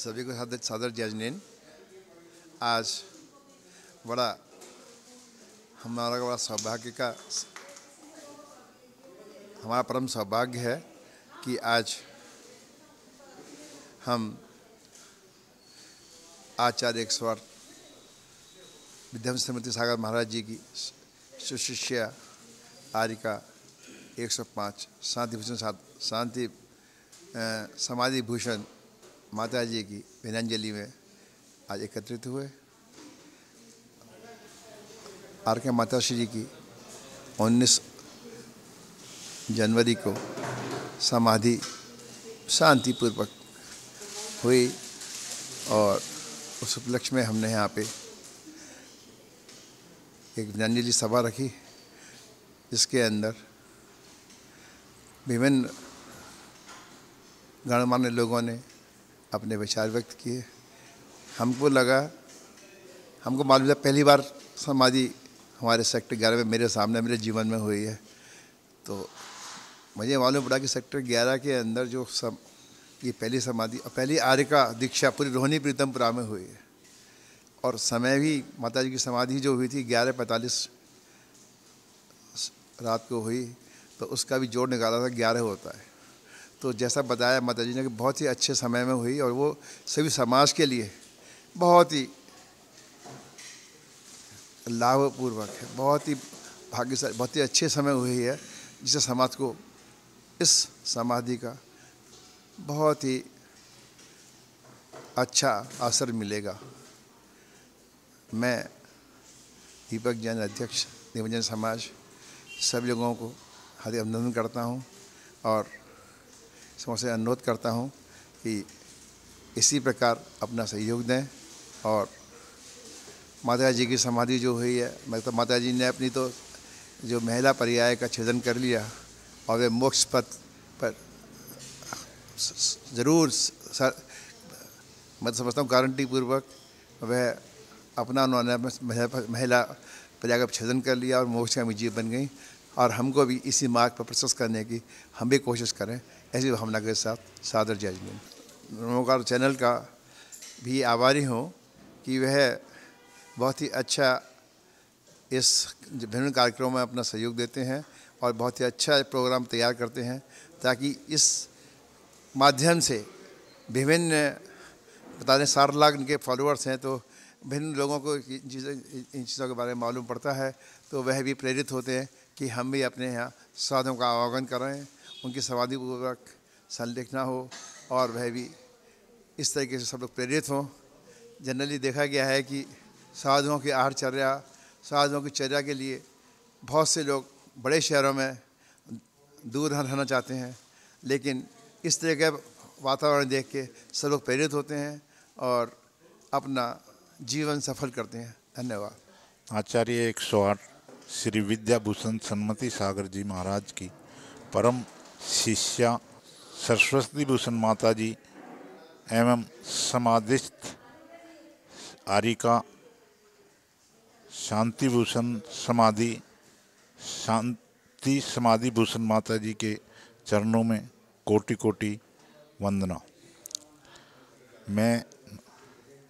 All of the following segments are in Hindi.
सभी को सादर सादर जय जिनेंद्र। आज बड़ा हमारा बड़ा सौभाग्य का हमारा परम सौभाग्य है कि आज हम आचार्य 108 विद्यापति श्रीमती सागर महाराज जी की सुशिष्या आरिका 105 शांति समाधि भूषण माता जी की विनंजलि में आज एकत्रित हुए। आर के माता श्री की 19 जनवरी को समाधि शांतिपूर्वक हुई और उस उपलक्ष्य में हमने यहाँ पे एक विनंजलि सभा रखी, जिसके अंदर विभिन्न गणमान्य लोगों ने अपने विचार व्यक्त किए। हमको मालूम था पहली बार समाधि हमारे सेक्टर 11 में मेरे सामने मेरे जीवन में हुई है, तो मुझे मालूम पड़ा कि सेक्टर 11 के अंदर जो ये पहली समाधि और पहली आर्यका दीक्षा पूरी रोहिणी प्रीतमपुरा में हुई है। और समय भी माता जी की समाधि जो हुई थी 11:45 रात को हुई, तो उसका भी जोड़ निकाला था 11 होता है। तो जैसा बताया माता जी ने कि बहुत ही अच्छे समय में हुई और वो सभी समाज के लिए बहुत ही लाभपूर्वक है, बहुत ही भाग्यशाली, बहुत ही अच्छे समय हुई है, जिससे समाज को इस समाधि का बहुत ही अच्छा असर मिलेगा। मैं दीपक जैन अध्यक्ष देवजन समाज सभी लोगों को हार्दिक अभिनंदन करता हूं और समझे अनुरोध करता हूं कि इसी प्रकार अपना सहयोग दें। और माता जी की समाधि जो हुई है, मतलब माता जी ने अपनी तो जो महिला पर्याय का छेदन कर लिया और वे मोक्ष पथ पर ज़रूर मैं समझता हूँ गारंटी पूर्वक वह अपना उन्होंने महिला पर्याय का छेदन कर लिया और मोक्ष का जीव बन गई। और हमको भी इसी मार्ग पर प्रशस्त करने की हम भी कोशिश करें, ऐसी भावना के साथ सादर जय जिनेंद्र। नमोकार चैनल का भी आभारी हूँ कि वह बहुत ही अच्छा इस विभिन्न कार्यक्रमों में अपना सहयोग देते हैं और बहुत ही अच्छा प्रोग्राम तैयार करते हैं, ताकि इस माध्यम से विभिन्न पता नहीं 60 लाख इनके फॉलोअर्स हैं, तो भिन्न लोगों को इन चीज़ों के बारे में मालूम पड़ता है, तो वह भी प्रेरित होते हैं कि हम भी अपने यहाँ साधुओं का आवागमन करें, उनकी समाधि पूर्वक संलेखना हो और वह भी इस तरीके से सब लोग प्रेरित हों। जनरली देखा गया है कि साधुओं की आहारचर्या, साधुओं की चर्या के लिए बहुत से लोग बड़े शहरों में दूर रहना चाहते हैं, लेकिन इस तरह का वातावरण देख के सब लोग प्रेरित होते हैं और अपना जीवन सफल करते हैं। धन्यवाद। आचार्य 108 श्री विद्याभूषण सन्मति सागर जी महाराज की परम शिष्या सरस्वती भूषण माता जी एवं समाधिस्थ आरिका शांति भूषण शांति समाधि भूषण माता जी के चरणों में कोटि कोटि वंदना। मैं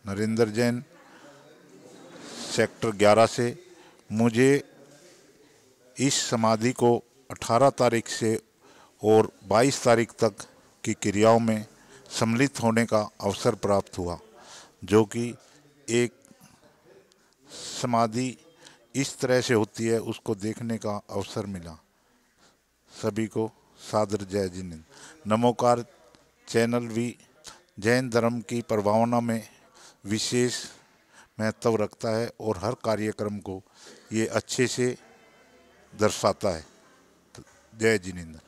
नरेंद्र जैन सेक्टर 11 से, मुझे इस समाधि को 18 तारीख से और 22 तारीख तक की क्रियाओं में सम्मिलित होने का अवसर प्राप्त हुआ, जो कि एक समाधि इस तरह से होती है उसको देखने का अवसर मिला। सभी को सादर जय जिनेंद्र। नमोकार चैनल भी जैन धर्म की प्रभावना में विशेष महत्व रखता है और हर कार्यक्रम को ये अच्छे से दर्शाता है। जय जिनेंद्र।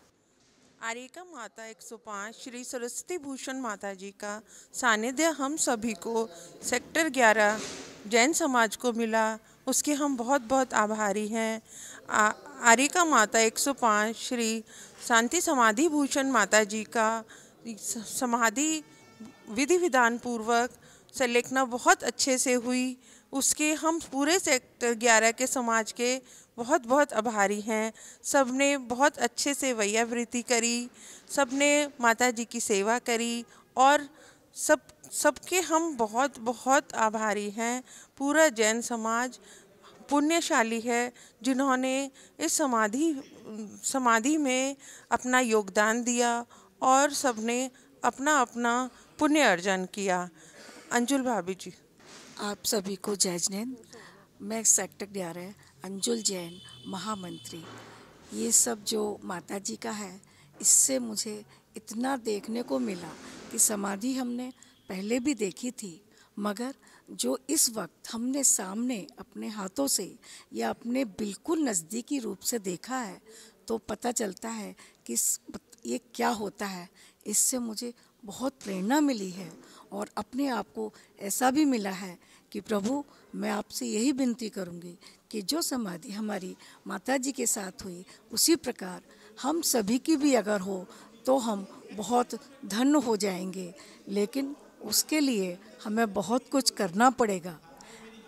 आरिका माता 105 श्री सरस्वती भूषण माता जी का सानिध्य हम सभी को सेक्टर 11 जैन समाज को मिला, उसके हम बहुत बहुत आभारी हैं। आरिका माता 105 श्री शांति समाधि भूषण माता जी का समाधि विधि विधान पूर्वक संलेखना बहुत अच्छे से हुई, उसके हम पूरे सेक्टर 11 के समाज के बहुत बहुत आभारी हैं। सब ने बहुत अच्छे से वैयावृत्ति करी, सब ने माता जी की सेवा करी और सब सबके हम बहुत बहुत आभारी हैं। पूरा जैन समाज पुण्यशाली है जिन्होंने इस समाधि में अपना योगदान दिया और सबने अपना अपना पुण्य अर्जन किया। अंजुल भाभी जी। आप सभी को जय जिनेंद्र। मैं सेक्टर 11 अंजुल जैन महामंत्री। ये सब जो माता जी का है, इससे मुझे इतना देखने को मिला कि समाधि हमने पहले भी देखी थी, मगर जो इस वक्त हमने सामने अपने हाथों से या अपने बिल्कुल नज़दीकी रूप से देखा है, तो पता चलता है कि ये क्या होता है। इससे मुझे बहुत प्रेरणा मिली है और अपने आप को ऐसा भी मिला है कि प्रभु, मैं आपसे यही विनती करूंगी कि जो समाधि हमारी माता जी के साथ हुई, उसी प्रकार हम सभी की भी अगर हो तो हम बहुत धन्य हो जाएंगे। लेकिन उसके लिए हमें बहुत कुछ करना पड़ेगा।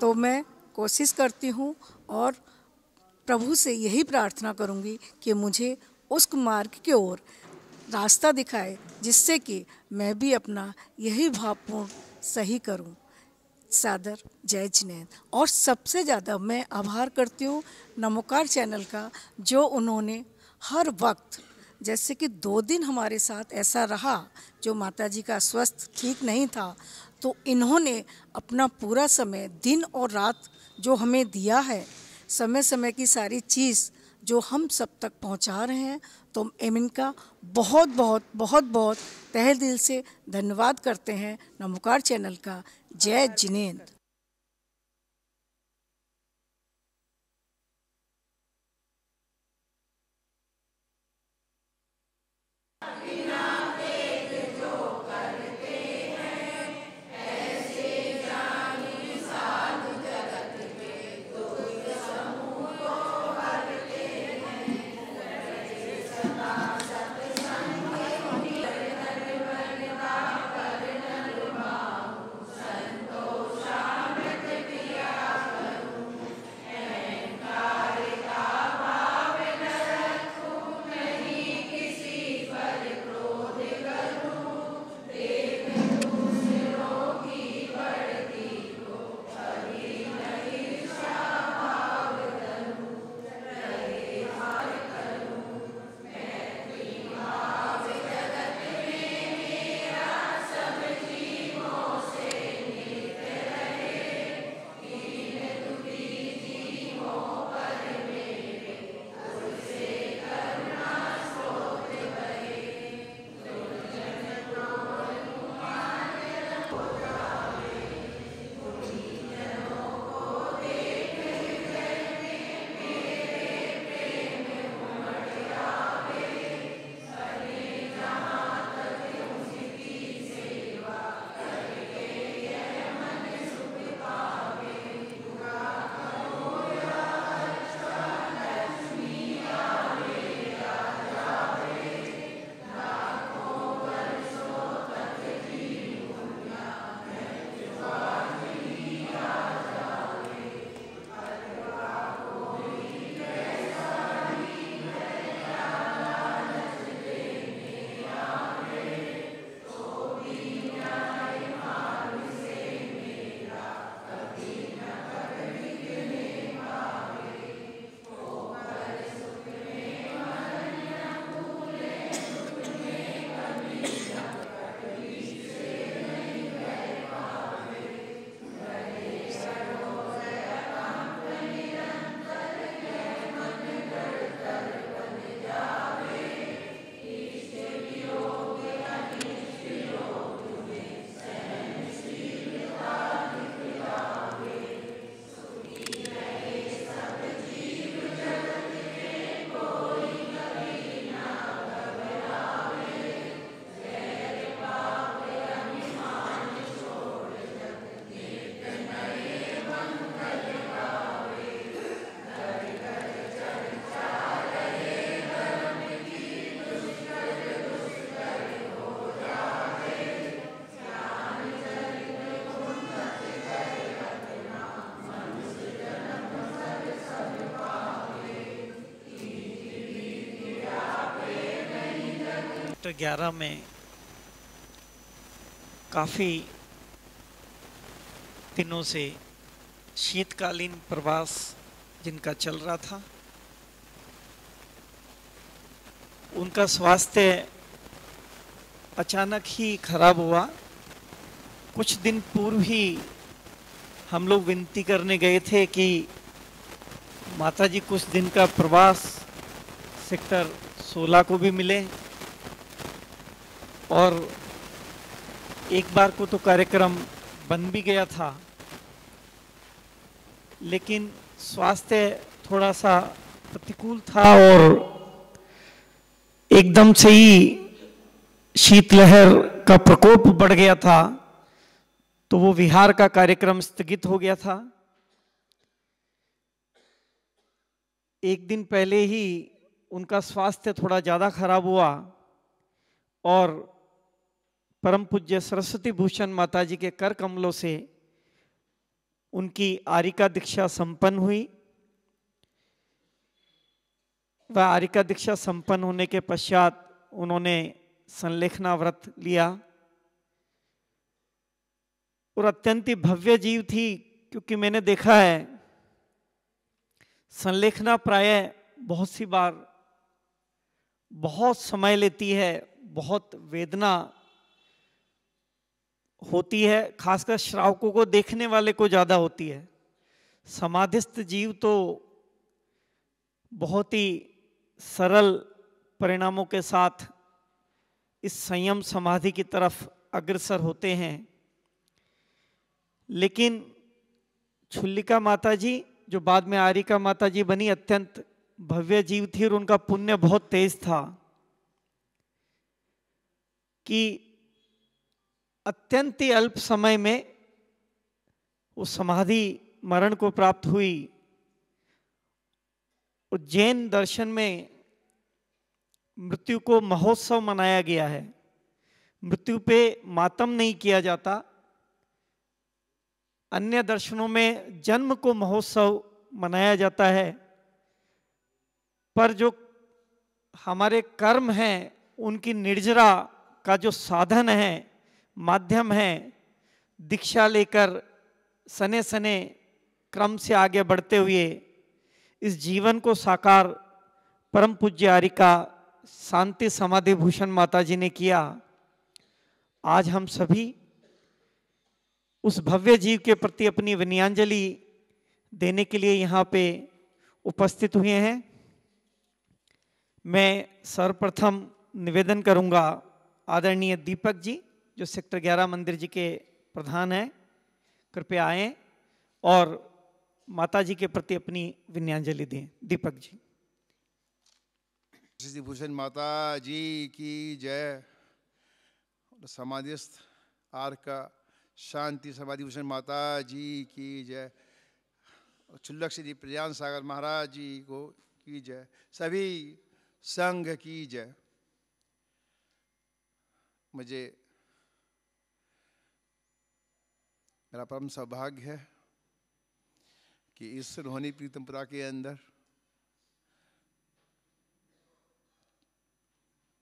तो मैं कोशिश करती हूँ और प्रभु से यही प्रार्थना करूँगी कि मुझे उस मार्ग की ओर रास्ता दिखाए, जिससे कि मैं भी अपना यही भावपूर्ण सही करूं। सादर जय जिनेंद्र। और सबसे ज़्यादा मैं आभार करती हूँ नमोकार चैनल का, जो उन्होंने हर वक्त, जैसे कि 2 दिन हमारे साथ ऐसा रहा जो माताजी का स्वास्थ्य ठीक नहीं था, तो इन्होंने अपना पूरा समय दिन और रात जो हमें दिया है, समय समय की सारी चीज़ जो हम सब तक पहुंचा रहे हैं, तो इनका बहुत बहुत बहुत बहुत तहे दिल से धन्यवाद करते हैं नमोकार चैनल का। जय जिनेंद्र। सेक्टर 11 में काफ़ी दिनों से शीतकालीन प्रवास जिनका चल रहा था, उनका स्वास्थ्य अचानक ही खराब हुआ। कुछ दिन पूर्व ही हम लोग विनती करने गए थे कि माताजी कुछ दिन का प्रवास सेक्टर 16 को भी मिले, और एक बार को तो कार्यक्रम बन भी गया था, लेकिन स्वास्थ्य थोड़ा सा प्रतिकूल था और एकदम से ही शीतलहर का प्रकोप बढ़ गया था, तो वो विहार का कार्यक्रम स्थगित हो गया था। एक दिन पहले ही उनका स्वास्थ्य थोड़ा ज़्यादा खराब हुआ और परम पूज्य सरस्वती भूषण माताजी के कर कमलों से उनकी आरिका दीक्षा संपन्न हुई। वह आरिका दीक्षा संपन्न होने के पश्चात उन्होंने संलेखना व्रत लिया, और अत्यंत ही भव्य जीव थी, क्योंकि मैंने देखा है संलेखना प्रायः बहुत सी बार बहुत समय लेती है, बहुत वेदना होती है, खासकर श्रावकों को देखने वाले को ज़्यादा होती है। समाधिस्थ जीव तो बहुत ही सरल परिणामों के साथ इस संयम समाधि की तरफ अग्रसर होते हैं, लेकिन छुल्लिका माताजी जो बाद में आरिका माताजी बनी, अत्यंत भव्य जीव थी और उनका पुण्य बहुत तेज था कि अत्यंत ही अल्प समय में वो समाधि मरण को प्राप्त हुई। और जैन दर्शन में मृत्यु को महोत्सव मनाया गया है, मृत्यु पे मातम नहीं किया जाता। अन्य दर्शनों में जन्म को महोत्सव मनाया जाता है, पर जो हमारे कर्म हैं उनकी निर्जरा का जो साधन है, माध्यम है, दीक्षा लेकर सने सने क्रम से आगे बढ़ते हुए इस जीवन को साकार परम पूज्य आरिका शांति समाधि भूषण माताजी ने किया। आज हम सभी उस भव्य जीव के प्रति अपनी विनयाञ्जलि देने के लिए यहाँ पे उपस्थित हुए हैं। मैं सर्वप्रथम निवेदन करूँगा आदरणीय दीपक जी, जो सेक्टर 11 मंदिर जी के प्रधान हैं, कृपया आएं और माता जी के प्रति अपनी विनयाञ्जलि दें। दीपक जी। सरस्वती भूषण माता जी की जय। समाधिस्थ आरिका शांति समाधि भूषण माता जी की जय। छुल्लक श्री प्रज्ञान सागर महाराज जी को की जय। सभी संघ की जय। मुझे मेरा परम सौभाग्य है कि इस रोहिणी प्रीतमपुरा के अंदर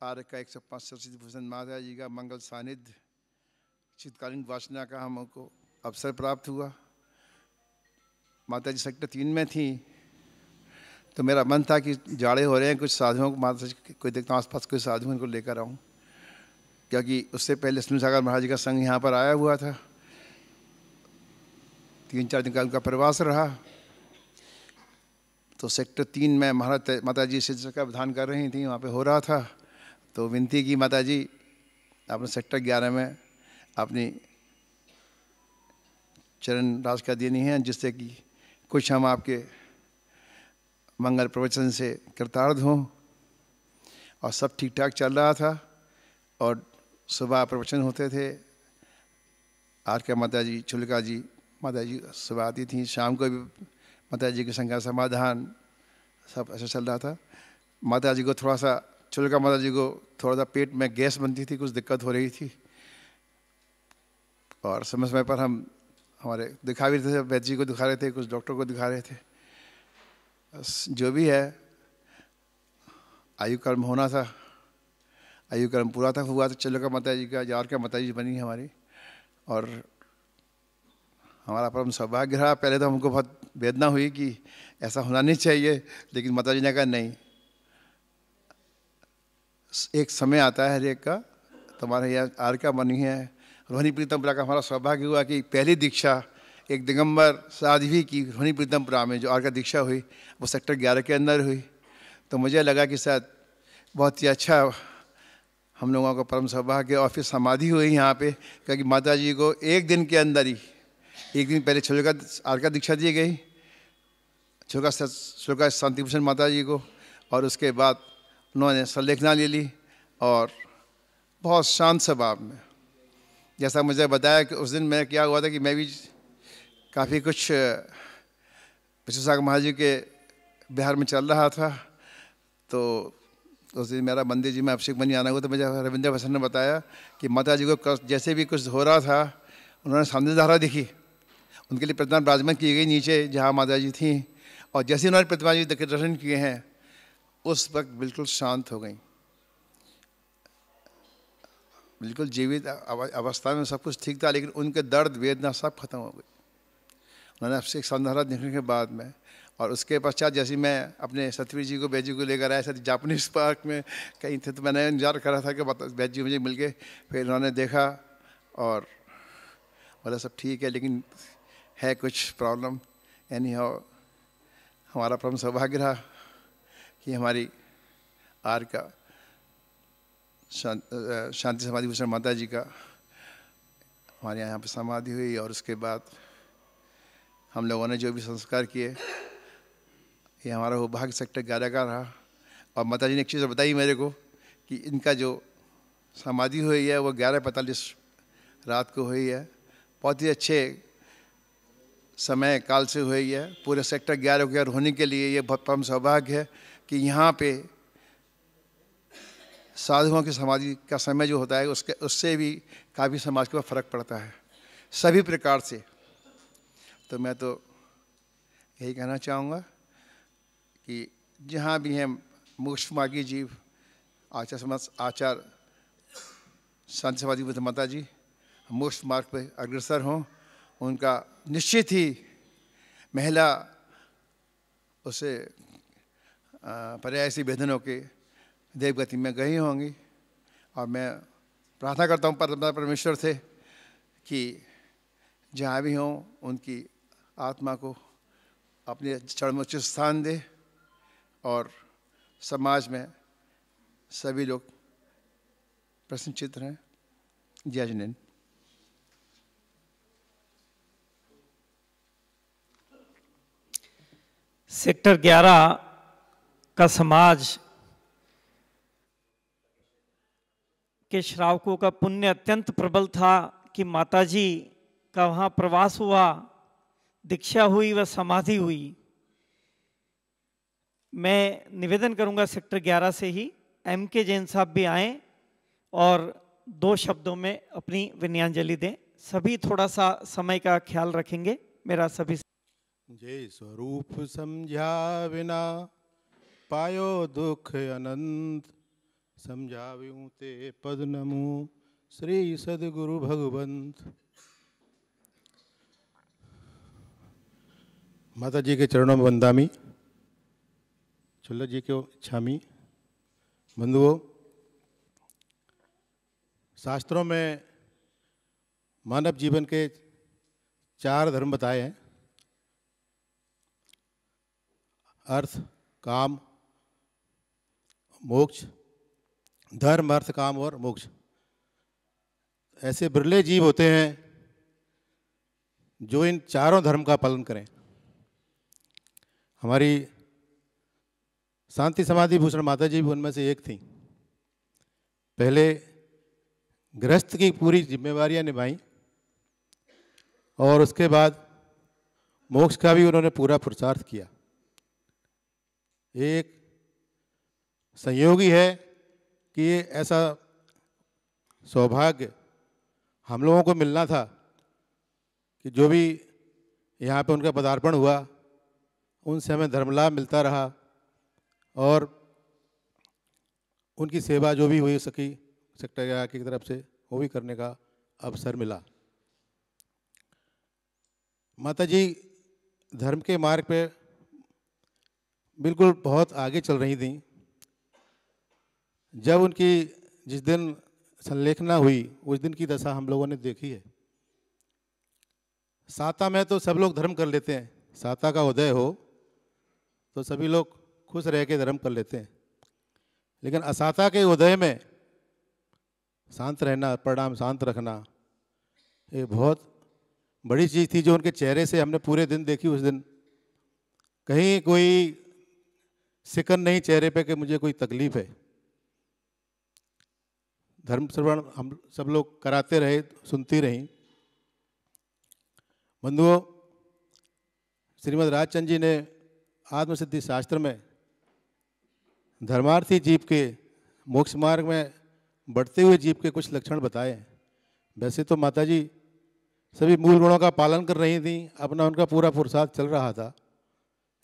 आरिका 105 सरस्वती भूषण माता जी का मंगल सानिध्य शीतकालीन वासना का हमको अवसर प्राप्त हुआ। माता जी सेक्टर 3 में थी, तो मेरा मन था कि जाड़े हो रहे हैं, कुछ साधुओं को माता जी कोई देखता हूँ आसपास कोई साधु इनको लेकर आऊँ, क्योंकि उससे पहले सुनील सागर महाराज जी का संघ यहाँ पर आया हुआ था। 3-4 दिन का उनका प्रवास रहा, तो सेक्टर 3 में महाराज माता जी शिष्य का विधान कर रही थी, वहाँ पे हो रहा था। तो विनती की माता जी आपने सेक्टर 11 में अपनी चरण राज का देनी है, जिससे कि कुछ हम आपके मंगल प्रवचन से कृतार्थ हों। और सब ठीक ठाक चल रहा था, और सुबह प्रवचन होते थे। आरिका माता जी, छुल्लिका जी माता जी सुबह आती थी, शाम को भी माता जी की शंका समाधान सब ऐसा चल रहा था। माता जी को थोड़ा सा, छुल्लिका माता जी को थोड़ा सा पेट में गैस बनती थी, कुछ दिक्कत हो रही थी, और समय समय पर हम हमारे दिखा भी रहे थे, वैद्य जी को दिखा रहे थे, कुछ डॉक्टर को दिखा रहे थे। जो भी है, आयु कर्म होना था, आयु कर्म पूरा था, हुआ तो छुल्लिका माता जी का आरिका माता जी बनी हमारी। और हमारा परम सौभाग्य रहा। पहले तो हमको बहुत वेदना हुई कि ऐसा होना नहीं चाहिए, लेकिन माता जी ने कहा नहीं, एक समय आता है हर एक का। तुम्हारे यहाँ आर का बनी है रोहिणी प्रीतमपुरा का। हमारा सौभाग्य हुआ कि पहली दीक्षा एक दिगंबर साध्वी की रोहिणी प्रीतमपुरा में जो आर का दीक्षा हुई वो सेक्टर 11 के अंदर हुई। तो मुझे लगा कि शायद बहुत ही अच्छा हम लोगों का परम सौभाग्य। और फिर समाधि हुई यहाँ पे, क्योंकि माता जी को एक दिन के अंदर ही, एक दिन पहले छोलका आर का दीक्षा दी गई, छोलका शांतिभूषण माता जी को, और उसके बाद उन्होंने संलेखना ले ली और बहुत शांत स्वभाव में, जैसा मुझे बताया कि उस दिन मैं क्या हुआ था कि मैं भी काफ़ी कुछ विश्वसागर महाराज जी के बिहार में चल रहा था। तो उस दिन मेरा मंदिर जी में अभिषेक बनी आना हुआ। तो मुझे रविंद्र भसन ने बताया कि माता जी को जैसे भी कुछ हो रहा था, उन्होंने सामने धारा दिखी, उनके लिए प्रतिमा विराजमान की गई नीचे जहाँ माता जी थी, और जैसे उन्होंने प्रतिमा जी के दर्शन किए हैं उस वक्त बिल्कुल शांत हो गई, बिल्कुल जीवित अवस्था में सब कुछ ठीक था, लेकिन उनके दर्द वेदना सब खत्म हो गई उन्होंने अभिषेक संधारा देखने के बाद में। और उसके पश्चात जैसे मैं अपने सतवीर जी को, बैद जी को लेकर आया, साथ जापानीज पार्क में कहीं थे, तो मैंने इंतजार कर रहा था कि बैद जी मुझे मिल गए। फिर उन्होंने देखा और बोला सब ठीक है, लेकिन है कुछ प्रॉब्लम। एनी हाउ हमारा परम सौभाग्य रहा कि हमारी आर का शांति समाधि भूषण माता जी का हमारे यहाँ पे समाधि हुई। और उसके बाद हम लोगों ने जो भी संस्कार किए, ये हमारा वो भाग्य सेक्टर 11 का रहा। और माता जी ने एक चीज़ बताई मेरे को कि इनका जो समाधि हुई है वो 11:45 रात को हुई है। बहुत ही अच्छे समय काल से हुई है। पूरे सेक्टर 11 को होने के लिए ये बहुत परम सौभाग्य है कि यहाँ पे साधुओं की समाधि का समय जो होता है उससे भी काफ़ी समाज के ऊपर फर्क पड़ता है सभी प्रकार से। तो मैं तो यही कहना चाहूँगा कि जहाँ भी हैं मोक्ष मार्गी जीव, आचार शांति समाधि बुद्ध माता जी मोक्ष मार्ग पर अग्रसर हों, उनका निश्चित ही महिला उसे पर्याय से भेदनों के देवगति में गई होंगी। और मैं प्रार्थना करता हूँ परमेश्वर से कि जहाँ भी हों उनकी आत्मा को अपने चरमोच्च स्थान दे और समाज में सभी लोग प्रसन्नचित्त रहें। जय जिनेन्द्र। सेक्टर 11 का समाज के श्रावकों का पुण्य अत्यंत प्रबल था कि माताजी का वहाँ प्रवास हुआ, दीक्षा हुई व समाधि हुई। मैं निवेदन करूंगा सेक्टर 11 से ही M.K. जैन साहब भी आए और 2 शब्दों में अपनी विनयांजलि दें। सभी थोड़ा सा समय का ख्याल रखेंगे। मेरा सभी जय स्वरूप समझा बिना पायो दुख अनंत, समझाव्यूं ते पद नमो श्री सदगुरु भगवंत। माता जी के चरणों में वंदामी, चुल्ला जी को इच्छामी। बंधुओं, शास्त्रों में मानव जीवन के 4 धर्म बताए हैं: अर्थ, काम, मोक्ष। धर्म, अर्थ, काम और मोक्ष। ऐसे बिरले जीव होते हैं जो इन 4 धर्म का पालन करें। हमारी शांति समाधि भूषण माता जी भी उनमें से एक थी। पहले गृहस्थ की पूरी जिम्मेवारियां निभाई और उसके बाद मोक्ष का भी उन्होंने पूरा पुरुषार्थ किया। एक संयोगी है कि ये ऐसा सौभाग्य हम लोगों को मिलना था कि जो भी यहाँ पे उनका पदार्पण हुआ उनसे हमें धर्मलाभ मिलता रहा और उनकी सेवा जो भी हुई सकी सेक्टर 11 की तरफ से वो भी करने का अवसर मिला। माता जी धर्म के मार्ग पे बिल्कुल बहुत आगे चल रही थी। जब उनकी जिस दिन संलेखना हुई उस दिन की दशा हम लोगों ने देखी है। साता में तो सब लोग धर्म कर लेते हैं, साता का उदय हो तो सभी लोग खुश रह के धर्म कर लेते हैं, लेकिन असाता के उदय में शांत रहना, परिणाम शांत रखना, ये बहुत बड़ी चीज़ थी जो उनके चेहरे से हमने पूरे दिन देखी। उस दिन कहीं कोई सिकन नहीं चेहरे पे कि मुझे कोई तकलीफ है। धर्म श्रवण हम सब लोग कराते रहे, सुनती रहीं। बंधुओं, श्रीमद् राजचंद्र जी ने आत्मसिद्धि शास्त्र में धर्मार्थी जीव के मोक्ष मार्ग में बढ़ते हुए जीव के कुछ लक्षण बताए हैं। वैसे तो माता जी सभी मूल गुणों का पालन कर रही थी, अपना उनका पूरा पुरुषार्थ चल रहा था,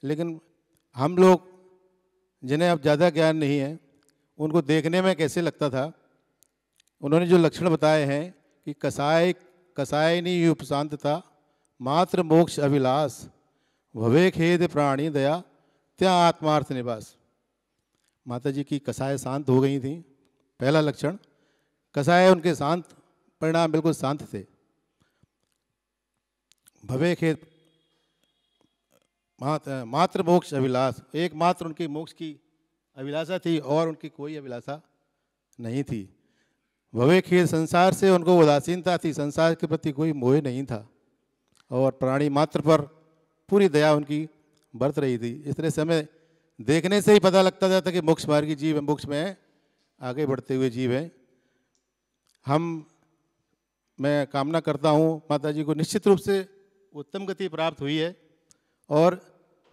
लेकिन हम लोग जिन्हें अब ज़्यादा ज्ञान नहीं है उनको देखने में कैसे लगता था। उन्होंने जो लक्षण बताए हैं कि कसायनी उपशांतता, मात्र मोक्ष अभिलाष, भवे खेद प्राणी दया, त्या आत्मार्थ निवास। माता जी की कसाय शांत हो गई थी, पहला लक्षण। कसाय उनके शांत, परिणाम बिल्कुल शांत थे। भवे खेद, मात्र मोक्ष अभिलाष, एकमात्र उनकी मोक्ष की अभिलाषा थी और उनकी कोई अभिलाषा नहीं थी। भवे खेद, संसार से उनको उदासीनता थी, संसार के प्रति कोई मोह नहीं था, और प्राणी मात्र पर पूरी दया उनकी बरत रही थी। इस तरह से हमें देखने से ही पता लगता था कि मोक्ष मार्गी जीव है, मोक्ष में आगे बढ़ते हुए जीव है। मैं कामना करता हूँ माता जी को निश्चित रूप से उत्तम गति प्राप्त हुई है, और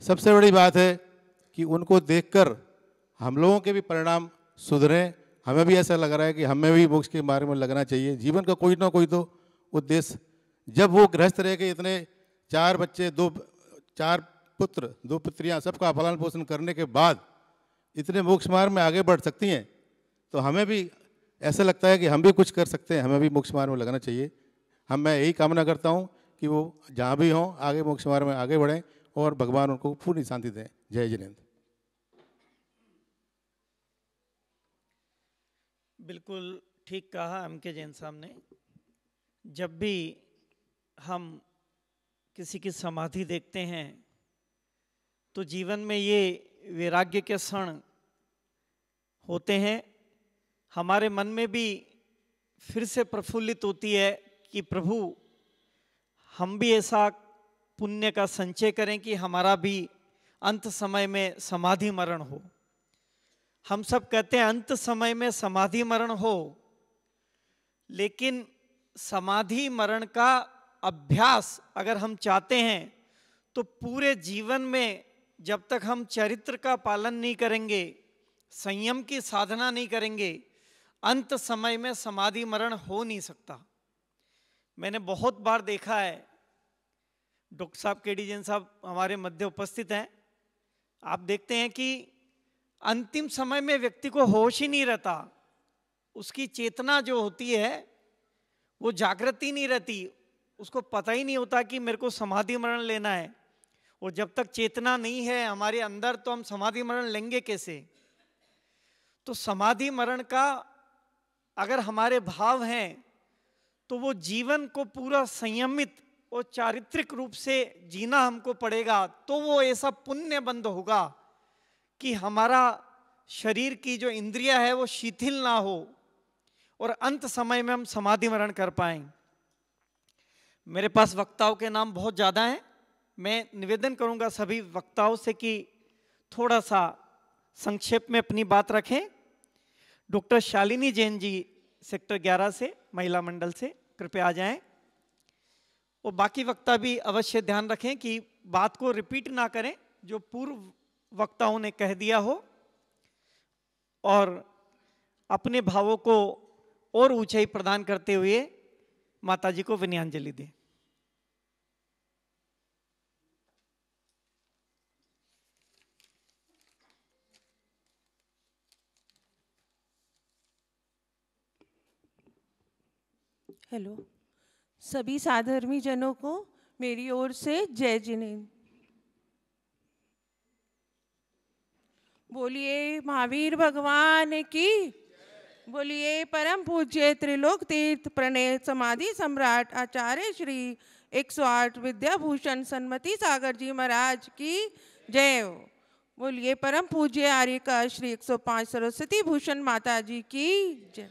सबसे बड़ी बात है कि उनको देखकर हम लोगों के भी परिणाम सुधरें। हमें भी ऐसा लग रहा है कि हमें भी मोक्ष के मार्ग में लगना चाहिए। जीवन का कोई ना कोई तो उद्देश्य। जब वो गृहस्थ रह के इतने 4 बच्चे, 4 पुत्र, 2 पुत्रियां, सबका पालन पोषण करने के बाद इतने मोक्ष मार्ग में आगे बढ़ सकती हैं, तो हमें भी ऐसा लगता है कि हम भी कुछ कर सकते हैं, हमें भी मोक्ष मार्ग में लगना चाहिए। मैं यही कामना करता हूँ कि वो जहाँ भी हों आगे मोक्ष मार्ग में आगे बढ़ें और भगवान उनको पूरी शांति दें। जय जिनेंद्र। बिल्कुल ठीक कहा एम.के. जैन साहब ने। जब भी हम किसी की समाधि देखते हैं तो जीवन में ये वैराग्य के क्षण होते हैं। हमारे मन में भी फिर से प्रफुल्लित होती है कि प्रभु हम भी ऐसा पुण्य का संचय करें कि हमारा भी अंत समय में समाधि मरण हो। हम सब कहते हैं अंत समय में समाधि मरण हो, लेकिन समाधि मरण का अभ्यास अगर हम चाहते हैं तो पूरे जीवन में जब तक हम चरित्र का पालन नहीं करेंगे, संयम की साधना नहीं करेंगे, अंत समय में समाधि मरण हो नहीं सकता। मैंने बहुत बार देखा है, डॉक्टर साहब के.डी. जैन साहब हमारे मध्य उपस्थित हैं, आप देखते हैं कि अंतिम समय में व्यक्ति को होश ही नहीं रहता, उसकी चेतना जो होती है वो जागृति नहीं रहती, उसको पता ही नहीं होता कि मेरे को समाधि मरण लेना है। और जब तक चेतना नहीं है हमारे अंदर तो हम समाधि मरण लेंगे कैसे? तो समाधि मरण का अगर हमारे भाव हैं तो वो जीवन को पूरा संयमित और चारित्रिक रूप से जीना हमको पड़ेगा, तो वो ऐसा पुण्य बंध होगा कि हमारा शरीर की जो इंद्रिया है वो शिथिल ना हो और अंत समय में हम समाधि मरण कर पाएं। मेरे पास वक्ताओं के नाम बहुत ज़्यादा हैं, मैं निवेदन करूंगा सभी वक्ताओं से कि थोड़ा सा संक्षेप में अपनी बात रखें। डॉक्टर शालिनी जैन जी सेक्टर 11 से, महिला मंडल से, कृपया आ जाएं। और बाकी वक्ता भी अवश्य ध्यान रखें कि बात को रिपीट ना करें जो पूर्व वक्ताओं ने कह दिया हो, और अपने भावों को और ऊंचाई प्रदान करते हुए माता जी को विनयांजलि दें। हेलो, सभी साधर्मी जनों को मेरी ओर से जय जिनेन्द्र। बोलिए महावीर भगवान की, बोलिए परम पूज्य त्रिलोक तीर्थ प्रणय समाधि सम्राट आचार्य श्री 108 विद्याभूषण सन्मति सागर जी महाराज की जय हो। बोलिए परम पूज्य आर्य का श्री 105 सरस्वती भूषण माता जी की जय।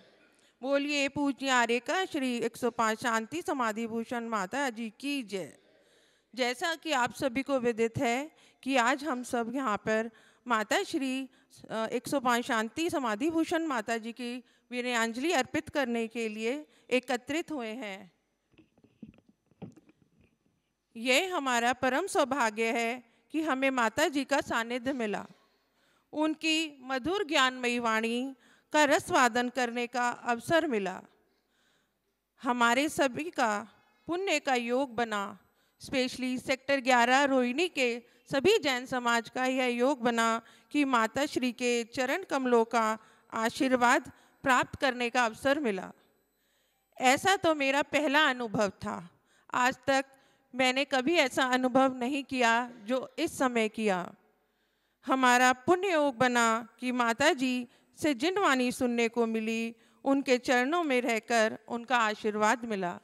बोलिए पूज्य आर्य का श्री 105 शांति समाधि भूषण माता जी की जय। जैसा कि आप सभी को विदित है कि आज हम सब यहाँ पर माता श्री 105 शांति समाधि भूषण माता जी की वीर्यांजलि अर्पित करने के लिए एकत्रित हुए हैं। ये हमारा परम सौभाग्य है कि हमें माता जी का सानिध्य मिला, उनकी मधुर ज्ञानमयी वाणी का रसवादन करने का अवसर मिला। हमारे सभी का पुण्य का योग बना, स्पेशली सेक्टर 11 रोहिणी के सभी जैन समाज का यह योग बना कि माता श्री के चरण कमलों का आशीर्वाद प्राप्त करने का अवसर मिला। ऐसा तो मेरा पहला अनुभव था। आज तक मैंने कभी ऐसा अनुभव नहीं किया जो इस समय किया। हमारा पुण्य योग बना कि माता जी से जिन वाणी सुनने को मिली, उनके चरणों में रहकर उनका आशीर्वाद मिला।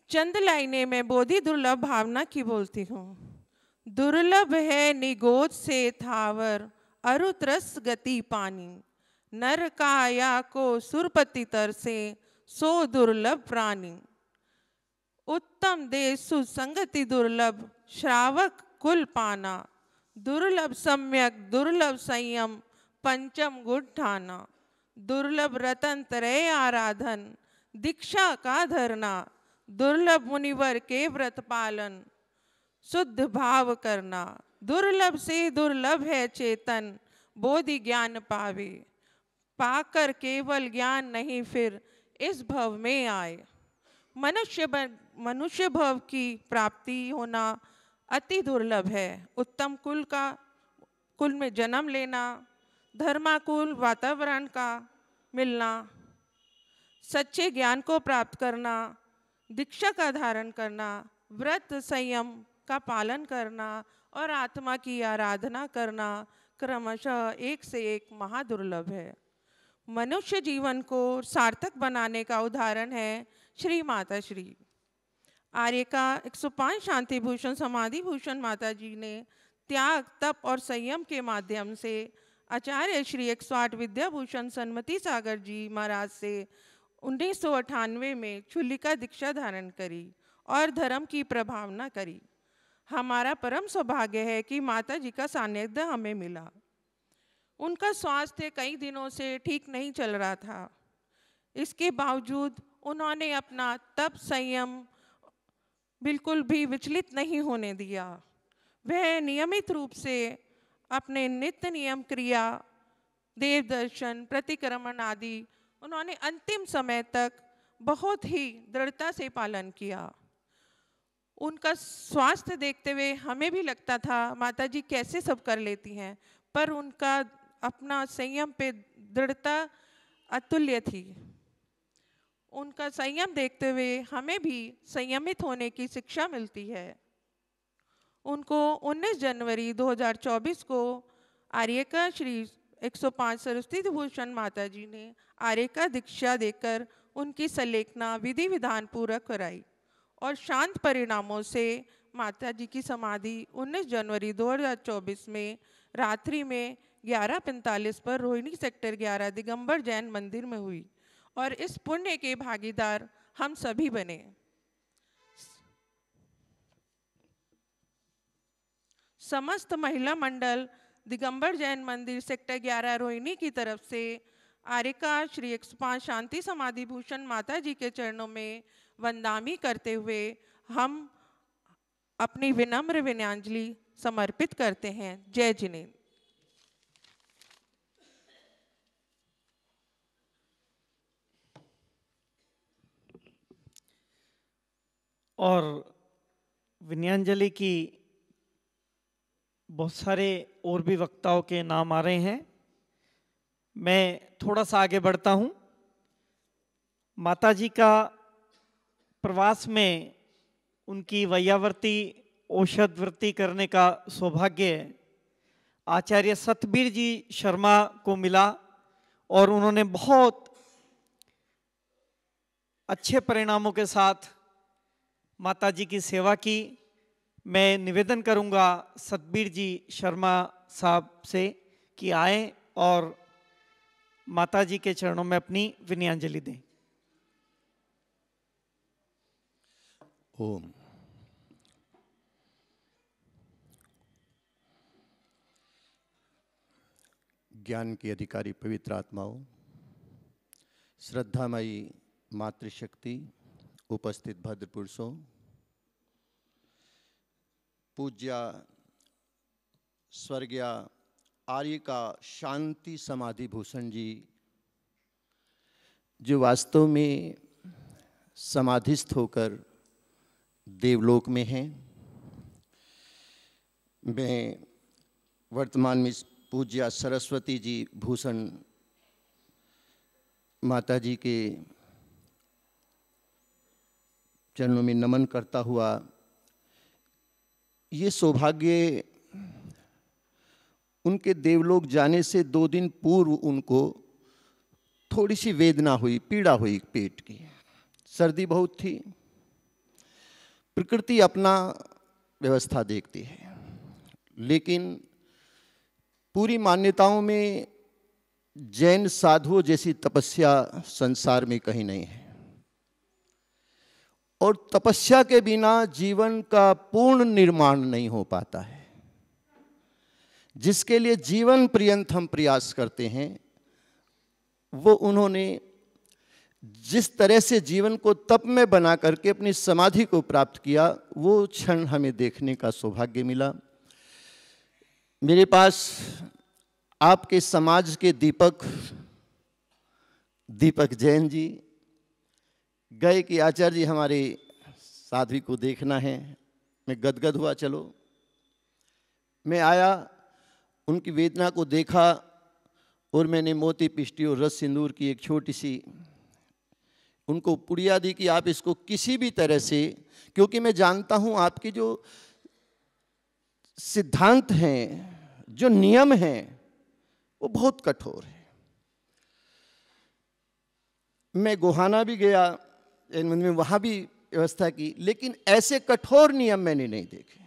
चंद लाइनें मैं बोधि दुर्लभ भावना की बोलती हूँ। दुर्लभ है निगोद से थावर, अरुत्रस गति पानी, नर काया को सुरपति तर से, सो दुर्लभ प्राणी। उत्तम देश सुसंगति दुर्लभ, श्रावक कुल पाना, दुर्लभ सम्यक दुर्लभ संयम, पंचम गुण ठाना, दुर्लभ रतन त्रय आराधन, दीक्षा का धरना, दुर्लभ मुनिवर के व्रत पालन, शुद्ध भाव करना, दुर्लभ से दुर्लभ है चेतन, बोधि ज्ञान पावे, पाकर केवल ज्ञान नहीं फिर इस भव में आए। मनुष्य भव की प्राप्ति होना अति दुर्लभ है। उत्तम कुल में जन्म लेना, धर्माकुल वातावरण का मिलना, सच्चे ज्ञान को प्राप्त करना, दीक्षा का धारण करना, व्रत संयम का पालन करना और आत्मा की आराधना करना क्रमशः एक से एक महादुर्लभ है। मनुष्य जीवन को सार्थक बनाने का उदाहरण है श्री माता श्री आर्य का 105 शांति भूषण समाधि भूषण माता जी ने त्याग तप और संयम के माध्यम से आचार्य श्री 108 विद्याभूषण सन्मति सागर जी महाराज से 1998 में चुल्लिका दीक्षा धारण करी और धर्म की प्रभावना करी। हमारा परम सौभाग्य है कि माता जी का सानिध्य हमें मिला। उनका स्वास्थ्य कई दिनों से ठीक नहीं चल रहा था। इसके बावजूद उन्होंने अपना तप संयम बिल्कुल भी विचलित नहीं होने दिया। वह नियमित रूप से अपने नित्य नियम क्रिया, देव दर्शन, प्रतिक्रमण आदि उन्होंने अंतिम समय तक बहुत ही दृढ़ता से पालन किया। उनका स्वास्थ्य देखते हुए हमें भी लगता था माता जी कैसे सब कर लेती हैं, पर उनका अपना संयम पे दृढ़ता अतुल्य थी। उनका संयम देखते हुए हमें भी संयमित होने की शिक्षा मिलती है। उनको 19 जनवरी 2024 को आर्यका श्री 105 सरस्वती भूषण माता जी ने आर्यका दीक्षा देकर उनकी संलेखना विधि विधान पूर्वक कराई और शांत परिणामों से माता जी की समाधि 19 जनवरी 2024 में रात्रि में 11:45 पर रोहिणी सेक्टर 11 दिगंबर जैन मंदिर में हुई और इस पुण्य के भागीदार हम सभी बने। समस्त महिला मंडल दिगंबर जैन मंदिर सेक्टर 11 रोहिणी की तरफ से आर्यका श्री 105 शांति समाधि भूषण माता जी के चरणों में वंदामी करते हुए हम अपनी विनम्र विनयांजलि समर्पित करते हैं। जय जिनेन्द्र। और विनयांजलि की बहुत सारे और भी वक्ताओं के नाम आ रहे हैं। मैं थोड़ा सा आगे बढ़ता हूं। माता जी का प्रवास में उनकी वैयावर्ती औषध वृत्ति करने का सौभाग्य आचार्य सतबीर जी शर्मा को मिला और उन्होंने बहुत अच्छे परिणामों के साथ माता जी की सेवा की। मैं निवेदन करूंगा सतबीर जी शर्मा साहब से कि आए और माता जी के चरणों में अपनी विनयांजलि दें। ओम। ज्ञान की अधिकारी पवित्र आत्माओं, श्रद्धामयी मातृशक्ति, उपस्थित भद्र पुरुषों, पूज्य स्वर्गीय आर्य का शांति समाधि भूषण जी, जो वास्तव में समाधिस्थ होकर देवलोक में हैं। मैं वर्तमान में पूज्य सरस्वती जी भूषण माता जी के चरणों में नमन करता हुआ, ये सौभाग्य उनके देवलोक जाने से 2 दिन पूर्व उनको थोड़ी सी वेदना हुई, पीड़ा हुई पेट की, सर्दी बहुत थी। प्रकृति अपना व्यवस्था देखती है, लेकिन पूरी मान्यताओं में जैन साधुओं जैसी तपस्या संसार में कहीं नहीं है, और तपस्या के बिना जीवन का पूर्ण निर्माण नहीं हो पाता है। जिसके लिए जीवन पर्यंत हम प्रयास करते हैं, वो उन्होंने जिस तरह से जीवन को तप में बना करके अपनी समाधि को प्राप्त किया, वो क्षण हमें देखने का सौभाग्य मिला। मेरे पास आपके समाज के दीपक जैन जी गए कि आचार्य जी हमारे साध्वी को देखना है। मैं गदगद हुआ, चलो। मैं आया, उनकी वेदना को देखा और मैंने मोती पिष्टी और रस सिंदूर की एक छोटी सी उनको पुड़िया दी कि आप इसको किसी भी तरह से, क्योंकि मैं जानता हूं आपके जो सिद्धांत हैं, जो नियम हैं, वो बहुत कठोर है। मैं गोहाना भी गया, में वहाँ भी व्यवस्था की, लेकिन ऐसे कठोर नियम मैंने नहीं देखे।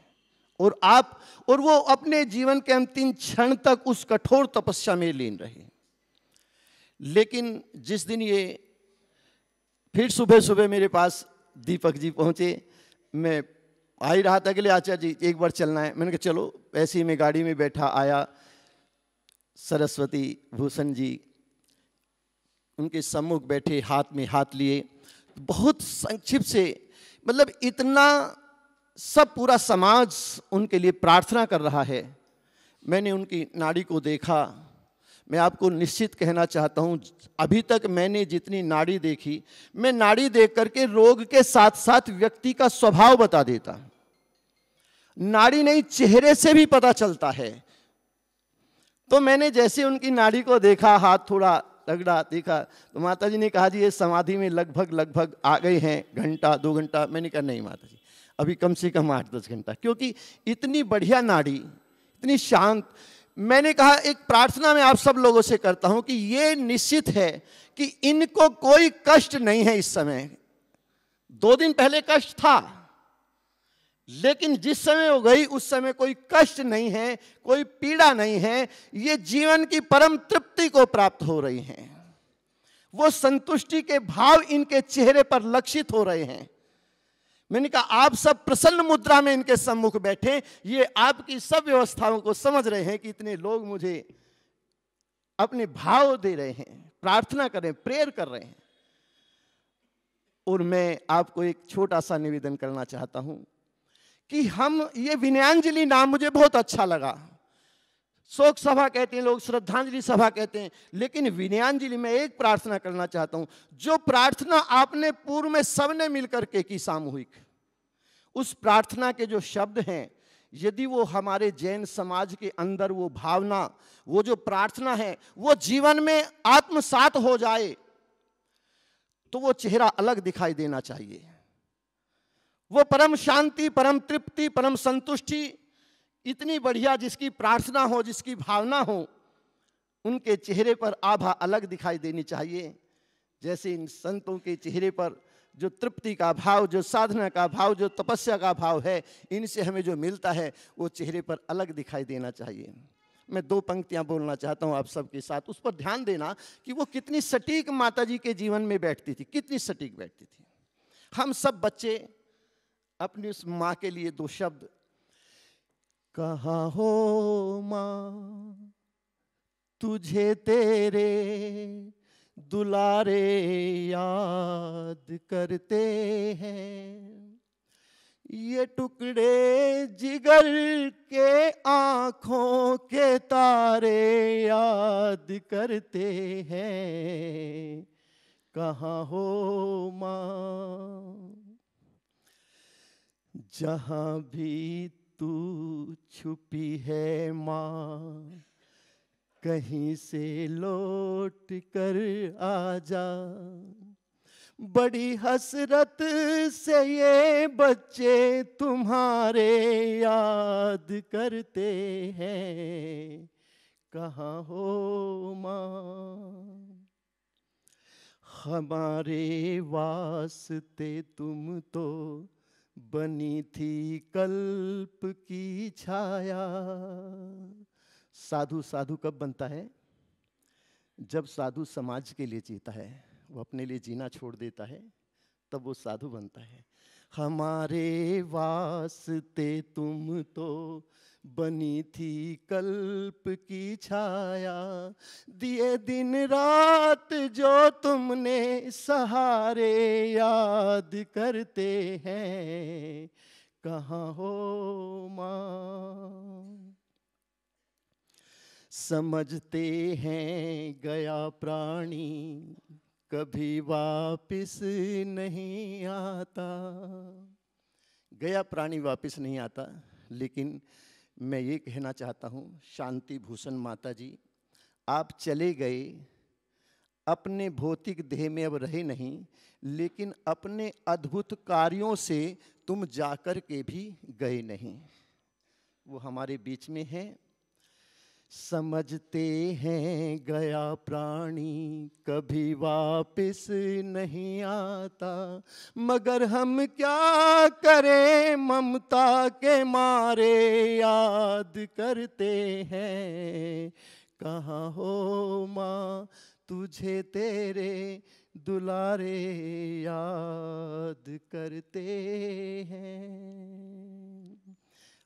और वो अपने जीवन के अंतिम क्षण तक उस कठोर तपस्या में लीन रहे। लेकिन जिस दिन ये फिर सुबह सुबह मेरे पास दीपक जी पहुँचे, मैं आ ही रहा था कि आचार्य जी एक बार चलना है। मैंने कहा चलो। ऐसे ही मैं गाड़ी में बैठा आया, सरस्वती भूषण जी उनके सम्मुख बैठे, हाथ में हाथ लिए, बहुत संक्षिप्त से, मतलब इतना सब पूरा समाज उनके लिए प्रार्थना कर रहा है। मैंने उनकी नाड़ी को देखा। मैं आपको निश्चित कहना चाहता हूँ, अभी तक मैंने जितनी नाड़ी देखी, मैं नाड़ी देख करके रोग के साथ साथ व्यक्ति का स्वभाव बता देता। नाड़ी नहीं, चेहरे से भी पता चलता है। तो मैंने जैसे उनकी नाड़ी को देखा, हाथ थोड़ा रगड़ा, देखा, तो माता जी ने कहा जी ये समाधि में लगभग आ गए हैं, घंटा 2 घंटा। मैंने कहा नहीं माता जी, अभी कम से कम 8-10 घंटा, क्योंकि इतनी बढ़िया नाड़ी, इतनी शांत। मैंने कहा एक प्रार्थना मैं आप सब लोगों से करता हूं कि ये निश्चित है कि इनको कोई कष्ट नहीं है इस समय। 2 दिन पहले कष्ट था, लेकिन जिस समय वो गई उस समय कोई कष्ट नहीं है, कोई पीड़ा नहीं है। ये जीवन की परम तृप्ति को प्राप्त हो रही हैं। वो संतुष्टि के भाव इनके चेहरे पर लक्षित हो रहे हैं। मैंने कहा आप सब प्रसन्न मुद्रा में इनके सम्मुख बैठे, ये आपकी सब व्यवस्थाओं को समझ रहे हैं कि इतने लोग मुझे अपने भाव दे रहे हैं, प्रार्थना कर रहे हैं, प्रेयर कर रहे हैं। और मैं आपको एक छोटा सा निवेदन करना चाहता हूं कि हम, ये विनयांजलि नाम मुझे बहुत अच्छा लगा। शोक सभा कहते हैं लोग, श्रद्धांजलि सभा कहते हैं, लेकिन विनयांजलि में एक प्रार्थना करना चाहता हूं। जो प्रार्थना आपने पूर्व में सबने मिलकर के की सामूहिक, उस प्रार्थना के जो शब्द हैं, यदि वो हमारे जैन समाज के अंदर वो भावना, वो जो प्रार्थना है, वो जीवन में आत्मसात हो जाए, तो वो चेहरा अलग दिखाई देना चाहिए। वो परम शांति, परम तृप्ति, परम संतुष्टि इतनी बढ़िया जिसकी प्रार्थना हो, जिसकी भावना हो, उनके चेहरे पर आभा अलग दिखाई देनी चाहिए। जैसे इन संतों के चेहरे पर जो तृप्ति का भाव, जो साधना का भाव, जो तपस्या का भाव है, इनसे हमें जो मिलता है वो चेहरे पर अलग दिखाई देना चाहिए। मैं 2 पंक्तियां बोलना चाहता हूं आप सबके साथ, उस पर ध्यान देना कि वो कितनी सटीक माता जी के जीवन में बैठती थी, कितनी सटीक बैठती थी। हम सब बच्चे अपनी उस माँ के लिए 2 शब्द, कहाँ हो माँ तुझे तेरे दुलारे याद करते हैं, ये टुकड़े जिगर के आँखों के तारे याद करते हैं, कहाँ हो माँ। जहाँ भी तू छुपी है माँ, कहीं से लौट कर आजा, बड़ी हसरत से ये बच्चे तुम्हारे याद करते हैं, कहाँ हो माँ। हमारे वास्ते तुम तो बनी थी कल्प की छाया। साधु साधु कब बनता है? जब साधु समाज के लिए जीता है, वो अपने लिए जीना छोड़ देता है, तब वो साधु बनता है। हमारे वास्ते तुम तो बनी थी कल्प की छाया, दिए दिन रात जो तुमने सहारे याद करते हैं, कहाँ हो माँ। समझते हैं गया प्राणी कभी वापिस नहीं आता। गया प्राणी वापिस नहीं आता, लेकिन मैं ये कहना चाहता हूँ, शांति भूषण माता जी, आप चले गए, अपने भौतिक देह में अब रहे नहीं, लेकिन अपने अद्भुत कार्यों से तुम जाकर के भी गए नहीं, वो हमारे बीच में हैं। समझते हैं गया प्राणी कभी वापिस नहीं आता, मगर हम क्या करें ममता के मारे याद करते हैं, कहाँ हो माँ तुझे तेरे दुलारे याद करते हैं।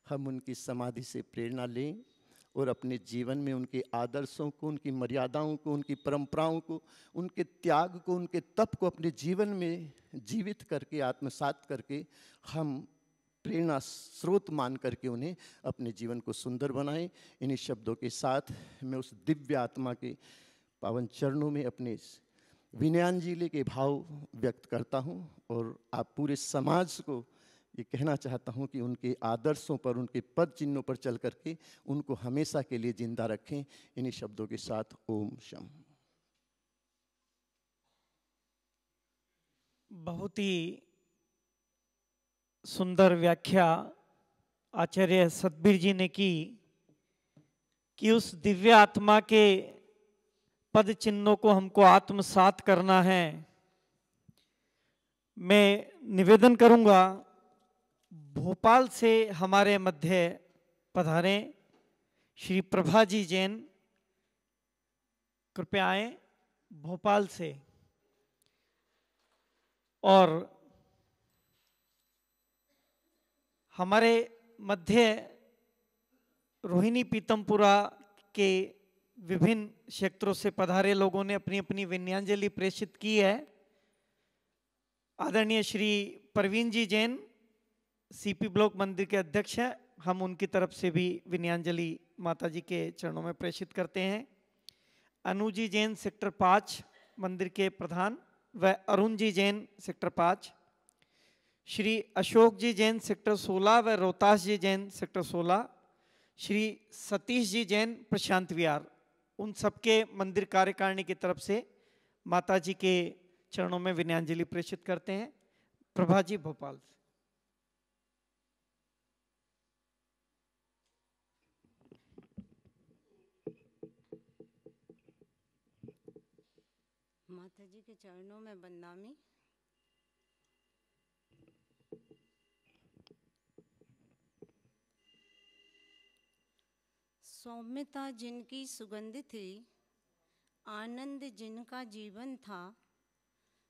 हम उनकी समाधि से प्रेरणा लें और अपने जीवन में उनके आदर्शों को, उनकी मर्यादाओं को, उनकी परंपराओं को, उनके त्याग को, उनके तप को अपने जीवन में जीवित करके, आत्मसात करके, हम प्रेरणा स्रोत मान करके उन्हें अपने जीवन को सुंदर बनाएं। इन्हीं शब्दों के साथ मैं उस दिव्य आत्मा के पावन चरणों में अपने विनयांजलि के भाव व्यक्त करता हूं और आप पूरे समाज को ये कहना चाहता हूं कि उनके आदर्शों पर, उनके पद चिन्हों पर चल करके उनको हमेशा के लिए जिंदा रखें। इन्हीं शब्दों के साथ ओम शम। बहुत ही सुंदर व्याख्या आचार्य सतबीर जी ने की कि उस दिव्य आत्मा के पद चिन्हों को हमको आत्मसात करना है। मैं निवेदन करूंगा, भोपाल से हमारे मध्य पधारे श्री प्रभाजी जैन, कृपया आए भोपाल से। और हमारे मध्य रोहिणी पीतमपुरा के विभिन्न क्षेत्रों से पधारे लोगों ने अपनी अपनी विनयांजलि प्रेषित की है। आदरणीय श्री प्रवीण जी जैन सीपी ब्लॉक मंदिर के अध्यक्ष हैं, हम उनकी तरफ से भी विनयांजलि माता जी के चरणों में प्रेषित करते हैं। अनु जी जैन सेक्टर 5 मंदिर के प्रधान व अरुण जी जैन सेक्टर 5, श्री अशोक जी जैन सेक्टर 16 व रोहतास जी जैन सेक्टर 16, श्री सतीश जी जैन प्रशांत विहार, उन सबके मंदिर कार्यकारिणी की तरफ से माता जी के चरणों में विनयांजलि प्रेषित करते हैं। प्रभा जी भोपाल से। माता जी के चरणों में बंदामी। सौम्यता जिनकी सुगंध थी, आनंद जिनका जीवन था,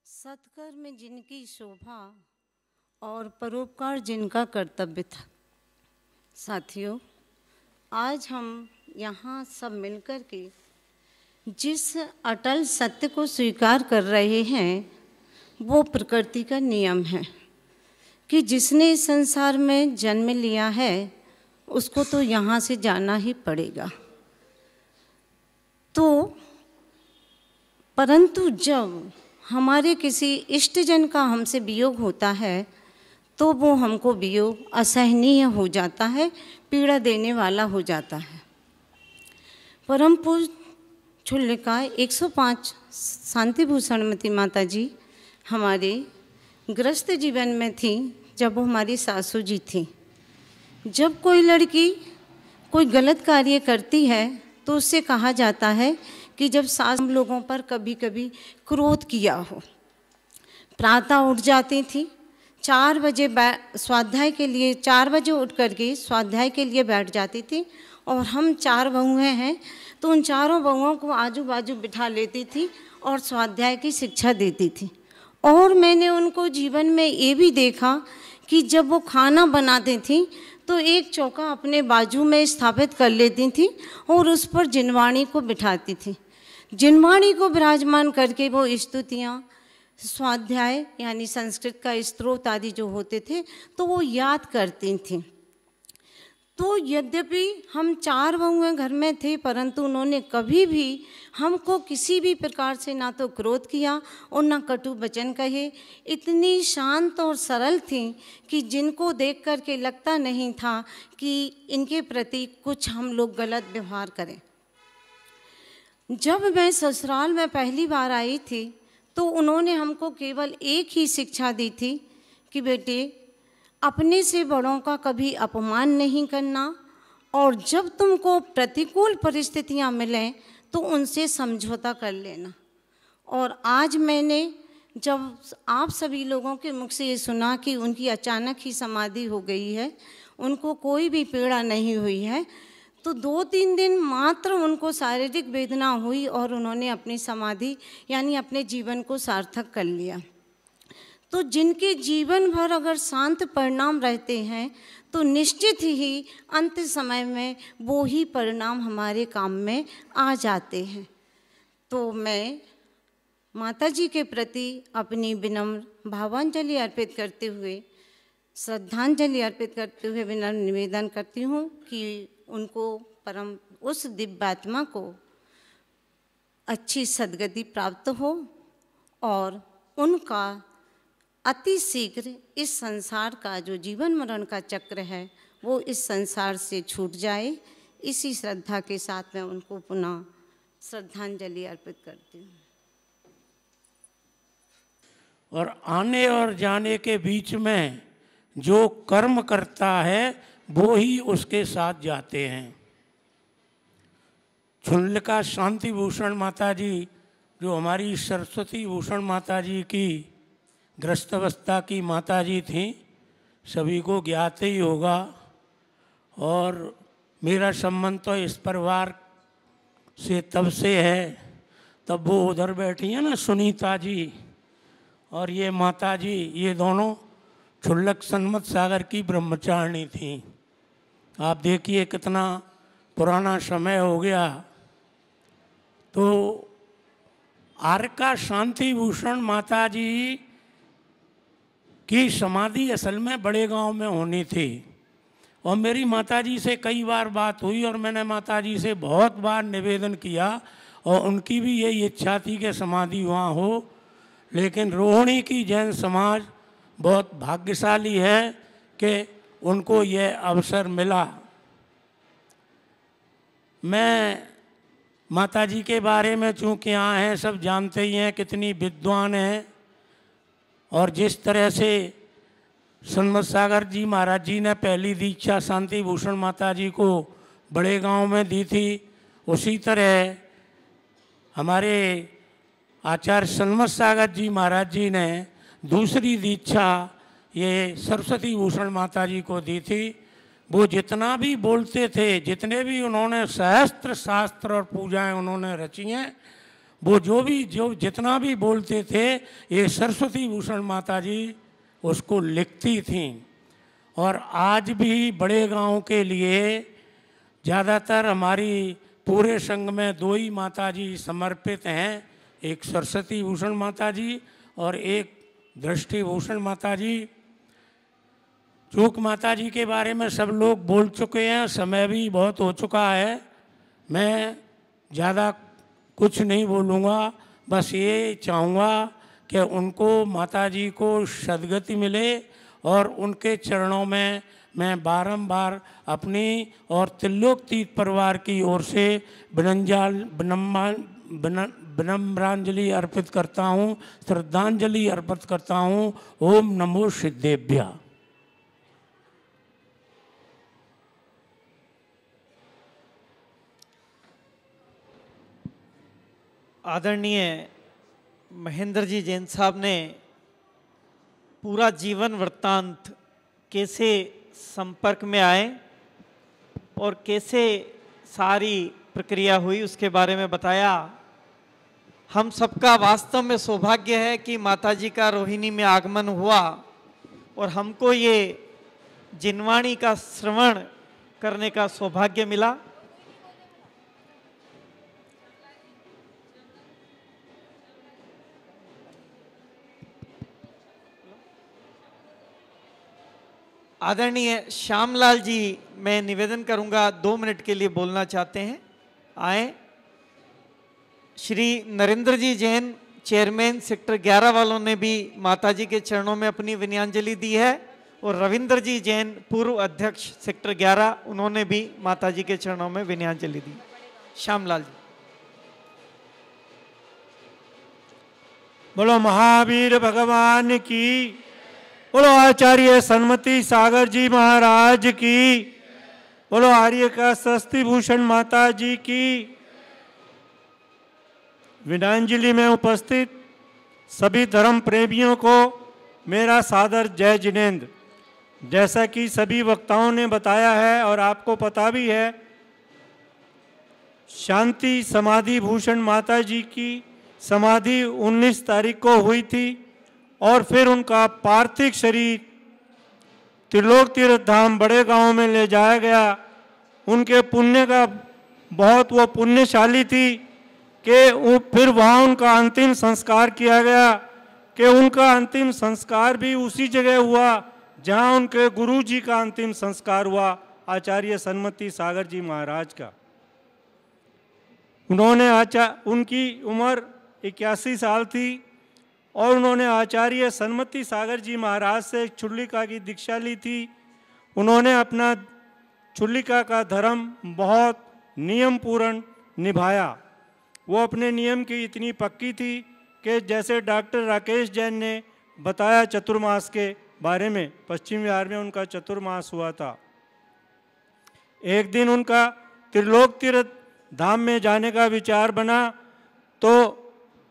सत्कर्म जिनकी शोभा और परोपकार जिनका कर्तव्य था। साथियों, आज हम यहाँ सब मिलकर के जिस अटल सत्य को स्वीकार कर रहे हैं वो प्रकृति का नियम है कि जिसने इस संसार में जन्म लिया है उसको तो यहाँ से जाना ही पड़ेगा। तो परंतु जब हमारे किसी इष्टजन का हमसे वियोग होता है तो वो हमको वियोग असहनीय हो जाता है, पीड़ा देने वाला हो जाता है। परम पूज्य छुल्लिका 105 शांति भूषणमती माता जी हमारे गृहस्थ जीवन में थी जब वो हमारी सासू जी थी। जब कोई लड़की कोई गलत कार्य करती है तो उससे कहा जाता है कि जब सास लोगों पर कभी कभी क्रोध किया हो। प्रातः उठ जाती थी, 4 बजे स्वाध्याय के लिए 4 बजे उठ करके स्वाध्याय के लिए बैठ जाती थी और हम 4 बहुएँ हैं तो उन चारों बहुओं को आजू बाजू बिठा लेती थी और स्वाध्याय की शिक्षा देती थी। और मैंने उनको जीवन में ये भी देखा कि जब वो खाना बनाती थी तो एक चौका अपने बाजू में स्थापित कर लेती थी और उस पर जिनवाणी को बिठाती थी। जिनवाणी को विराजमान करके वो स्तुतियाँ, स्वाध्याय यानी संस्कृत का स्तोत्र आदि जो होते थे तो वो याद करती थीं। तो यद्यपि हम 4 बहुएं घर में थे परंतु उन्होंने कभी भी हमको किसी भी प्रकार से ना तो क्रोध किया और ना कटु वचन कहे। इतनी शांत और सरल थी कि जिनको देख कर के लगता नहीं था कि इनके प्रति कुछ हम लोग गलत व्यवहार करें। जब मैं ससुराल में पहली बार आई थी तो उन्होंने हमको केवल एक ही शिक्षा दी थी कि बेटे अपने से बड़ों का कभी अपमान नहीं करना और जब तुमको प्रतिकूल परिस्थितियां मिलें तो उनसे समझौता कर लेना। और आज मैंने जब आप सभी लोगों के मुख से ये सुना कि उनकी अचानक ही समाधि हो गई है, उनको कोई भी पीड़ा नहीं हुई है, तो 2-3 दिन मात्र उनको शारीरिक वेदना हुई और उन्होंने अपनी समाधि यानी अपने जीवन को सार्थक कर लिया। तो जिनके जीवन भर अगर शांत परिणाम रहते हैं तो निश्चित ही अंत समय में वो ही परिणाम हमारे काम में आ जाते हैं। तो मैं माता जी के प्रति अपनी विनम्र भावांजलि अर्पित करते हुए, श्रद्धांजलि अर्पित करते हुए विनम्र निवेदन करती हूँ कि उनको परम उस दिव्यात्मा को अच्छी सद्गति प्राप्त हो और उनका अति शीघ्र इस संसार का जो जीवन मरण का चक्र है वो इस संसार से छूट जाए। इसी श्रद्धा के साथ मैं उनको पुनः श्रद्धांजलि अर्पित करती हूँ। और आने और जाने के बीच में जो कर्म करता है वो ही उसके साथ जाते हैं। छुल्लिका शांति भूषण माता जी जो हमारी सरस्वती भूषण माता जी की गृहस्थावस्था की माता जी थी, सभी को ज्ञात ही होगा। और मेरा संबंध तो इस परिवार से तब से है, तब वो उधर बैठी हैं ना सुनीता जी और ये माता जी, ये दोनों छुल्लक सन्मत सागर की ब्रह्मचारिणी थी। आप देखिए कितना पुराना समय हो गया। तो आरका शांति भूषण माता जी की समाधि असल में बड़े गांव में होनी थी और मेरी माताजी से कई बार बात हुई और मैंने माताजी से बहुत बार निवेदन किया और उनकी भी यही इच्छा थी कि समाधि वहाँ हो। लेकिन रोहिणी की जैन समाज बहुत भाग्यशाली है कि उनको यह अवसर मिला। मैं माताजी के बारे में चूँकि यहाँ हैं सब जानते ही हैं कितनी विद्वान हैं और जिस तरह से सन्मत सागर जी महाराज जी ने पहली दीक्षा शांति भूषण माता जी को बड़े गांव में दी थी, उसी तरह हमारे आचार्य सन्मत सागर जी महाराज जी ने दूसरी दीक्षा ये सरस्वती भूषण माता जी को दी थी। वो जितना भी बोलते थे, जितने भी उन्होंने सहस्त्र शास्त्र और पूजाएं उन्होंने रची हैं, वो जो जितना भी बोलते थे ये सरस्वती भूषण माता जी उसको लिखती थीं। और आज भी बड़े गांव के लिए ज़्यादातर हमारी पूरे संघ में 2 ही माता जी समर्पित हैं, एक सरस्वती भूषण माता जी और एक दृष्टि भूषण माता जी। चूक माता जी के बारे में सब लोग बोल चुके हैं, समय भी बहुत हो चुका है, मैं ज़्यादा कुछ नहीं बोलूँगा। बस ये चाहूँगा कि उनको माता जी को सद्गति मिले और उनके चरणों में मैं बारंबार अपनी और त्रिलोक तीर्थ परिवार की ओर से विनम्रांजलि अर्पित करता हूँ, श्रद्धांजलि अर्पित करता हूँ। ओम नमो सिद्धेभ्य। आदरणीय महेंद्र जी जैन साहब ने पूरा जीवन वृत्तांत कैसे संपर्क में आए और कैसे सारी प्रक्रिया हुई उसके बारे में बताया। हम सबका वास्तव में सौभाग्य है कि माताजी का रोहिणी में आगमन हुआ और हमको ये जिनवाणी का श्रवण करने का सौभाग्य मिला। आदरणीय श्यामलाल जी, मैं निवेदन करूंगा 2 मिनट के लिए बोलना चाहते हैं, आए। श्री नरेंद्र जी जैन चेयरमैन सेक्टर 11 वालों ने भी माताजी के चरणों में अपनी विनयाञ्जलि दी है और रविंद्र जी जैन पूर्व अध्यक्ष सेक्टर 11, उन्होंने भी माताजी के चरणों में विनयाञ्जलि दी। श्यामलाल जी। बोलो महावीर भगवान की, बोलो आचार्य सन्मति सागर जी महाराज की, बोलो आर्य का सरस्वती भूषण माता जी की। विनयाञ्जलि में उपस्थित सभी धर्म प्रेमियों को मेरा सादर जय जिनेंद्र। जैसा कि सभी वक्ताओं ने बताया है और आपको पता भी है, शांति समाधि भूषण माता जी की समाधि 19 तारीख को हुई थी और फिर उनका पार्थिव शरीर त्रिलोक तीर्थ धाम बड़े गांव में ले जाया गया। उनके पुण्य का बहुत वो पुण्यशाली थी कि फिर वहाँ उनका अंतिम संस्कार किया गया, कि उनका अंतिम संस्कार भी उसी जगह हुआ जहाँ उनके गुरु जी का अंतिम संस्कार हुआ, आचार्य सन्मति सागर जी महाराज का। उनकी उम्र 81 साल थी और उन्होंने आचार्य सन्मति सागर जी महाराज से चुल्लिका की दीक्षा ली थी। उन्होंने अपना चुल्लिका का धर्म बहुत नियम पूर्ण निभाया। वो अपने नियम की इतनी पक्की थी कि जैसे डॉक्टर राकेश जैन ने बताया चतुर्मास के बारे में, पश्चिम बिहार में उनका चतुर्मास हुआ था। एक दिन उनका त्रिलोक तीर्थ धाम में जाने का विचार बना तो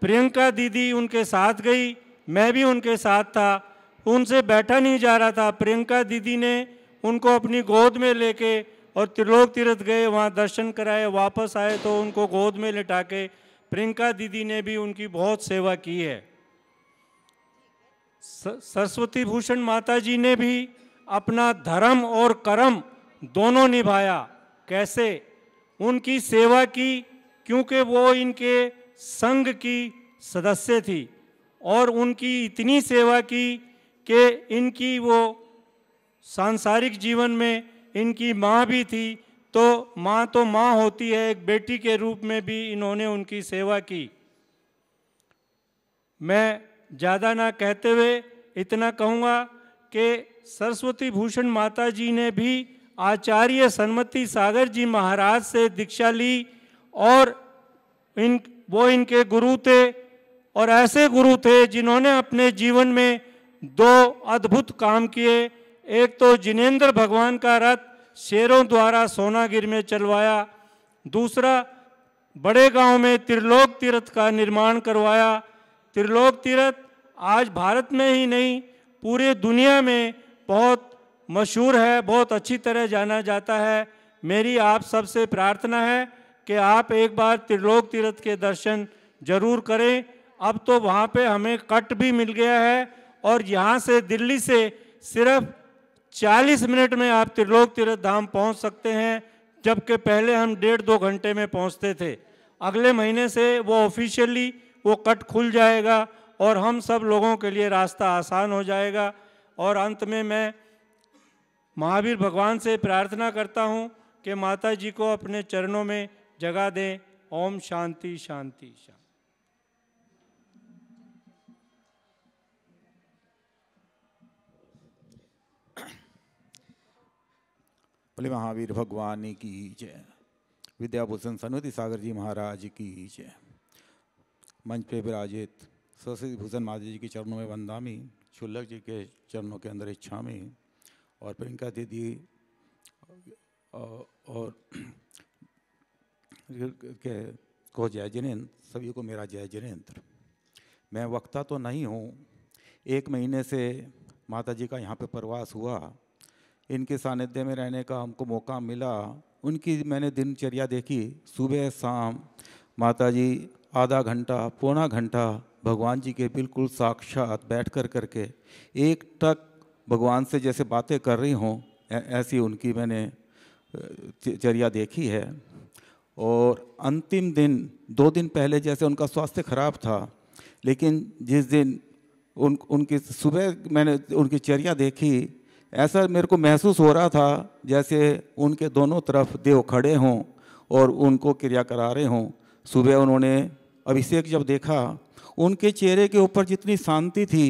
प्रियंका दीदी उनके साथ गई, मैं भी उनके साथ था। उनसे बैठा नहीं जा रहा था। प्रियंका दीदी ने उनको अपनी गोद में लेके और त्रिलोक तीर्थ गए, वहाँ दर्शन कराए, वापस आए तो उनको गोद में लिटा के प्रियंका दीदी ने भी उनकी बहुत सेवा की है। सरस्वती भूषण माता जी ने भी अपना धर्म और कर्म दोनों निभाया। कैसे? उनकी सेवा की, क्योंकि वो इनके संघ की सदस्य थी और उनकी इतनी सेवा की कि इनकी वो सांसारिक जीवन में इनकी माँ भी थी, तो माँ होती है, एक बेटी के रूप में भी इन्होंने उनकी सेवा की। मैं ज़्यादा ना कहते हुए इतना कहूँगा कि सरस्वती भूषण माता जी ने भी आचार्य सन्मति सागर जी महाराज से दीक्षा ली और वो इनके गुरु थे और ऐसे गुरु थे जिन्होंने अपने जीवन में 2 अद्भुत काम किए। एक तो जिनेंद्र भगवान का रथ शेरों द्वारा सोनागिर में चलवाया, दूसरा बड़े गांव में त्रिलोक तीर्थ का निर्माण करवाया। त्रिलोक तीर्थ आज भारत में ही नहीं पूरे दुनिया में बहुत मशहूर है, बहुत अच्छी तरह जाना जाता है। मेरी आप सबसे प्रार्थना है कि आप एक बार त्रिलोक तीर्थ के दर्शन जरूर करें। अब तो वहाँ पे हमें कट भी मिल गया है और यहाँ से दिल्ली से सिर्फ 40 मिनट में आप त्रिलोक तीर्थ धाम पहुँच सकते हैं, जबकि पहले हम 1.5-2 घंटे में पहुँचते थे। अगले महीने से वो ऑफिशियली वो कट खुल जाएगा और हम सब लोगों के लिए रास्ता आसान हो जाएगा। और अंत में मैं महावीर भगवान से प्रार्थना करता हूँ कि माता जी को अपने चरणों में जगह दें। ओम शांति शांति शांति। बोले महावीर भगवान की जय। विद्याभूषण सनोती सागर जी महाराज की जय। मंच पे विराजित सरस्वती भूषण माता जी के चरणों में वंदामी, शुल्लक जी के चरणों के अंदर इच्छा में, और प्रियंका दीदी और को जय जिनेन्द्र, सभी को मेरा जय जिनेन्द्र। मैं वक्ता तो नहीं हूँ, 1 महीने से माता जी का यहाँ पे प्रवास हुआ, इनके सानिध्य में रहने का हमको मौका मिला। उनकी मैंने दिनचर्या देखी, सुबह शाम माता जी आधा घंटा पौना घंटा भगवान जी के बिल्कुल साक्षात बैठ कर करके एक टक भगवान से जैसे बातें कर रही हों, ऐसी उनकी मैंने चर्या देखी है। और अंतिम दिन 2 दिन पहले जैसे उनका स्वास्थ्य खराब था, लेकिन जिस दिन उनकी सुबह मैंने उनकी चर्या देखी, ऐसा मेरे को महसूस हो रहा था जैसे उनके दोनों तरफ देव खड़े हों और उनको क्रिया करा रहे हों। सुबह उन्होंने अभिषेक जब देखा, उनके चेहरे के ऊपर जितनी शांति थी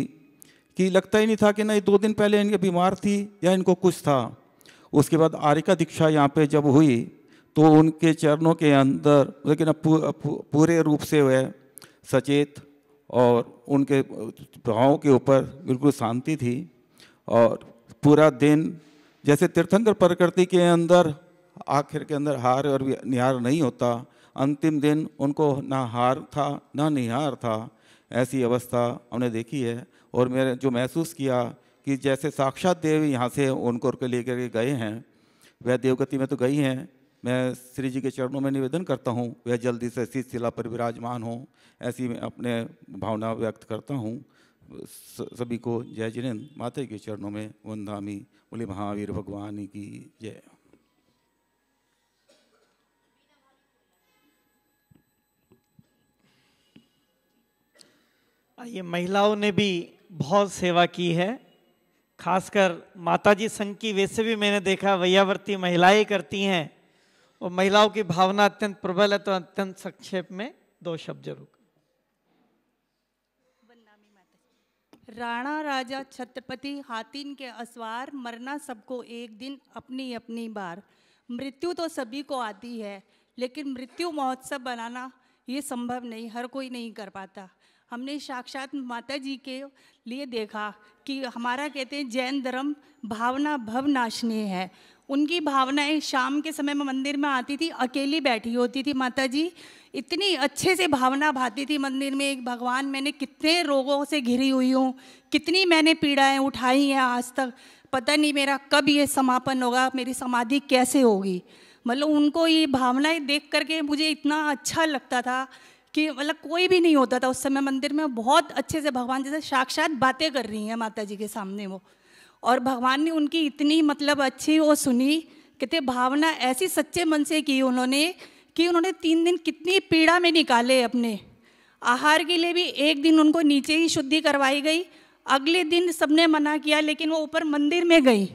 कि लगता ही नहीं था कि नहीं 2 दिन पहले इनके बीमार थी या इनको कुछ था। उसके बाद आर्यिका दीक्षा यहाँ पे जब हुई तो उनके चरणों के अंदर लेकिन पूरे रूप से वह सचेत और उनके भावों के ऊपर बिल्कुल शांति थी। और पूरा दिन जैसे तीर्थंकर प्रकृति के अंदर आखिर के अंदर हार और निहार नहीं होता, अंतिम दिन उनको ना हार था ना निहार था, ऐसी अवस्था हमने देखी है। और मैंने जो महसूस किया कि जैसे साक्षात देव यहाँ से उनको लेकर के गए हैं, वह देवगति में तो गई हैं। मैं श्री जी के चरणों में निवेदन करता हूँ वह जल्दी से शीश शिला पर विराजमान हो, ऐसी मैं अपने भावना व्यक्त करता हूँ। सभी को जय जिनेन्द्र, माता के चरणों में वंदामी। बोले महावीर भगवान की जय। ये महिलाओं ने भी बहुत सेवा की है, खासकर माताजी संघ की वैसे भी मैंने देखा वैयावर्ती महिलाएं करती हैं, और महिलाओं की भावना अत्यंत प्रबल है। तो अत्यंत संक्षेप में 2 शब्द जरूर। राणा राजा छत्रपति हातिन के असवार, मरना सबको एक दिन अपनी अपनी बार। मृत्यु तो सभी को आती है, लेकिन मृत्यु महोत्सव बनाना ये संभव नहीं, हर कोई नहीं कर पाता। हमने साक्षात माता जी के लिए देखा कि हमारा कहते हैं जैन धर्म भावना भवनाशनी है। उनकी भावनाएं शाम के समय में मंदिर में आती थी, अकेली बैठी होती थी माता जी, इतनी अच्छे से भावना भाती थी मंदिर में। एक भगवान, मैंने कितने रोगों से घिरी हुई हूँ, कितनी मैंने पीड़ाएं उठाई हैं, आज तक पता नहीं मेरा कब ये समापन होगा, मेरी समाधि कैसे होगी। मतलब उनको ये भावनाएं देख करके मुझे इतना अच्छा लगता था कि मतलब कोई भी नहीं होता था उस समय मंदिर में। बहुत अच्छे से भगवान जैसे साक्षात बातें कर रही हैं माता जी के सामने वो, और भगवान ने उनकी इतनी मतलब अच्छी वो सुनी, कहते भावना ऐसी सच्चे मन से की उन्होंने कि उन्होंने 3 दिन कितनी पीड़ा में निकाले अपने। आहार के लिए भी 1 दिन उनको नीचे ही शुद्धि करवाई गई, अगले दिन सबने मना किया, लेकिन वो ऊपर मंदिर में गई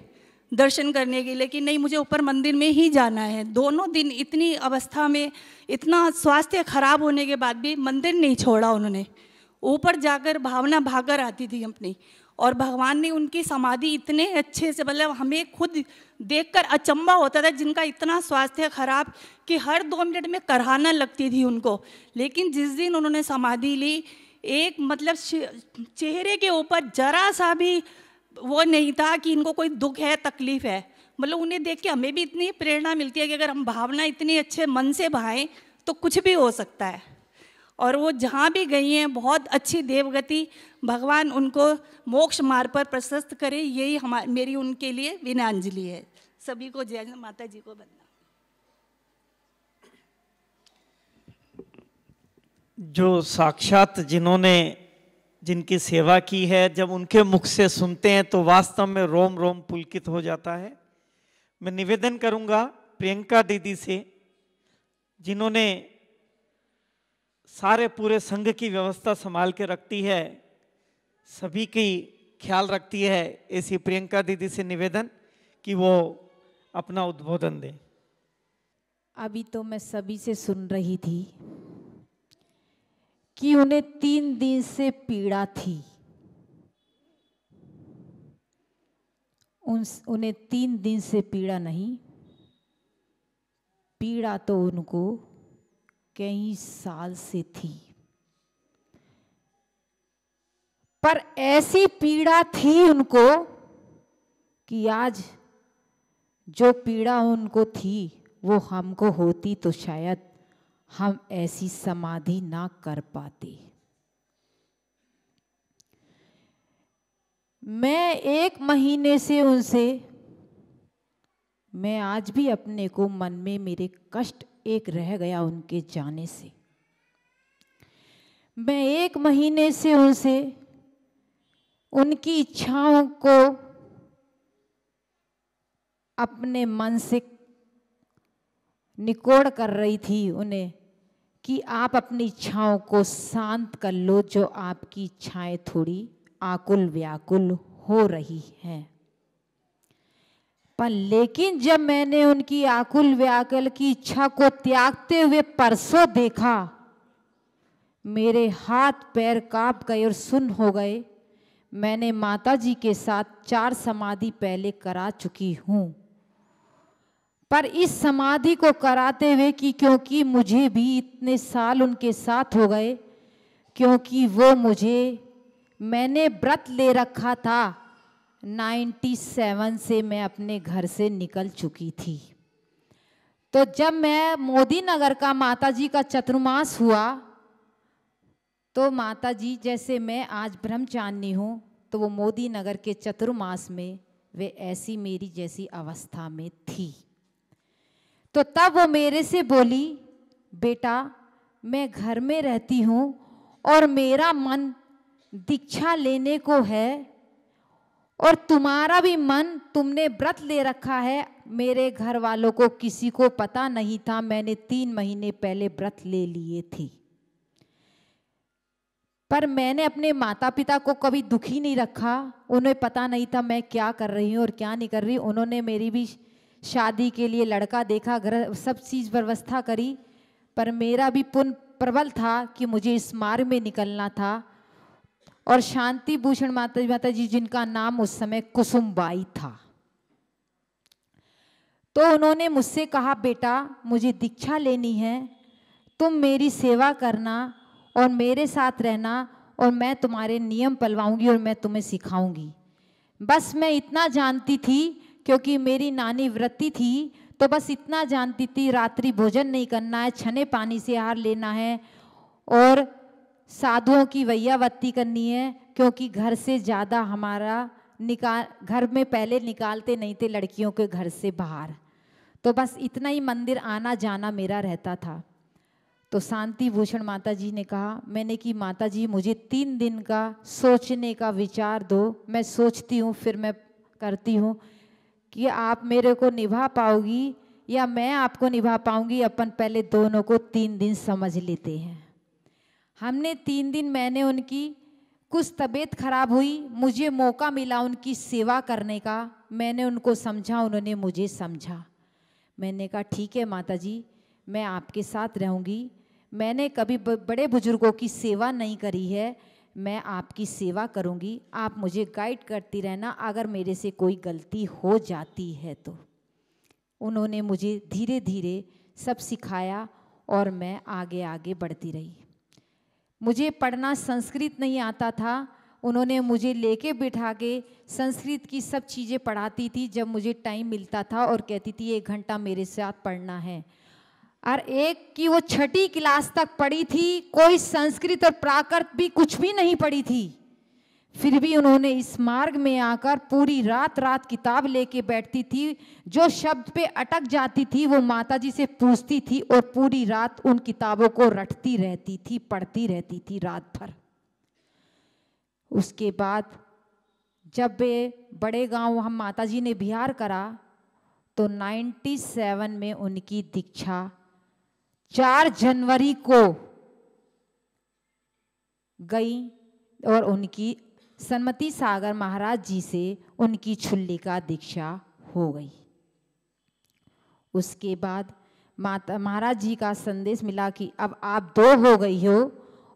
दर्शन करने के लिए कि नहीं मुझे ऊपर मंदिर में ही जाना है। दोनों दिन इतनी अवस्था में, इतना स्वास्थ्य खराब होने के बाद भी मंदिर नहीं छोड़ा उन्होंने, ऊपर जाकर भावना भाकर आती थी अपनी। और भगवान ने उनकी समाधि इतने अच्छे से, मतलब हमें खुद देखकर अचंभा होता था, जिनका इतना स्वास्थ्य खराब कि हर 2 मिनट में कराहना लगती थी उनको। लेकिन जिस दिन उन्होंने समाधि ली, एक मतलब चेहरे के ऊपर जरा सा भी वो नहीं था कि इनको कोई दुख है, तकलीफ है। मतलब उन्हें देख के हमें भी इतनी प्रेरणा मिलती है कि अगर हम भावना इतनी अच्छे मन से भाएं तो कुछ भी हो सकता है। और वो जहाँ भी गई हैं बहुत अच्छी देवगति, भगवान उनको मोक्ष मार्ग पर प्रशस्त करे, यही मेरी उनके लिए विनयाञ्जलि है। सभी को जय माता जी को वंदना। जो साक्षात जिनकी सेवा की है, जब उनके मुख से सुनते हैं तो वास्तव में रोम रोम पुलकित हो जाता है। मैं निवेदन करूंगा प्रियंका दीदी से, जिन्होंने सारे पूरे संघ की व्यवस्था संभाल के रखती है, सभी की ख्याल रखती है, ऐसी प्रियंका दीदी से निवेदन कि वो अपना उद्बोधन दें। अभी तो मैं सभी से सुन रही थी कि उन्हें 3 दिन से पीड़ा थी। उन्हें 3 दिन से पीड़ा नहीं, पीड़ा तो उनको कई साल से थी। पर ऐसी पीड़ा थी उनको कि आज जो पीड़ा उनको थी वो हमको होती तो शायद हम ऐसी समाधि ना कर पाते। मैं 1 महीने से उनसे, मैं आज भी अपने को मन में मेरे कष्ट एक रह गया उनके जाने से। मैं 1 महीने से उनसे उनकी इच्छाओं को अपने मन से निकोड़ कर रही थी उन्हें कि आप अपनी इच्छाओं को शांत कर लो, जो आपकी इच्छाएं थोड़ी आकुल व्याकुल हो रही हैं। पर लेकिन जब मैंने उनकी आकुल व्याकुल की इच्छा को त्यागते हुए परसों देखा, मेरे हाथ पैर कांप गए और सुन्न हो गए। मैंने माता जी के साथ 4 समाधि पहले करा चुकी हूँ, पर इस समाधि को कराते हुए कि क्योंकि मुझे भी इतने साल उनके साथ हो गए, क्योंकि वो मैंने व्रत ले रखा था 97 से मैं अपने घर से निकल चुकी थी। तो जब मैं मोदी नगर का माता जी का चतुर्मास हुआ, तो माता जी जैसे मैं आज ब्रह्मचारिणी हूँ, तो वो मोदी नगर के चतुर्मास में वे ऐसी मेरी जैसी अवस्था में थी। तो तब वो मेरे से बोली, बेटा मैं घर में रहती हूँ और मेरा मन दीक्षा लेने को है, और तुम्हारा भी मन, तुमने व्रत ले रखा है। मेरे घर वालों को किसी को पता नहीं था, मैंने 3 महीने पहले व्रत ले लिए थे। पर मैंने अपने माता पिता को कभी दुखी नहीं रखा, उन्हें पता नहीं था मैं क्या कर रही हूँ और क्या नहीं कर रही। उन्होंने मेरी भी शादी के लिए लड़का देखा, घर सब चीज़ व्यवस्था करी, पर मेरा भी पुण्य प्रबल था कि मुझे इस मार्ग में निकलना था। और शांति भूषण माता जी जिनका नाम उस समय कुसुमबाई था, तो उन्होंने मुझसे कहा, बेटा मुझे दीक्षा लेनी है, तुम मेरी सेवा करना और मेरे साथ रहना, और मैं तुम्हारे नियम पलवाऊंगी और मैं तुम्हें सिखाऊंगी। बस मैं इतना जानती थी, क्योंकि मेरी नानी व्रती थी, तो बस इतना जानती थी, रात्रि भोजन नहीं करना है, छने पानी से आहार लेना है और साधुओं की वैयावत्ती करनी है, क्योंकि घर से ज़्यादा हमारा घर में पहले निकालते नहीं थे लड़कियों के घर से बाहर। तो बस इतना ही मंदिर आना जाना मेरा रहता था। तो शांति भूषण माता जी ने कहा, मैंने कि माता जी मुझे 3 दिन का सोचने का विचार दो, मैं सोचती हूँ फिर मैं करती हूँ कि आप मेरे को निभा पाओगी या मैं आपको निभा पाऊँगी। अपन पहले दोनों को 3 दिन समझ लेते हैं। हमने 3 दिन, मैंने उनकी कुछ तबीयत खराब हुई, मुझे मौका मिला उनकी सेवा करने का, मैंने उनको समझा, उन्होंने मुझे समझा। मैंने कहा ठीक है माता जी, मैं आपके साथ रहूँगी, मैंने कभी बड़े बुजुर्गों की सेवा नहीं करी है, मैं आपकी सेवा करूँगी, आप मुझे गाइड करती रहना, अगर मेरे से कोई गलती हो जाती है तो। उन्होंने मुझे धीरे धीरे सब सिखाया और मैं आगे आगे बढ़ती रही। मुझे पढ़ना संस्कृत नहीं आता था, उन्होंने मुझे लेके बिठा के संस्कृत की सब चीज़ें पढ़ाती थी जब मुझे टाइम मिलता था, और कहती थी 1 घंटा मेरे साथ पढ़ना है। और एक की वो 6ठी क्लास तक पढ़ी थी, कोई संस्कृत और प्राकृत भी कुछ भी नहीं पढ़ी थी। फिर भी उन्होंने इस मार्ग में आकर पूरी रात रात किताब लेके बैठती थी। जो शब्द पे अटक जाती थी वो माताजी से पूछती थी और पूरी रात उन किताबों को रटती रहती थी, पढ़ती रहती थी रात भर। उसके बाद जब वे बड़े गांव हम माताजी ने बिहार करा तो 97 में उनकी दीक्षा 4 जनवरी को गई और उनकी सन्मति सागर महाराज जी से उनकी छुल्लिका दीक्षा हो गई। उसके बाद माता महाराज जी का संदेश मिला कि अब आप 2 हो गई हो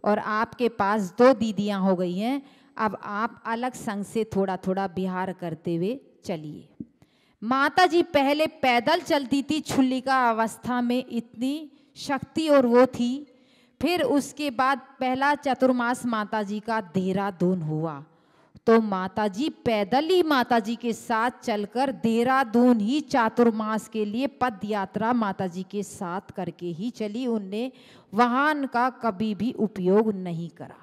और आपके पास 2 दीदियां हो गई हैं, अब आप अलग संग से थोड़ा थोड़ा विहार करते हुए चलिए। माता जी पहले पैदल चलती थी, छुल्लिका अवस्था में इतनी शक्ति और वो थी। फिर उसके बाद पहला चतुर्मास माता जी का देहरादून हुआ तो माता जी पैदल ही माता जी के साथ चलकर देहरादून ही चातुर्मास के लिए पद यात्रा माता जी के साथ करके ही चली। उनने वाहन का कभी भी उपयोग नहीं करा।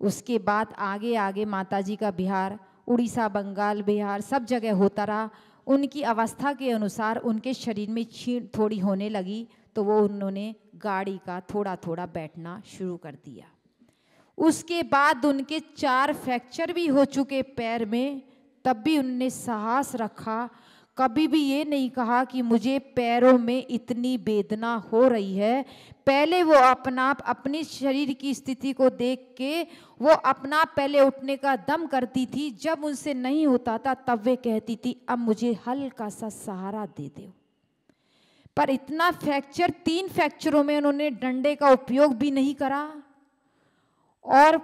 उसके बाद आगे आगे माता जी का बिहार उड़ीसा, बंगाल, बिहार सब जगह होता रहा। उनकी अवस्था के अनुसार उनके शरीर में छींट थोड़ी होने लगी तो वो उन्होंने गाड़ी का थोड़ा थोड़ा बैठना शुरू कर दिया। उसके बाद उनके 4 फ्रैक्चर भी हो चुके पैर में, तब भी उनने साहस रखा। कभी भी ये नहीं कहा कि मुझे पैरों में इतनी वेदना हो रही है। पहले वो अपनी शरीर की स्थिति को देख के वो अपना पहले उठने का दम करती थी। जब उनसे नहीं होता था तब वे कहती थी अब मुझे हल्का सा सहारा दे दो। पर इतना फ्रैक्चर, 3 फ्रैक्चरों में उन्होंने डंडे का उपयोग भी नहीं करा और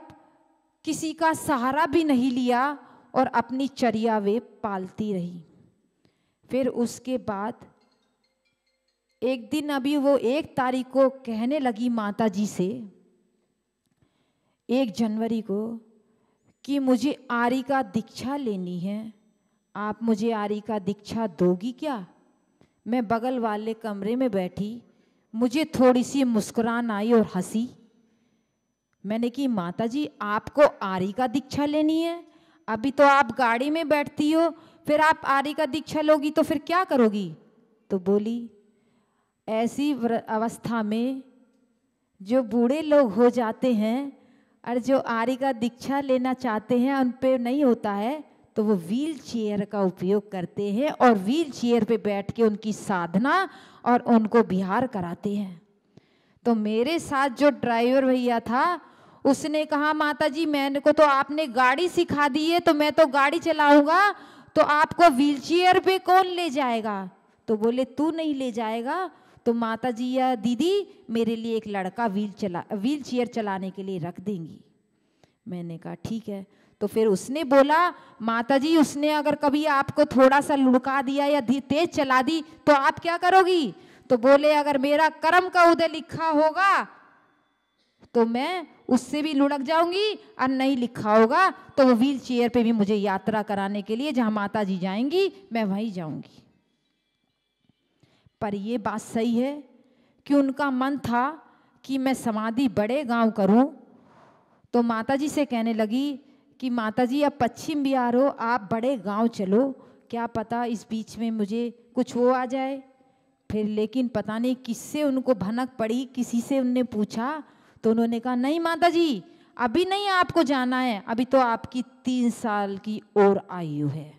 किसी का सहारा भी नहीं लिया और अपनी चर्या वे पालती रही। फिर उसके बाद एक दिन अभी वो 1 तारीख को कहने लगी माता जी से 1 जनवरी को कि मुझे आरी का दीक्षा लेनी है, आप मुझे आरी का दीक्षा दोगी क्या? मैं बगल वाले कमरे में बैठी, मुझे थोड़ी सी मुस्कुरान आई और हंसी। मैंने कि माता जी आपको आरी का दीक्षा लेनी है? अभी तो आप गाड़ी में बैठती हो, फिर आप आरी का दीक्षा लोगी तो फिर क्या करोगी? तो बोली ऐसी अवस्था में जो बूढ़े लोग हो जाते हैं और जो आरी का दीक्षा लेना चाहते हैं उन पे नहीं होता है तो वो व्हील चेयर का उपयोग करते हैं और व्हील चेयर पे बैठ के उनकी साधना और उनको बिहार कराते हैं। तो मेरे साथ जो ड्राइवर भैया था उसने कहा माता जी मैंने को तो आपने गाड़ी सिखा दी है तो मैं तो गाड़ी चलाऊंगा, तो आपको व्हील चेयर पे कौन ले जाएगा? तो बोले तू नहीं ले जाएगा तो माता जी या दीदी मेरे लिए एक लड़का व्हील चेयर चलाने के लिए रख देंगी। मैंने कहा ठीक है। तो फिर उसने बोला माता जी उसने अगर कभी आपको थोड़ा सा लुढ़का दिया या तेज चला दी तो आप क्या करोगी? तो बोले अगर मेरा कर्म का उदय लिखा होगा तो मैं उससे भी लुढ़क जाऊंगी और नहीं लिखा होगा तो वो व्हील चेयर पे भी मुझे यात्रा कराने के लिए जहां माता जी जाएंगी मैं वहीं जाऊंगी। पर ये बात सही है कि उनका मन था कि मैं समाधि बड़े गांव करूं। तो माता जी से कहने लगी कि माता जी अब पश्चिम बिहार हो, आप बड़े गांव चलो, क्या पता इस बीच में मुझे कुछ हो आ जाए। फिर लेकिन पता नहीं किससे उनको भनक पड़ी, किसी से उनने पूछा तो उन्होंने कहा नहीं माता जी अभी नहीं आपको जाना है, अभी तो आपकी 3 साल की और आयु है।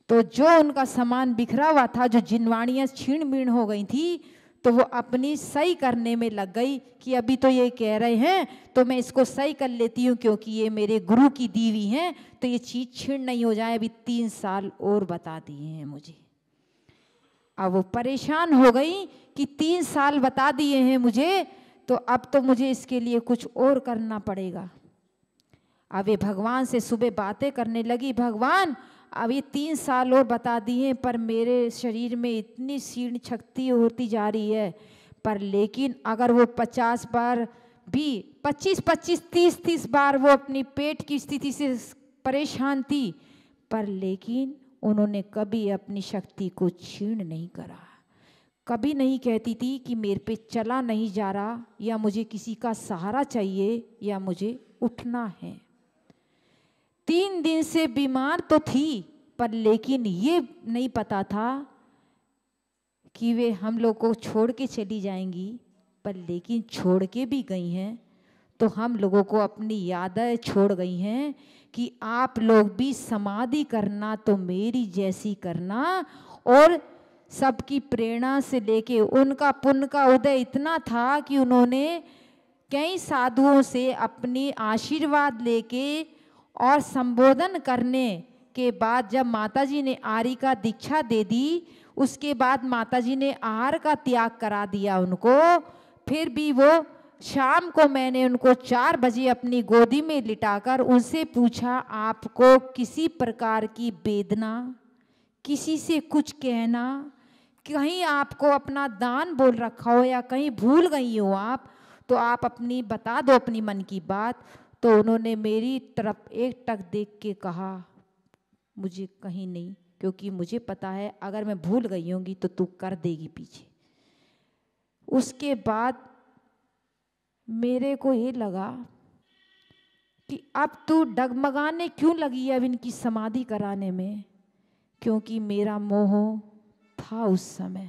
तो जो उनका सामान बिखरा हुआ था, जो जिनवाणियाँ छीण बीण हो गई थी, तो वो अपनी सही करने में लग गई कि अभी तो ये कह रहे हैं तो मैं इसको सही कर लेती हूँ क्योंकि ये मेरे गुरु की दीवी हैं तो ये चीज़ छीण नहीं हो जाए, अभी 3 साल और बता दिए हैं मुझे। अब वो परेशान हो गई कि 3 साल बता दिए हैं मुझे तो अब तो मुझे इसके लिए कुछ और करना पड़ेगा। अब ये भगवान से सुबह बातें करने लगी, भगवान अब ये 3 साल और बता दिए पर मेरे शरीर में इतनी क्षीण शक्ति होती जा रही है, पर लेकिन अगर वो 50 बार भी 25-25 30-30 बार वो अपनी पेट की स्थिति से परेशान थी, पर लेकिन उन्होंने कभी अपनी शक्ति को क्षीण नहीं करा, कभी नहीं कहती थी कि मेरे पे चला नहीं जा रहा, या मुझे किसी का सहारा चाहिए, या मुझे उठना है। 3 दिन से बीमार तो थी, पर लेकिन ये नहीं पता था कि वे हम लोग को छोड़ के चली जाएंगी, पर लेकिन छोड़ के भी गई हैं तो हम लोगों को अपनी यादें छोड़ गई हैं कि आप लोग भी समाधि करना तो मेरी जैसी करना। और सबकी प्रेरणा से लेके उनका पुण्य का उदय इतना था कि उन्होंने कई साधुओं से अपनी आशीर्वाद लेके और संबोधन करने के बाद जब माताजी ने आर्य का दीक्षा दे दी, उसके बाद माताजी ने आहार का त्याग करा दिया उनको। फिर भी वो शाम को मैंने उनको 4 बजे अपनी गोदी में लिटाकर उनसे पूछा, आपको किसी प्रकार की वेदना, किसी से कुछ कहना, कहीं आपको अपना दान बोल रखा हो या कहीं भूल गई हो आप, तो आप अपनी बता दो अपनी मन की बात। तो उन्होंने मेरी तरफ एक टक देख के कहा, मुझे कहीं नहीं, क्योंकि मुझे पता है अगर मैं भूल गई होंगी तो तू कर देगी पीछे। उसके बाद मेरे को ये लगा कि अब तू डगमगाने क्यों लगी अब इनकी समाधि कराने में, क्योंकि मेरा मोह था उस समय।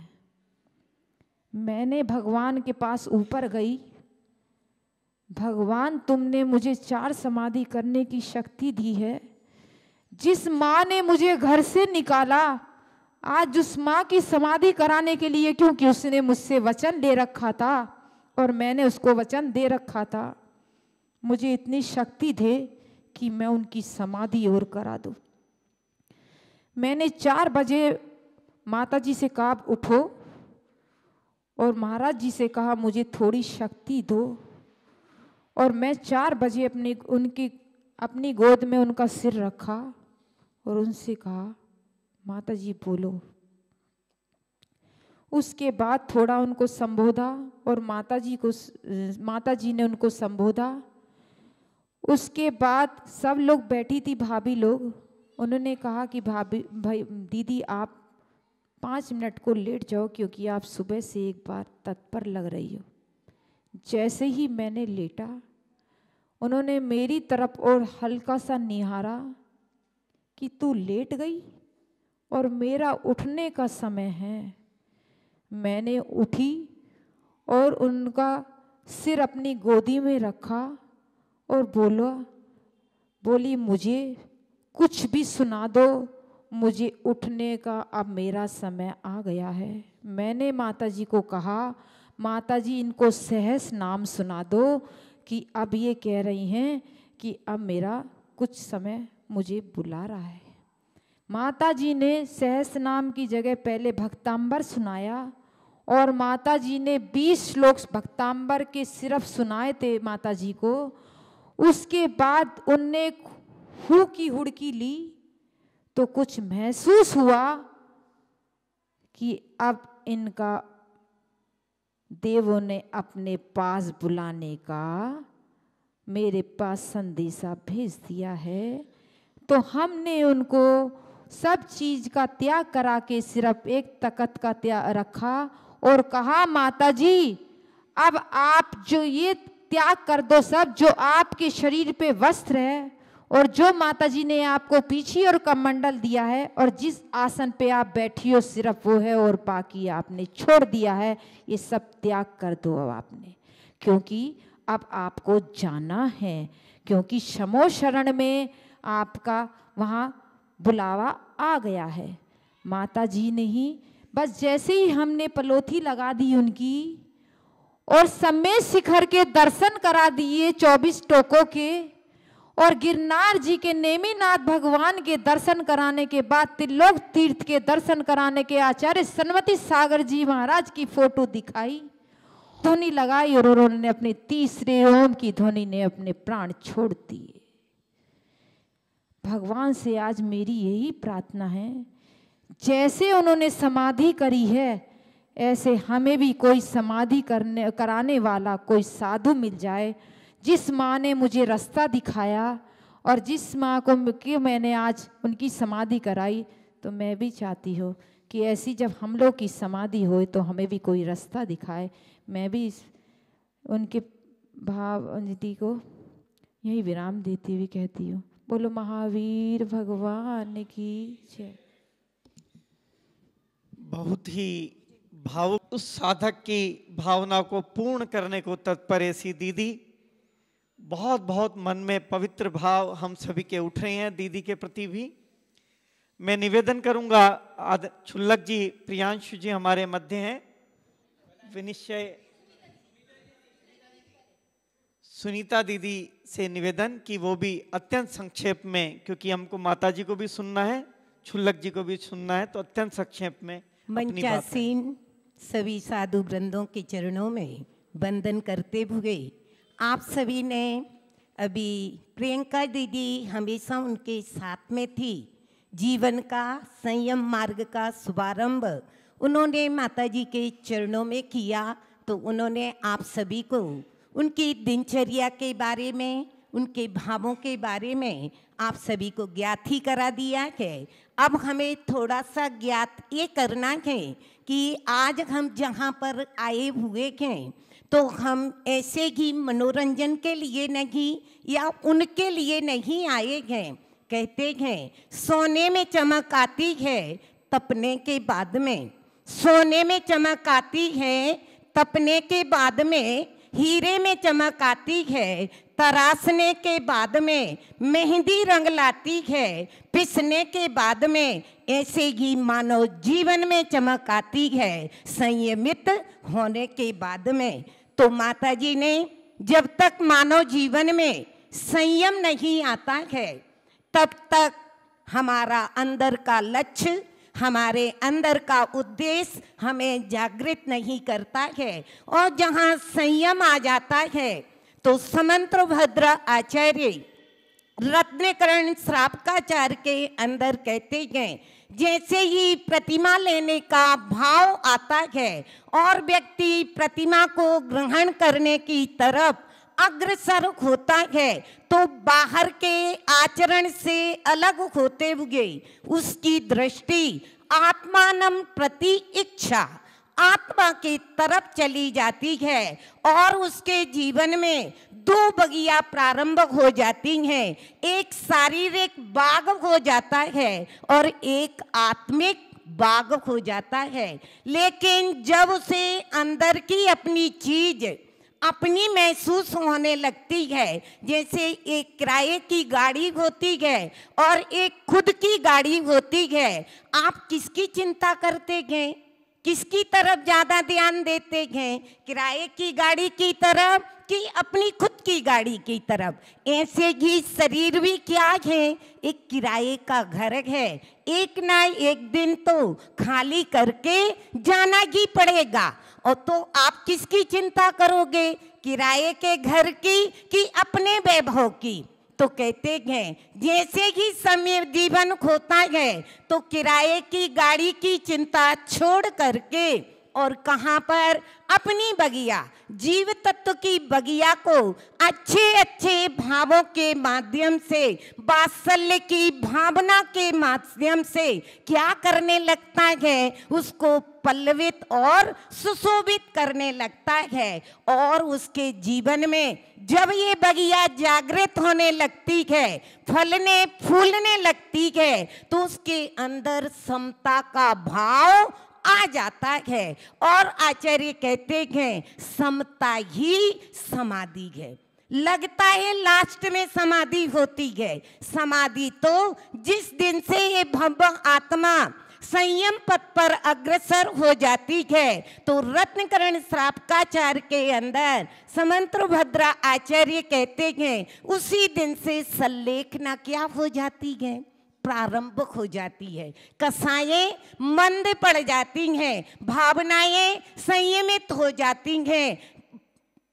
मैंने भगवान के पास ऊपर गई, भगवान तुमने मुझे 4 समाधि करने की शक्ति दी है। जिस माँ ने मुझे घर से निकाला, आज उस माँ की समाधि कराने के लिए, क्योंकि उसने मुझसे वचन ले रखा था और मैंने उसको वचन दे रखा था, मुझे इतनी शक्ति दे कि मैं उनकी समाधि और करा दूं। मैंने 4 बजे माताजी से कहा उठो, और महाराज जी से कहा मुझे थोड़ी शक्ति दो, और मैं 4 बजे अपनी गोद में उनका सिर रखा और उनसे कहा, माताजी बोलो। उसके बाद थोड़ा उनको संबोधा और माताजी ने उनको संबोधा। उसके बाद सब लोग बैठी थी, भाभी लोग, उन्होंने कहा कि भाई दीदी आप 5 मिनट को लेट जाओ, क्योंकि आप सुबह से एक बार तत्पर लग रही हो। जैसे ही मैंने लेटा, उन्होंने मेरी तरफ और हल्का सा निहारा कि तू लेट गई और मेरा उठने का समय है। मैंने उठी और उनका सिर अपनी गोदी में रखा और बोली मुझे कुछ भी सुना दो, मुझे उठने का अब मेरा समय आ गया है। मैंने माताजी को कहा, माताजी इनको सहस नाम सुना दो कि अब ये कह रही हैं कि अब मेरा कुछ समय मुझे बुला रहा है। माताजी ने सहस नाम की जगह पहले भक्तांबर सुनाया, और माताजी ने 20 श्लोक भक्तांबर के सिर्फ सुनाए थे माताजी को। उसके बाद उनने हु की हुड़की ली तो कुछ महसूस हुआ कि अब इनका देवों ने अपने पास बुलाने का मेरे पास संदेशा भेज दिया है। तो हमने उनको सब चीज का त्याग करा के सिर्फ एक तकत का त्याग रखा और कहा, माताजी अब आप जो ये त्याग कर दो सब, जो आपके शरीर पे वस्त्र है और जो माताजी ने आपको पीछे और कमंडल दिया है और जिस आसन पे आप बैठी हो सिर्फ वो है और बाकी आपने छोड़ दिया है, ये सब त्याग कर दो अब आपने, क्योंकि अब आपको जाना है, क्योंकि शमो शरण में आपका वहाँ बुलावा आ गया है। माताजी ने ही बस जैसे ही हमने पलोथी लगा दी उनकी और सम्मेद शिखर के दर्शन करा दिए 24 टोकों के, और गिरनार जी के नेमिनाथ भगवान के दर्शन कराने के बाद त्रिलोक तीर्थ के दर्शन कराने के आचार्य सन्मति सागर जी महाराज की फोटो दिखाई, ध्वनि लगाई और उन्होंने अपने तीसरे ओम की ध्वनि ने अपने प्राण छोड़ दिए। भगवान से आज मेरी यही प्रार्थना है, जैसे उन्होंने समाधि करी है ऐसे हमें भी कोई समाधि कराने वाला कोई साधु मिल जाए। जिस माँ ने मुझे रास्ता दिखाया और जिस माँ को मैंने आज उनकी समाधि कराई, तो मैं भी चाहती हूँ कि ऐसी जब हम लोग की समाधि हो तो हमें भी कोई रास्ता दिखाए। मैं भी उनके भाव अंजलि को यही विराम देती हुई कहती हूँ, बोलो महावीर भगवान की जय। बहुत ही भावुक उस साधक की भावना को पूर्ण करने को तत्पर ऐसी दीदी, बहुत बहुत मन में पवित्र भाव हम सभी के उठ रहे हैं दीदी के प्रति भी। मैं निवेदन करूंगा, छुल्लक जी, प्रियांशु जी हमारे मध्य हैं, विनिश्चय सुनीता दीदी से निवेदन कि वो भी अत्यंत संक्षेप में, क्योंकि हमको माता जी को भी सुनना है, छुल्लक जी को भी सुनना है, तो अत्यंत संक्षेप में मंचासीन सभी साधु वृंदों के चरणों में वंदन करते हुए, आप सभी ने अभी प्रियंका दीदी हमेशा उनके साथ में थी, जीवन का संयम मार्ग का शुभारंभ उन्होंने माता जी के चरणों में किया। तो उन्होंने आप सभी को उनकी दिनचर्या के बारे में, उनके भावों के बारे में आप सभी को ज्ञात ही करा दिया है। अब हमें थोड़ा सा ज्ञात ये करना है कि आज हम जहाँ पर आए हुए हैं तो हम ऐसे ही मनोरंजन के लिए नहीं या उनके लिए नहीं आए हैं। कहते हैं सोने में चमक आती है तपने के बाद में, सोने में चमक आती है तपने के बाद में, हीरे में चमक आती है तराशने के बाद में, मेहंदी रंग लाती है पिसने के बाद में, ऐसे ही मानव जीवन में चमक आती है संयमित होने के बाद में। तो माता जी ने जब तक मानव जीवन में संयम नहीं आता है तब तक हमारा अंदर का लक्ष्य, हमारे अंदर का उद्देश्य हमें जागृत नहीं करता है। और जहाँ संयम आ जाता है तो समंत्रभद्र आचार्य रत्नकरण श्रावकाचार्य के अंदर कहते हैं, जैसे ही प्रतिमा लेने का भाव आता है और व्यक्ति प्रतिमा को ग्रहण करने की तरफ अग्रसर होता है तो बाहर के आचरण से अलग होते हुए उसकी दृष्टि आत्मानं प्रति इच्छा, आत्मा की तरफ चली जाती है और उसके जीवन में दो बगिया प्रारंभ हो जाती हैं। एक शारीरिक बाग हो जाता है और एक आत्मिक बाग हो जाता है। लेकिन जब उसे अंदर की अपनी चीज अपनी महसूस होने लगती है, जैसे एक किराए की गाड़ी होती है और एक खुद की गाड़ी होती है, आप किसकी चिंता करते हैं, किसकी तरफ ज़्यादा ध्यान देते हैं, किराए की गाड़ी की तरफ कि अपनी खुद की गाड़ी की तरफ? ऐसे ही शरीर भी क्या है, एक किराए का घर है, एक ना एक दिन तो खाली करके जाना ही पड़ेगा। और तो आप किसकी चिंता करोगे, किराए के घर की कि अपने वैभव की? तो कहते हैं जैसे ही समय जीवन होता है तो किराए की गाड़ी की चिंता छोड़ करके और कहाँ पर अपनी बगिया, जीव तत्व की बगिया को अच्छे अच्छे भावों के माध्यम से, वात्सल्य की भावना के माध्यम से क्या करने लगता है, उसको पल्लवित और सुशोभित करने लगता है। और उसके जीवन में जब ये बगिया जागृत होने लगती है, फलने फूलने लगती है, तो उसके अंदर समता का भाव आ जाता है। और आचार्य कहते हैं समता ही समाधि है। लगता है लास्ट में समाधि होती है, समाधि तो जिस दिन से ये भव्य आत्मा संयम पथ पर अग्रसर हो जाती है तो रत्नकरण श्रावकाचार्य के अंदर समंत्रभद्र आचार्य कहते हैं उसी दिन से संलेखना क्या हो जाती है, प्रारंभ हो जाती है। कसाएं मंद पड़ जाती हैं, भावनाएं संयमित हो जाती हैं,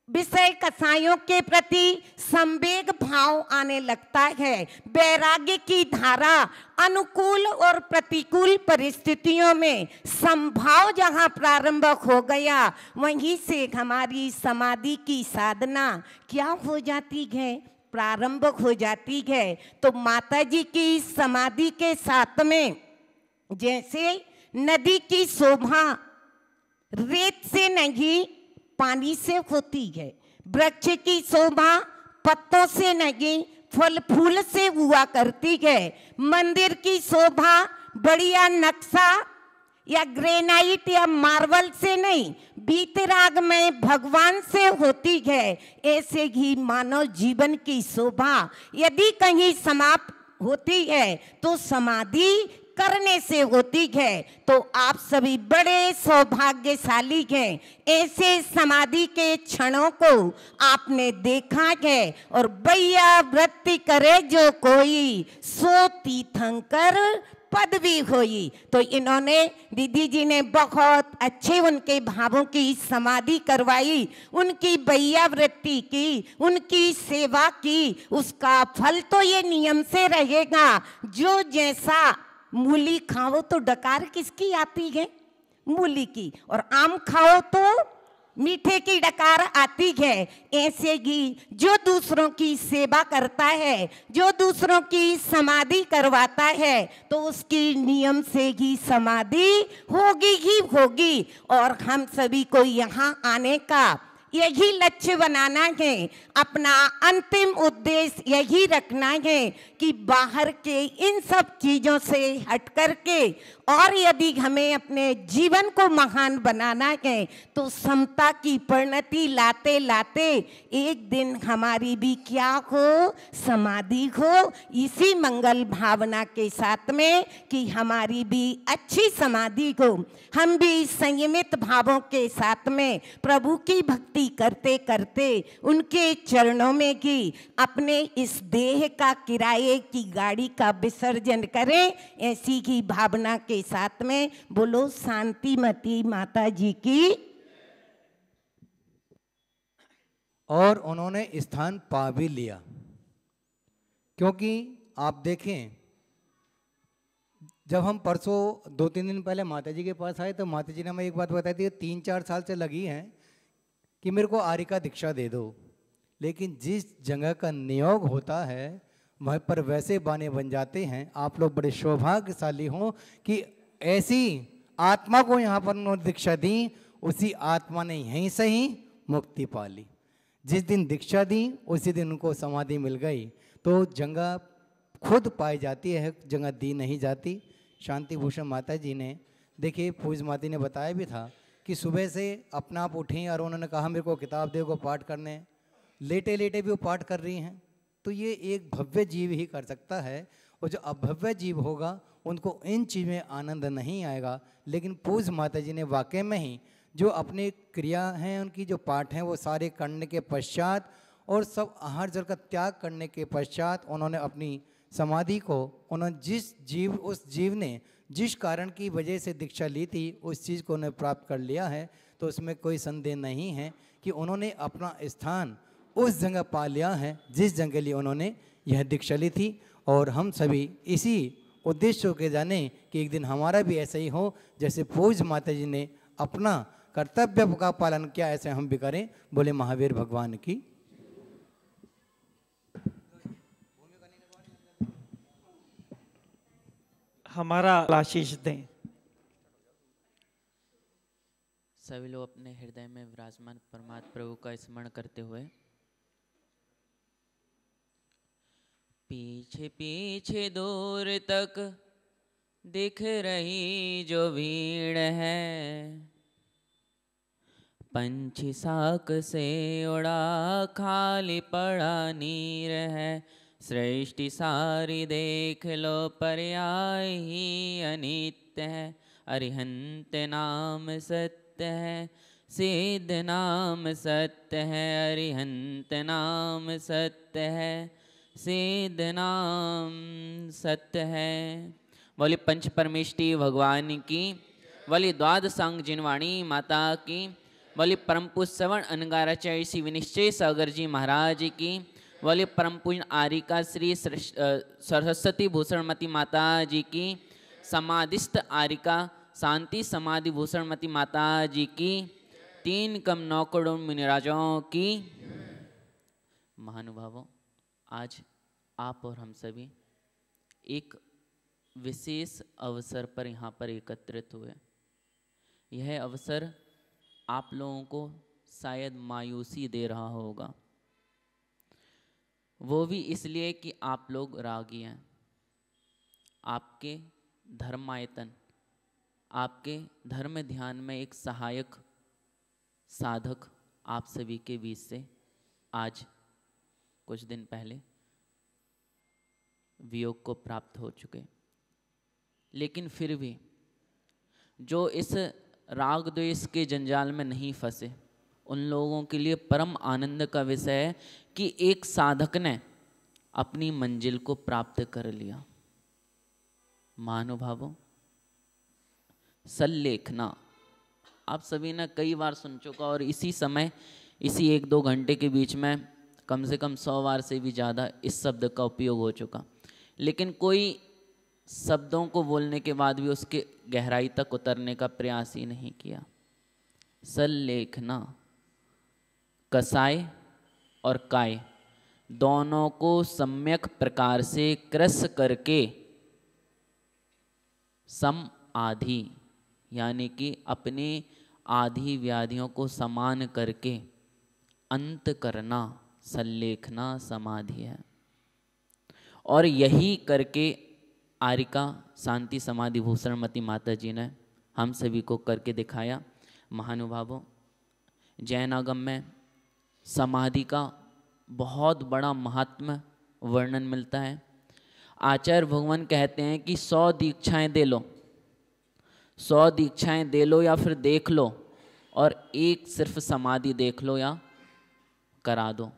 विषय कसायों के प्रति संवेग भाव आने लगता है, वैराग्य की धारा अनुकूल और प्रतिकूल परिस्थितियों में संभाव जहाँ प्रारंभ हो गया, वहीं से हमारी समाधि की साधना क्या हो जाती है, प्रारंभ हो जाती है। तो माता जी की समाधि के साथ में जैसे नदी की शोभा रेत से नहीं पानी से होती है, वृक्ष की शोभा पत्तों से नहीं फल फूल से हुआ करती है, मंदिर की शोभा बढ़िया नक्शा या ग्रेनाइट या मार्बल से नहीं बीतराग में भगवान से होती है। ऐसे ही मानव जीवन की शोभा यदि कहीं समाप्त होती है तो समाधि करने से होती है। तो आप सभी बड़े सौभाग्यशाली हैं, ऐसे समाधि के क्षणों को आपने देखा है। और भैया वृत्ति करे जो कोई सो तीर्थंकर पदवी होई। तो इन्होंने दीदी जी ने बहुत अच्छे उनके भावों की समाधि करवाई, उनकी भैया वृत्ति की, उनकी सेवा की। उसका फल तो ये नियम से रहेगा, जो जैसा मूली खाओ तो डकार किसकी आती है? मूली की। और आम खाओ तो मीठे की डकार आती है। ऐसे ही जो दूसरों की सेवा करता है, जो दूसरों की समाधि करवाता है, तो उसकी नियम से ही समाधि होगी ही होगी। और हम सभी को यहाँ आने का यही लक्ष्य बनाना है, अपना अंतिम उद्देश्य यही रखना है कि बाहर के इन सब चीज़ों से हट करके और यदि हमें अपने जीवन को महान बनाना है तो समता की परिणति लाते लाते एक दिन हमारी भी क्या हो, समाधि हो। इसी मंगल भावना के साथ में कि हमारी भी अच्छी समाधि हो, हम भी संयमित भावों के साथ में प्रभु की भक्ति करते करते उनके चरणों में ही अपने इस देह का किराए की गाड़ी का विसर्जन करें। ऐसी ही भावना के साथ में बोलो शांतिमती माता जी की। और उन्होंने स्थान पा भी लिया, क्योंकि आप देखें जब हम परसों 2-3 दिन पहले माता जी के पास आए तो माता जी ने हमें एक बात बताई थी, 3-4 साल से लगी हैं कि मेरे को आर्य का दीक्षा दे दो। लेकिन जिस जगह का नियोग होता है वहाँ पर वैसे बाने बन जाते हैं। आप लोग बड़े सौभाग्यशाली हों कि ऐसी आत्मा को यहाँ पर उन्होंने दीक्षा दी, उसी आत्मा ने यहीं से ही मुक्ति पा ली। जिस दिन दीक्षा दी उसी दिन उनको समाधि मिल गई। तो जगह खुद पाई जाती है, जगह दी नहीं जाती। शांति भूषण माता जी ने, देखिए पूज माता ने बताया भी था कि सुबह से अपना आप उठी और उन्होंने कहा मेरे को किताब दे को पाठ करने, लेटे लेटे भी वो पाठ कर रही हैं। तो ये एक भव्य जीव ही कर सकता है, और जो अभव्य जीव होगा उनको इन चीज़ में आनंद नहीं आएगा। लेकिन पूज माता जी ने वाकई में ही जो अपनी क्रिया हैं, उनकी जो पाठ हैं वो सारे करने के पश्चात और सब आहार जल का त्याग करने के पश्चात उन्होंने अपनी समाधि को, उन्होंने जिस जीव, उस जीव ने जिस कारण की वजह से दीक्षा ली थी उस चीज़ को उन्हें प्राप्त कर लिया है। तो उसमें कोई संदेह नहीं है कि उन्होंने अपना स्थान उस जगह पा लिया है जिस जगह के लिए उन्होंने यह दीक्षा ली थी। और हम सभी इसी उद्देश्य के जाने कि एक दिन हमारा भी ऐसा ही हो, जैसे पूज माता जी ने अपना कर्तव्य का पालन किया, ऐसे हम भी करें। बोले महावीर भगवान की। हमारा आशीष दें। सभी लोग अपने हृदय में विराजमान परमात्मा प्रभु का स्मरण करते हुए पीछे पीछे दूर तक दिख रही जो भीड़ है, पंछी साक से उड़ा खाली पड़ा नीर है, सृष्टि सारी देख लो पर्याय ही अनित्य है, अरिहंत नाम सत्य है, सिद्ध नाम सत्य है, अरिहंत नाम सत्य है, सिद्ध नाम सत्य है। बोली पंच परमेष्टि भगवान की, बोली द्वादशांग जिनवाणी माता की, बोली परम पूज्य श्रवण अनगाराचार्य श्री विनिश्चय सागर जी महाराज की, बोली परम पूज्य आरिका श्री सरस्वती भूषणमती माता जी की, समाधिस्थ आरिका शांति समाधि भूषणमती माता जी की, 3 कम 9 करोड़ मुनिराजों की। महानुभावों, आज आप और हम सभी एक विशेष अवसर पर यहाँ पर एकत्रित हुए। यह अवसर आप लोगों को शायद मायूसी दे रहा होगा, वो भी इसलिए कि आप लोग रागी हैं। आपके धर्मायतन, आपके धर्म ध्यान में एक सहायक साधक आप सभी के बीच से आज कुछ दिन पहले वियोग को प्राप्त हो चुके। लेकिन फिर भी जो इस राग द्वेष के जंजाल में नहीं फंसे, उन लोगों के लिए परम आनंद का विषय है कि एक साधक ने अपनी मंजिल को प्राप्त कर लिया। महानुभावों, सल्लेखना आप सभी ने कई बार सुन चुका, और इसी समय इसी 1-2 घंटे के बीच में कम से कम 100 बार से भी ज़्यादा इस शब्द का उपयोग हो चुका। लेकिन कोई शब्दों को बोलने के बाद भी उसके गहराई तक उतरने का प्रयास ही नहीं किया। सल्लेखना, कसाय और काय दोनों को सम्यक प्रकार से क्रस करके सम आधि यानी कि अपने आधि व्याधियों को समान करके अंत करना सल्लेखना समाधि है। और यही करके आरिका शांति समाधि भूषणमती माता जी ने हम सभी को करके दिखाया। महानुभावों, जैन आगम में समाधि का बहुत बड़ा महात्म्य वर्णन मिलता है। आचार्य भगवान कहते हैं कि 100 दीक्षाएं दे लो, 100 दीक्षाएं दे लो या फिर देख लो, और एक सिर्फ समाधि देख लो या करा दो,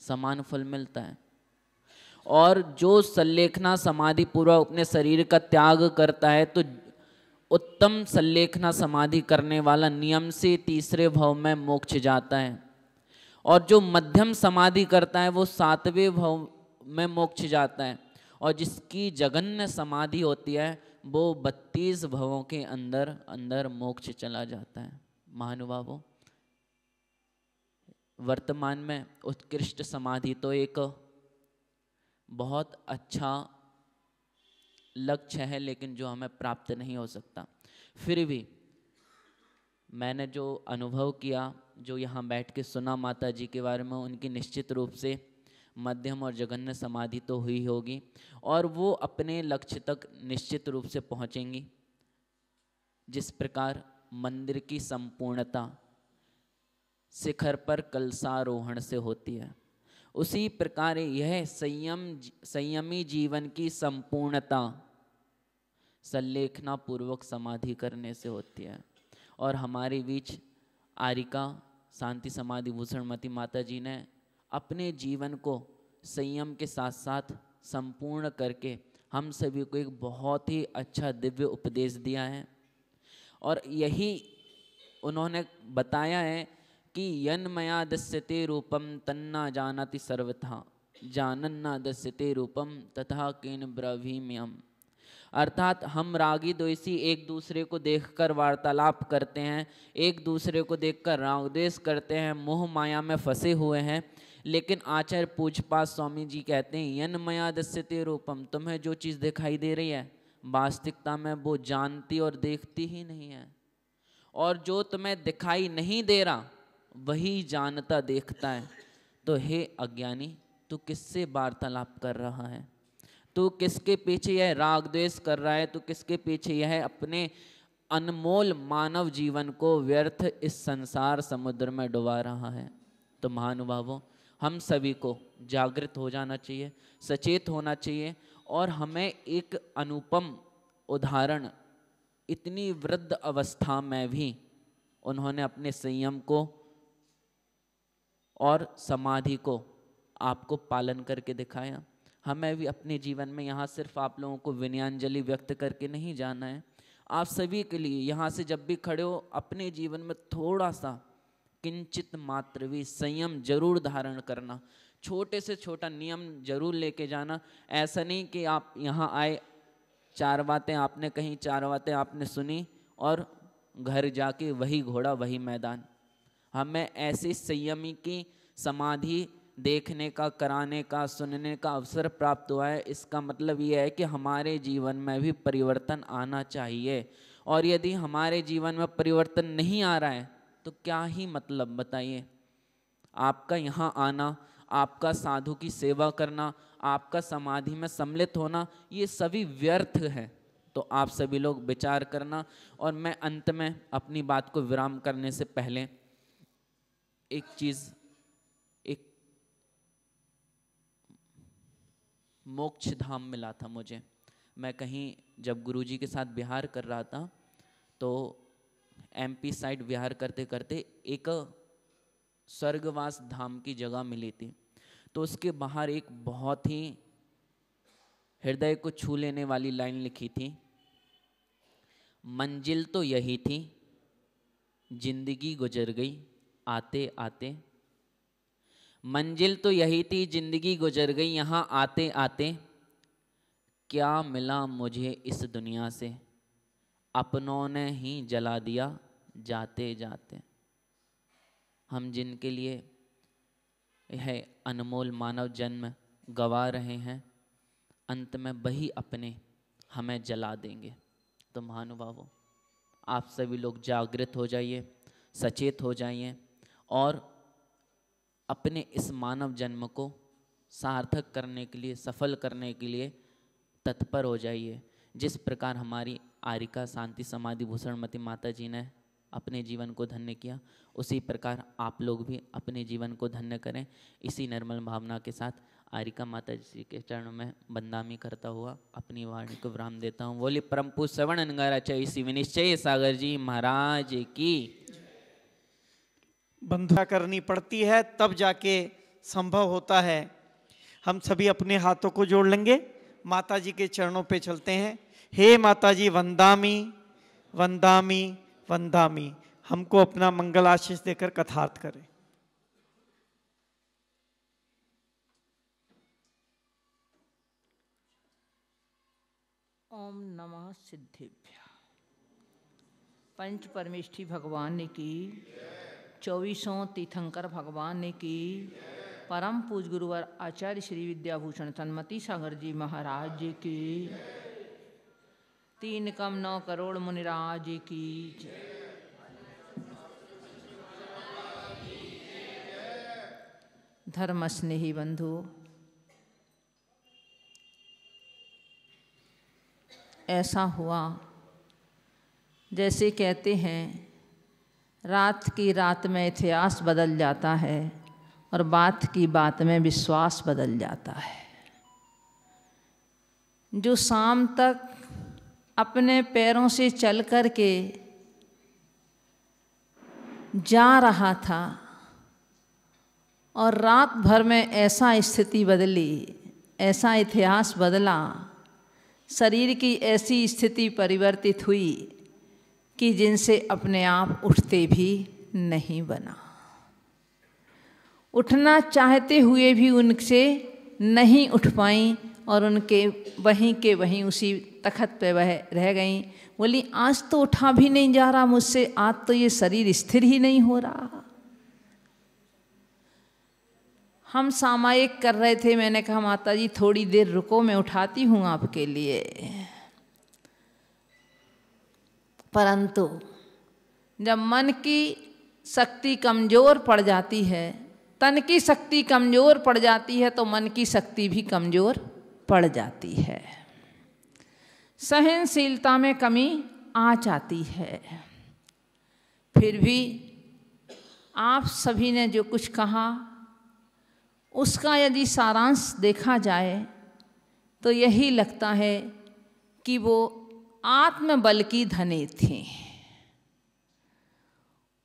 समान फल मिलता है। और जो सल्लेखना समाधि पूर्वक अपने शरीर का त्याग करता है, तो उत्तम सल्लेखना समाधि करने वाला नियम से 3रे भव में मोक्ष जाता है, और जो मध्यम समाधि करता है वो 7वें भव में मोक्ष जाता है, और जिसकी जघन्य समाधि होती है वो 32 भवों के अंदर अंदर मोक्ष चला जाता है। महानुभावों, वर्तमान में उत्कृष्ट समाधि तो एक बहुत अच्छा लक्ष्य है, लेकिन जो हमें प्राप्त नहीं हो सकता। फिर भी मैंने जो अनुभव किया, जो यहाँ बैठ के सुना माता जी के बारे में, उनकी निश्चित रूप से मध्यम और जघन्य समाधि तो हुई होगी, और वो अपने लक्ष्य तक निश्चित रूप से पहुँचेंगी। जिस प्रकार मंदिर की संपूर्णता शिखर पर कलशारोहण से होती है, उसी प्रकार यह संयमी जीवन की संपूर्णता सल्लेखना पूर्वक समाधि करने से होती है। और हमारे बीच आरिका शांति समाधि भूषणमती माता जी ने अपने जीवन को संयम के साथ साथ संपूर्ण करके हम सभी को एक बहुत ही अच्छा दिव्य उपदेश दिया है। और यही उन्होंने बताया है कि यन मया दस्यते रूपम तन्ना जानति सर्वथा जानन्ना दस्यते रूपम तथा केन ब्रवीम्यम। अर्थात हम रागी द्वेषी एक दूसरे को देखकर वार्तालाप करते हैं, एक दूसरे को देखकर राग द्वेष करते हैं, मोह माया में फंसे हुए हैं। लेकिन आचार्य पूज्यपाद स्वामी जी कहते हैं यन मया दस्यते रूपम, तुम्हें जो चीज़ दिखाई दे रही है वास्तविकता में वो जानती और देखती ही नहीं है, और जो तुम्हें दिखाई नहीं दे रहा वही जानता देखता है। तो हे अज्ञानी, तू किससे वार्तालाप कर रहा है? तू किसके पीछे यह राग द्वेष कर रहा है? तू किसके पीछे यह अपने अनमोल मानव जीवन को व्यर्थ इस संसार समुद्र में डुबा रहा है? तो महानुभावों, हम सभी को जागृत हो जाना चाहिए, सचेत होना चाहिए। और हमें एक अनुपम उदाहरण, इतनी वृद्ध अवस्था में भी उन्होंने अपने संयम को और समाधि को आपको पालन करके दिखाया। हमें भी अपने जीवन में यहाँ सिर्फ आप लोगों को विनयांजलि व्यक्त करके नहीं जाना है। आप सभी के लिए यहाँ से जब भी खड़े हो, अपने जीवन में थोड़ा सा किंचित मात्र भी संयम जरूर धारण करना, छोटे से छोटा नियम जरूर लेके जाना। ऐसा नहीं कि आप यहाँ आए, 4 बातें आपने कहीं, 4 बातें आपने सुनी और घर जाके वही घोड़ा वही मैदान। हमें ऐसे संयमी की समाधि देखने का, कराने का, सुनने का अवसर प्राप्त हुआ है, इसका मतलब ये है कि हमारे जीवन में भी परिवर्तन आना चाहिए। और यदि हमारे जीवन में परिवर्तन नहीं आ रहा है तो क्या ही मतलब, बताइए। आपका यहाँ आना, आपका साधु की सेवा करना, आपका समाधि में सम्मिलित होना, ये सभी व्यर्थ है। तो आप सभी लोग विचार करना। और मैं अंत में अपनी बात को विराम करने से पहले एक चीज़, एक मोक्ष धाम मिला था मुझे। मैं कहीं जब गुरुजी के साथ विहार कर रहा था तो एमपी साइड विहार करते करते एक स्वर्गवास धाम की जगह मिली थी। तो उसके बाहर एक बहुत ही हृदय को छू लेने वाली लाइन लिखी थी, मंजिल तो यही थी, जिंदगी गुजर गई आते आते। मंजिल तो यही थी, जिंदगी गुजर गई यहाँ आते आते। क्या मिला मुझे इस दुनिया से, अपनों ने ही जला दिया जाते जाते। हम जिनके लिए यह अनमोल मानव जन्म गवा रहे हैं, अंत में वही अपने हमें जला देंगे। तो महानुभावों, आप सभी लोग जागृत हो जाइए, सचेत हो जाइए और अपने इस मानव जन्म को सार्थक करने के लिए, सफल करने के लिए तत्पर हो जाइए। जिस प्रकार हमारी आरिका शांति समाधि भूषणमती माता जी ने अपने जीवन को धन्य किया, उसी प्रकार आप लोग भी अपने जीवन को धन्य करें। इसी निर्मल भावना के साथ आरिका माता जी के चरणों में बंदामी करता हुआ अपनी वाणी को विराम देता हूँ। बोले परम पूज्य श्रवण अंगाराचार्य इसी विनिश्चय सागर जी महाराज की। बंधुता करनी पड़ती है तब जाके संभव होता है। हम सभी अपने हाथों को जोड़ लेंगे, माता जी के चरणों पे चलते हैं। हे माता जी वंदामी वंदामी वंदामी। हमको अपना मंगल आशीष देकर कथार्थ करें। ओम नमः सिद्धिभ्य। पंच परमेष्ठी भगवान की, 24 तीर्थंकर भगवान की, परम पूज गुरुवर आचार्य श्री विद्याभूषण सन्मति सागर जी महाराज की, 3 कम 9 करोड़ मुनिराज की। धर्म स्नेही बंधु, ऐसा हुआ जैसे कहते हैं रात की रात में इतिहास बदल जाता है और बात की बात में विश्वास बदल जाता है। जो शाम तक अपने पैरों से चल कर के जा रहा था और रात भर में ऐसा स्थिति बदली, ऐसा इतिहास बदला, शरीर की ऐसी स्थिति परिवर्तित हुई कि जिनसे अपने आप उठते भी नहीं बना। उठना चाहते हुए भी उनसे नहीं उठ पाई और उनके वहीं के वहीं उसी तखत पे वह रह गईं। बोली आज तो उठा भी नहीं जा रहा मुझसे, आज तो ये शरीर स्थिर ही नहीं हो रहा। हम सामायिक कर रहे थे, मैंने कहा माता जी थोड़ी देर रुको, मैं उठाती हूँ आपके लिए। परंतु जब मन की शक्ति कमज़ोर पड़ जाती है, तन की शक्ति कमज़ोर पड़ जाती है, तो मन की शक्ति भी कमज़ोर पड़ जाती है। सहनशीलता में कमी आ जाती है। फिर भी आप सभी ने जो कुछ कहा उसका यदि सारांश देखा जाए तो यही लगता है कि वो आत्मबल की धनी थी।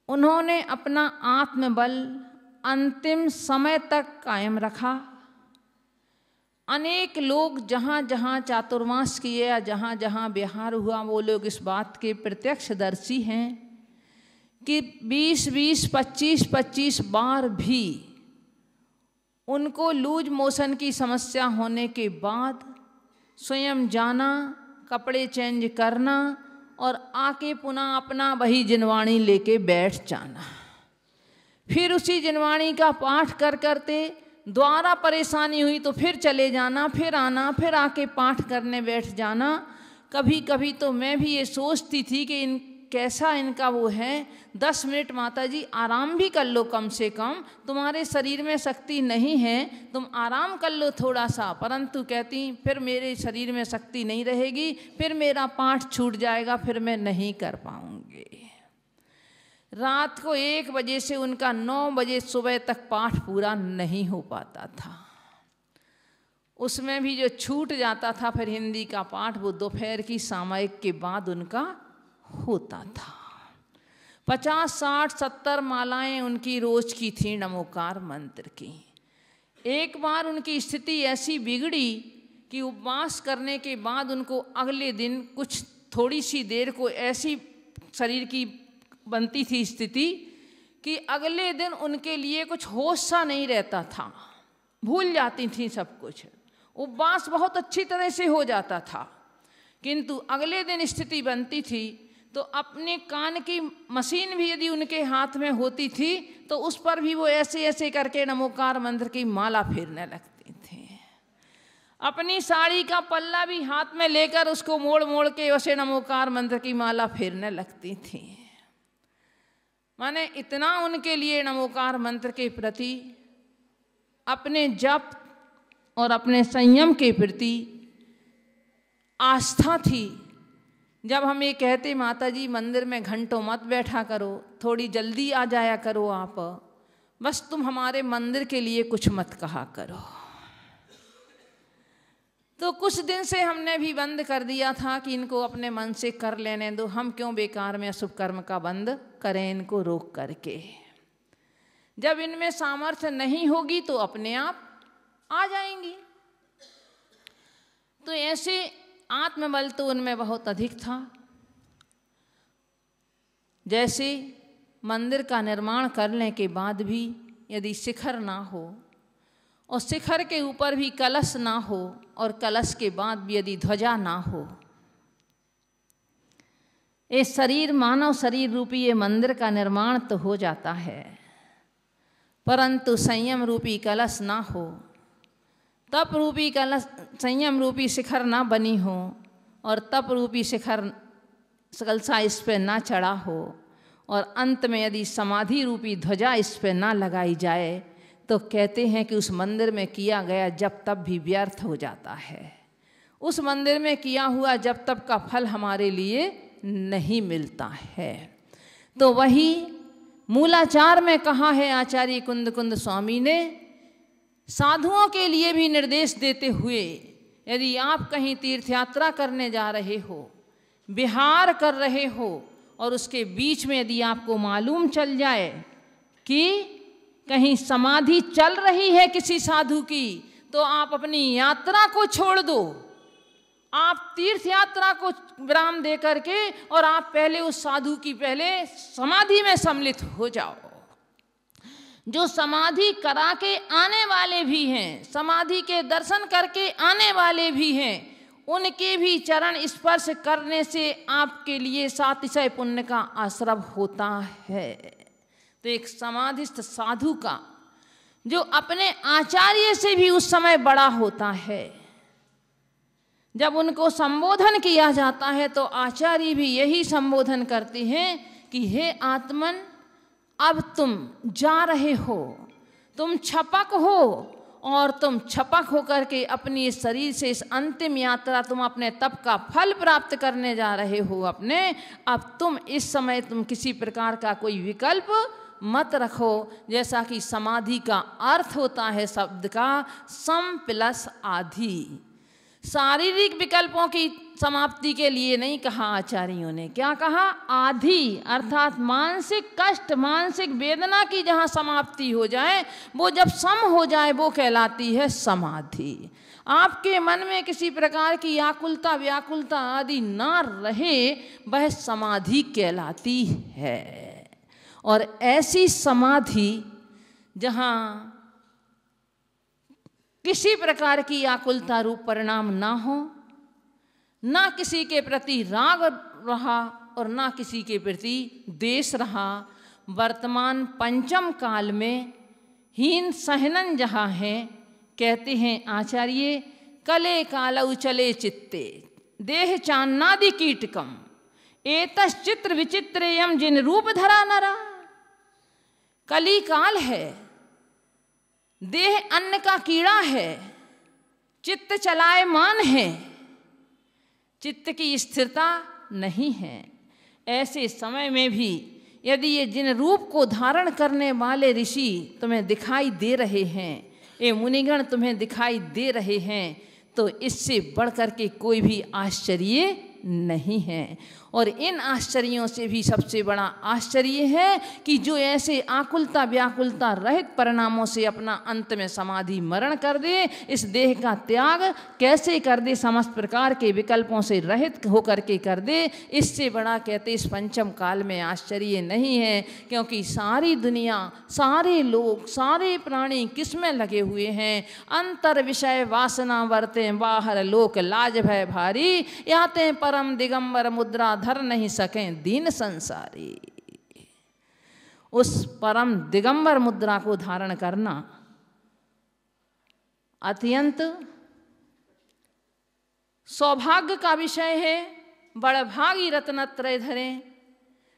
उन्होंने अपना आत्मबल अंतिम समय तक कायम रखा। अनेक लोग जहाँ जहाँ चातुर्मास किए या जहाँ जहाँ विहार हुआ, वो लोग इस बात के प्रत्यक्षदर्शी हैं कि 20-20, 25-25 बार भी उनको लूज मोशन की समस्या होने के बाद स्वयं जाना, कपड़े चेंज करना और आके पुनः अपना वही जिनवाणी लेके बैठ जाना। फिर उसी जिनवाणी का पाठ कर करते द्वारा परेशानी हुई तो फिर चले जाना, फिर आना, फिर आके पाठ करने बैठ जाना। कभी कभी तो मैं भी ये सोचती थी कि कैसा इनका वो है, 10 मिनट माता जी आराम भी कर लो कम से कम, तुम्हारे शरीर में शक्ति नहीं है, तुम आराम कर लो थोड़ा सा। परंतु कहती फिर मेरे शरीर में शक्ति नहीं रहेगी, फिर मेरा पाठ छूट जाएगा, फिर मैं नहीं कर पाऊंगी। रात को 1 बजे से उनका 9 बजे सुबह तक पाठ पूरा नहीं हो पाता था। उसमें भी जो छूट जाता था फिर हिंदी का पाठ, वो दोपहर की सामयिक के बाद उनका होता था। 50, 60, 70 मालाएं उनकी रोज की थी नमोकार मंत्र की। एक बार उनकी स्थिति ऐसी बिगड़ी कि उपवास करने के बाद उनको अगले दिन कुछ थोड़ी सी देर को ऐसी शरीर की बनती थी स्थिति कि अगले दिन उनके लिए कुछ होश सा नहीं रहता था, भूल जाती थी सब कुछ। उपवास बहुत अच्छी तरह से हो जाता था, किंतु अगले दिन स्थिति बनती थी तो अपने कान की मशीन भी यदि उनके हाथ में होती थी तो उस पर भी वो ऐसे ऐसे करके नमोकार मंत्र की माला फेरने लगती थी। अपनी साड़ी का पल्ला भी हाथ में लेकर उसको मोड़ मोड़ के वैसे नमोकार मंत्र की माला फेरने लगती थी। माने इतना उनके लिए नमोकार मंत्र के प्रति, अपने जप और अपने संयम के प्रति आस्था थी। जब हम ये कहते माता जी मंदिर में घंटों मत बैठा करो, थोड़ी जल्दी आ जाया करो आप, बस तुम हमारे मंदिर के लिए कुछ मत कहा करो। तो कुछ दिन से हमने भी बंद कर दिया था कि इनको अपने मन से कर लेने दो, हम क्यों बेकार में अशुभ कर्म का बंद करें इनको रोक करके। जब इनमें सामर्थ्य नहीं होगी तो अपने आप आ जाएंगी। तो ऐसे आत्मबल तो उनमें बहुत अधिक था। जैसे मंदिर का निर्माण करने के बाद भी यदि शिखर ना हो और शिखर के ऊपर भी कलश ना हो और कलश के बाद भी यदि ध्वजा ना हो, ये शरीर मानव शरीर रूपी ये मंदिर का निर्माण तो हो जाता है, परंतु संयम रूपी कलश ना हो, तप रूपी कलश संयम रूपी शिखर ना बनी हो और तप रूपी शिखर कलशा इस पे ना चढ़ा हो और अंत में यदि समाधि रूपी ध्वजा इस पे ना लगाई जाए तो कहते हैं कि उस मंदिर में किया गया जप तप भी व्यर्थ हो जाता है। उस मंदिर में किया हुआ जप तप का फल हमारे लिए नहीं मिलता है। तो वही मूलाचार में कहा है आचार्य कुंद कुंद स्वामी ने, साधुओं के लिए भी निर्देश देते हुए, यदि आप कहीं तीर्थ यात्रा करने जा रहे हो, विहार कर रहे हो और उसके बीच में यदि आपको मालूम चल जाए कि कहीं समाधि चल रही है किसी साधु की, तो आप अपनी यात्रा को छोड़ दो, आप तीर्थ यात्रा को विराम दे करके और आप पहले उस साधु की पहले समाधि में सम्मिलित हो जाओ। जो समाधि करा के आने वाले भी हैं, समाधि के दर्शन करके आने वाले भी हैं, उनके भी चरण स्पर्श करने से आपके लिए सातिशय पुण्य का आश्रव होता है। तो एक समाधिस्थ साधु का जो अपने आचार्य से भी उस समय बड़ा होता है, जब उनको संबोधन किया जाता है तो आचार्य भी यही संबोधन करते हैं कि हे आत्मन, अब तुम जा रहे हो, तुम छपक हो और तुम छपक होकर के अपनी इस शरीर से इस अंतिम यात्रा तुम अपने तप का फल प्राप्त करने जा रहे हो अपने। अब तुम इस समय तुम किसी प्रकार का कोई विकल्प मत रखो। जैसा कि समाधि का अर्थ होता है शब्द का सम प्लस आधि, शारीरिक विकल्पों की समाप्ति के लिए नहीं कहा आचार्यों ने, क्या कहा? आधि, अर्थात मानसिक कष्ट मानसिक वेदना की जहाँ समाप्ति हो जाए, वो जब सम हो जाए वो कहलाती है समाधि। आपके मन में किसी प्रकार की आकुलता व्याकुलता आदि ना रहे, वह समाधि कहलाती है। और ऐसी समाधि जहाँ किसी प्रकार की आकुलता रूप परिणाम ना हो, ना किसी के प्रति राग रहा और ना किसी के प्रति द्वेष रहा, वर्तमान पंचम काल में हीन सहनन जहाँ है, कहते हैं आचार्य, कले कालौ चले चित्ते देह चान्नादि कीटकम एतश्चित्र विचित्रेयम जिन रूप धरा नरा। कली काल है, देह अन्न का कीड़ा है, चित्त चलायमान है, चित्त की स्थिरता नहीं है। ऐसे समय में भी यदि ये जिन रूप को धारण करने वाले ऋषि तुम्हें दिखाई दे रहे हैं, ये मुनिगण तुम्हें दिखाई दे रहे हैं, तो इससे बढ़कर के कोई भी आश्चर्य नहीं है। और इन आश्चर्यों से भी सबसे बड़ा आश्चर्य है कि जो ऐसे आकुलता व्याकुलता रहित परिणामों से अपना अंत में समाधि मरण कर दे, इस देह का त्याग कैसे कर दे, समस्त प्रकार के विकल्पों से रहित होकर के कर दे, इससे बड़ा कहते इस पंचम काल में आश्चर्य नहीं है। क्योंकि सारी दुनिया, सारे लोग, सारे प्राणी किस में लगे हुए हैं? अंतर विषय वासना वर्ते, बाहर लोक लाज भय भारी, याते परम दिगंबर मुद्रा धर नहीं सकें दीन संसारी। उस परम दिगंबर मुद्रा को धारण करना अत्यंत सौभाग्य का विषय है। बड़भागी रत्नत्रय धरें,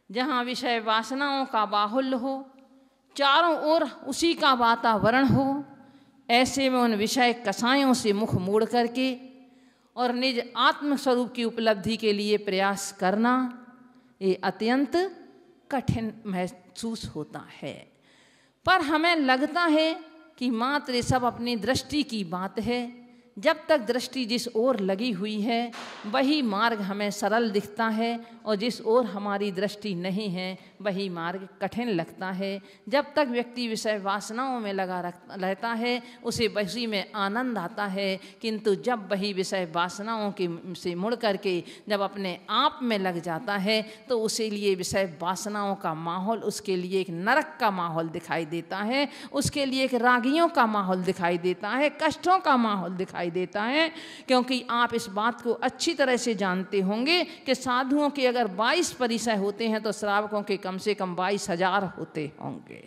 जहाँ विषय वासनाओं का बाहुल्य हो, चारों ओर उसी का वातावरण हो, ऐसे में उन विषय कसायों से मुख मोड़ करके और निज आत्मस्वरूप की उपलब्धि के लिए प्रयास करना, ये अत्यंत कठिन महसूस होता है। पर हमें लगता है कि मात्र ये सब अपनी दृष्टि की बात है। जब तक दृष्टि जिस ओर लगी हुई है वही मार्ग हमें सरल दिखता है, और जिस ओर हमारी दृष्टि नहीं है वही मार्ग कठिन लगता है। जब तक व्यक्ति विषय वासनाओं में लगा रहता है उसे वही में आनंद आता है, किंतु जब वही विषय वासनाओं के से मुड़ करके जब अपने आप में लग जाता है तो उसे लिए विषय वासनाओं का माहौल उसके लिए एक नरक का माहौल दिखाई देता है, उसके लिए एक रागियों का माहौल दिखाई देता है, कष्टों का माहौल दिखाई देता है। क्योंकि आप इस बात को अच्छी तरह से जानते होंगे कि साधुओं के अगर 22 परिसर होते हैं तो श्रावकों के कम से कम 22,000 होते होंगे।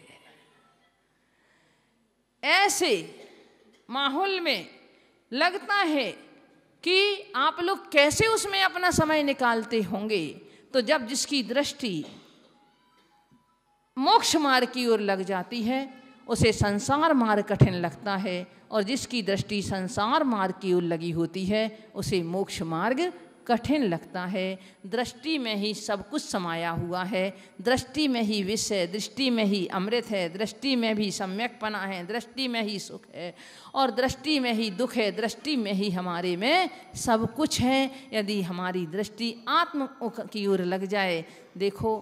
ऐसे माहौल में लगता है कि आप लोग कैसे उसमें अपना समय निकालते होंगे। तो जब जिसकी दृष्टि मोक्ष मार्ग की ओर लग जाती है उसे संसार मार्ग कठिन लगता है, और जिसकी दृष्टि संसार मार्ग की ओर लगी होती है उसे मोक्ष मार्ग कठिन लगता है। दृष्टि में ही सब कुछ समाया हुआ है, दृष्टि में ही विष है, दृष्टि में ही अमृत है, दृष्टि में भी सम्यकपना है, दृष्टि में ही सुख है, और दृष्टि में ही दुख है, दृष्टि में ही हमारे में सब कुछ है। यदि हमारी दृष्टि आत्म की ओर लग जाए। देखो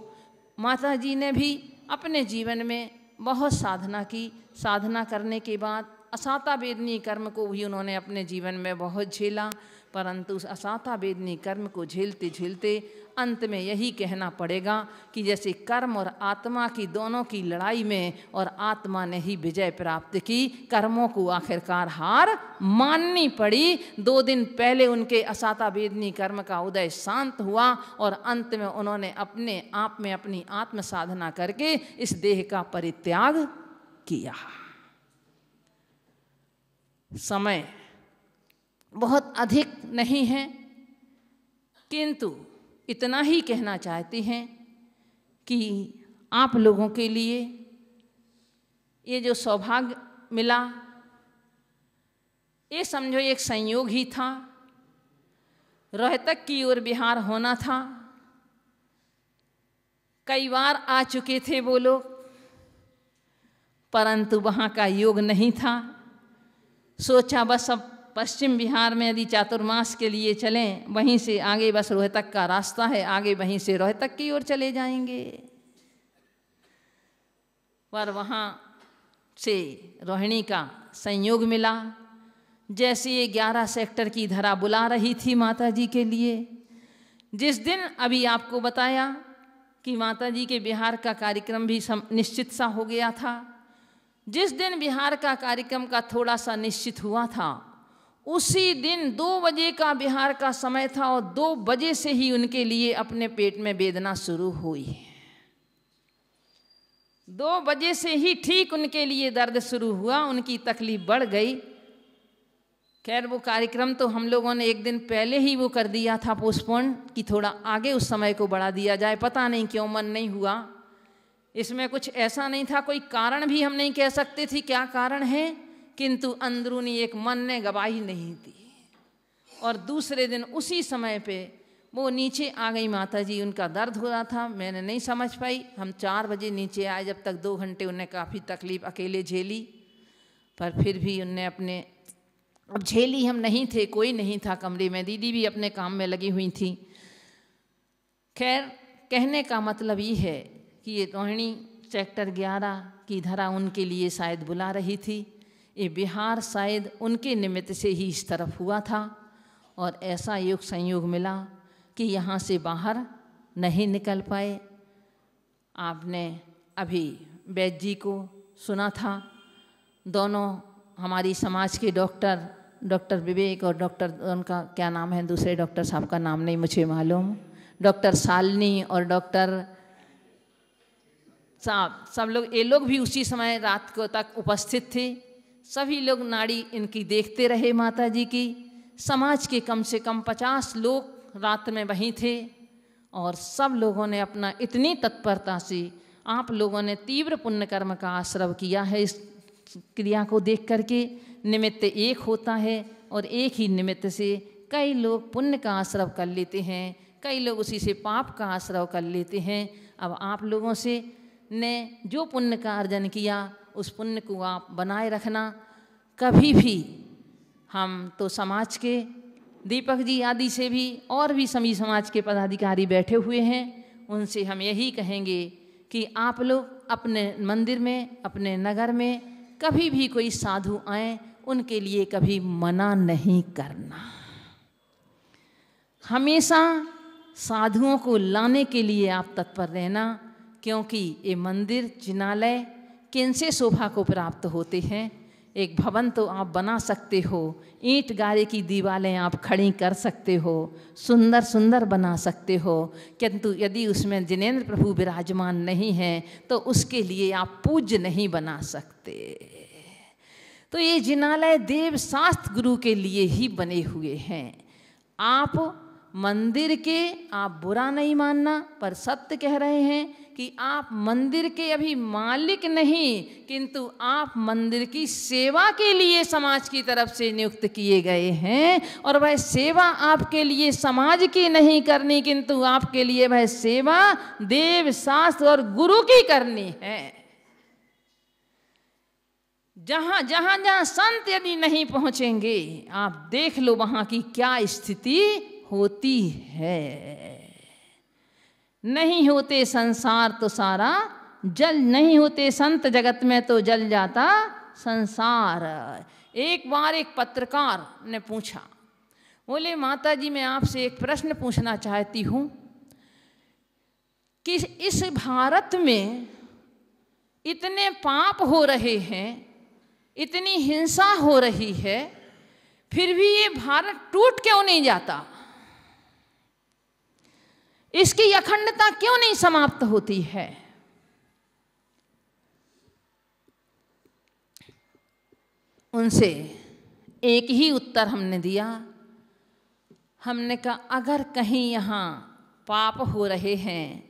माता जी ने भी अपने जीवन में बहुत साधना की, साधना करने के बाद असाता वेदनी कर्म को भी उन्होंने अपने जीवन में बहुत झेला, परंतु उस असाता वेदनी कर्म को झेलते झेलते अंत में यही कहना पड़ेगा कि जैसे कर्म और आत्मा की दोनों की लड़ाई में और आत्मा ने ही विजय प्राप्त की, कर्मों को आखिरकार हार माननी पड़ी। 2 दिन पहले उनके असाता वेदनी कर्म का उदय शांत हुआ और अंत में उन्होंने अपने आप में अपनी आत्म साधना करके इस देह का परित्याग किया। समय बहुत अधिक नहीं है, किंतु इतना ही कहना चाहते हैं कि आप लोगों के लिए ये जो सौभाग्य मिला, ये समझो एक संयोग ही था। रोहतक की ओर बिहार होना था, कई बार आ चुके थे वो लोग, परंतु वहाँ का योग नहीं था। सोचा बस अब पश्चिम बिहार में यदि चातुर्मास के लिए चलें, वहीं से आगे बस रोहतक का रास्ता है, आगे वहीं से रोहतक की ओर चले जाएंगे। पर वहाँ से रोहिणी का संयोग मिला। जैसे ये 11 सेक्टर की धरा बुला रही थी माता जी के लिए, जिस दिन अभी आपको बताया कि माता जी के बिहार का कार्यक्रम भी निश्चित सा हो गया था, जिस दिन बिहार का कार्यक्रम का थोड़ा सा निश्चित हुआ था उसी दिन 2 बजे का बिहार का समय था, और 2 बजे से ही उनके लिए अपने पेट में वेदना शुरू हुई। 2 बजे से ही ठीक उनके लिए दर्द शुरू हुआ, उनकी तकलीफ बढ़ गई। खैर वो कार्यक्रम तो हम लोगों ने एक दिन पहले ही वो कर दिया था पोस्टपोन, कि थोड़ा आगे उस समय को बढ़ा दिया जाए। पता नहीं क्यों मन नहीं हुआ। इसमें कुछ ऐसा नहीं था, कोई कारण भी हम नहीं कह सकते थे क्या कारण है, किंतु अंदरूनी एक मन ने गवाही नहीं दी। और दूसरे दिन उसी समय पे वो नीचे आ गई माताजी, उनका दर्द हो रहा था, मैंने नहीं समझ पाई। हम 4 बजे नीचे आए, जब तक 2 घंटे उन्हें काफ़ी तकलीफ अकेले झेली, पर फिर भी उनने अपने, अब झेली, हम नहीं थे, कोई नहीं था कमरे में, दीदी भी अपने काम में लगी हुई थी। खैर कहने का मतलब ये है कि ये रोहिणी सेक्टर 11 की धरा उनके लिए शायद बुला रही थी। ये बिहार शायद उनके निमित्त से ही इस तरफ हुआ था, और ऐसा योग संयोग मिला कि यहाँ से बाहर नहीं निकल पाए। आपने अभी वैद्य जी को सुना था, दोनों हमारी समाज के डॉक्टर विवेक और डॉक्टर, उनका क्या नाम है, दूसरे डॉक्टर साहब का नाम नहीं मुझे मालूम, डॉक्टर शालिनी और डॉक्टर साहब, सब लोग, ये लोग भी उसी समय रात को तक उपस्थित थे। सभी लोग नाड़ी इनकी देखते रहे माता जी की। समाज के कम से कम 50 लोग रात में वहीं थे, और सब लोगों ने अपना इतनी तत्परता से, आप लोगों ने तीव्र पुण्य कर्म का आश्रव किया है। इस क्रिया को देख करके निमित्त एक होता है, और एक ही निमित्त से कई लोग पुण्य का आश्रव कर लेते हैं, कई लोग उसी से पाप का आश्रव कर लेते हैं। अब आप लोगों से ने जो पुण्य का अर्जन किया, उस पुण्य को आप बनाए रखना। कभी भी हम तो समाज के दीपक जी आदि से भी, और भी सभी समाज के पदाधिकारी बैठे हुए हैं, उनसे हम यही कहेंगे कि आप लोग अपने मंदिर में, अपने नगर में कभी भी कोई साधु आए, उनके लिए कभी मना नहीं करना। हमेशा साधुओं को लाने के लिए आप तत्पर रहना, क्योंकि ये मंदिर जिनालय किनसे शोभा को प्राप्त होते हैं। एक भवन तो आप बना सकते हो, ईंट गारे की दीवारें आप खड़ी कर सकते हो, सुंदर सुंदर बना सकते हो, किंतु यदि उसमें जिनेंद्र प्रभु विराजमान नहीं हैं तो उसके लिए आप पूज्य नहीं बना सकते। तो ये जिनालय देव शास्त्र गुरु के लिए ही बने हुए हैं। आप मंदिर के, आप बुरा नहीं मानना, पर सत्य कह रहे हैं कि आप मंदिर के अभी मालिक नहीं, किंतु आप मंदिर की सेवा के लिए समाज की तरफ से नियुक्त किए गए हैं। और वह सेवा आपके लिए समाज की नहीं करनी, किंतु आपके लिए वह सेवा देव शास्त्र और गुरु की करनी है। जहाँ संत यदि नहीं पहुँचेंगे, आप देख लो वहाँ की क्या स्थिति होती है। नहीं होते संसार तो सारा जल, नहीं होते संत जगत में तो जल जाता संसार। एक बार एक पत्रकार ने पूछा, बोले माता जी मैं आपसे एक प्रश्न पूछना चाहती हूँ कि इस भारत में इतने पाप हो रहे हैं, इतनी हिंसा हो रही है, फिर भी ये भारत टूट क्यों नहीं जाता? इसकी अखंडता क्यों नहीं समाप्त होती है? उनसे एक ही उत्तर हमने दिया। हमने कहा अगर कहीं यहाँ पाप हो रहे हैं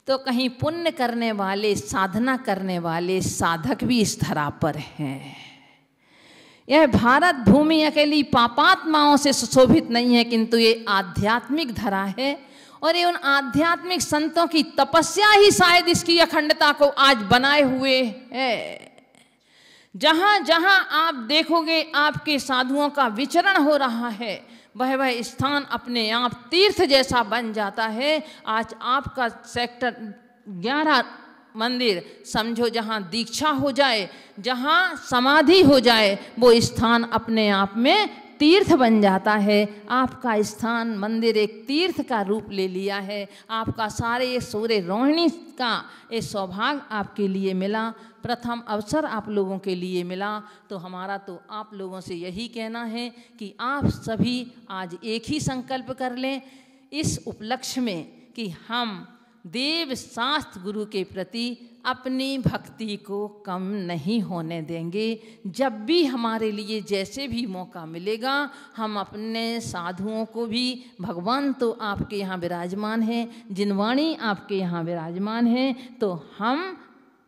तो कहीं पुण्य करने वाले, साधना करने वाले साधक भी इस धरा पर हैं। यह भारत भूमि अकेली पापात्माओं से सुशोभित नहीं है, किंतु ये आध्यात्मिक धरा है, और ये उन आध्यात्मिक संतों की तपस्या ही शायद इसकी अखंडता को आज बनाए हुए है। जहाँ जहाँ आप देखोगे आपके साधुओं का विचरण हो रहा है, वह स्थान अपने आप तीर्थ जैसा बन जाता है। आज आपका सेक्टर 11 मंदिर समझो, जहाँ दीक्षा हो जाए, जहाँ समाधि हो जाए, वो स्थान अपने आप में तीर्थ बन जाता है। आपका स्थान मंदिर एक तीर्थ का रूप ले लिया है। आपका सारे ये सूर्य रोहिणी का ये सौभाग्य आपके लिए मिला, प्रथम अवसर आप लोगों के लिए मिला। तो हमारा तो आप लोगों से यही कहना है कि आप सभी आज एक ही संकल्प कर लें इस उपलक्ष्य में कि हम देव शास्त्र गुरु के प्रति अपनी भक्ति को कम नहीं होने देंगे। जब भी हमारे लिए जैसे भी मौका मिलेगा हम अपने साधुओं को भी, भगवान तो आपके यहाँ विराजमान हैं, जिनवाणी आपके यहाँ विराजमान हैं, तो हम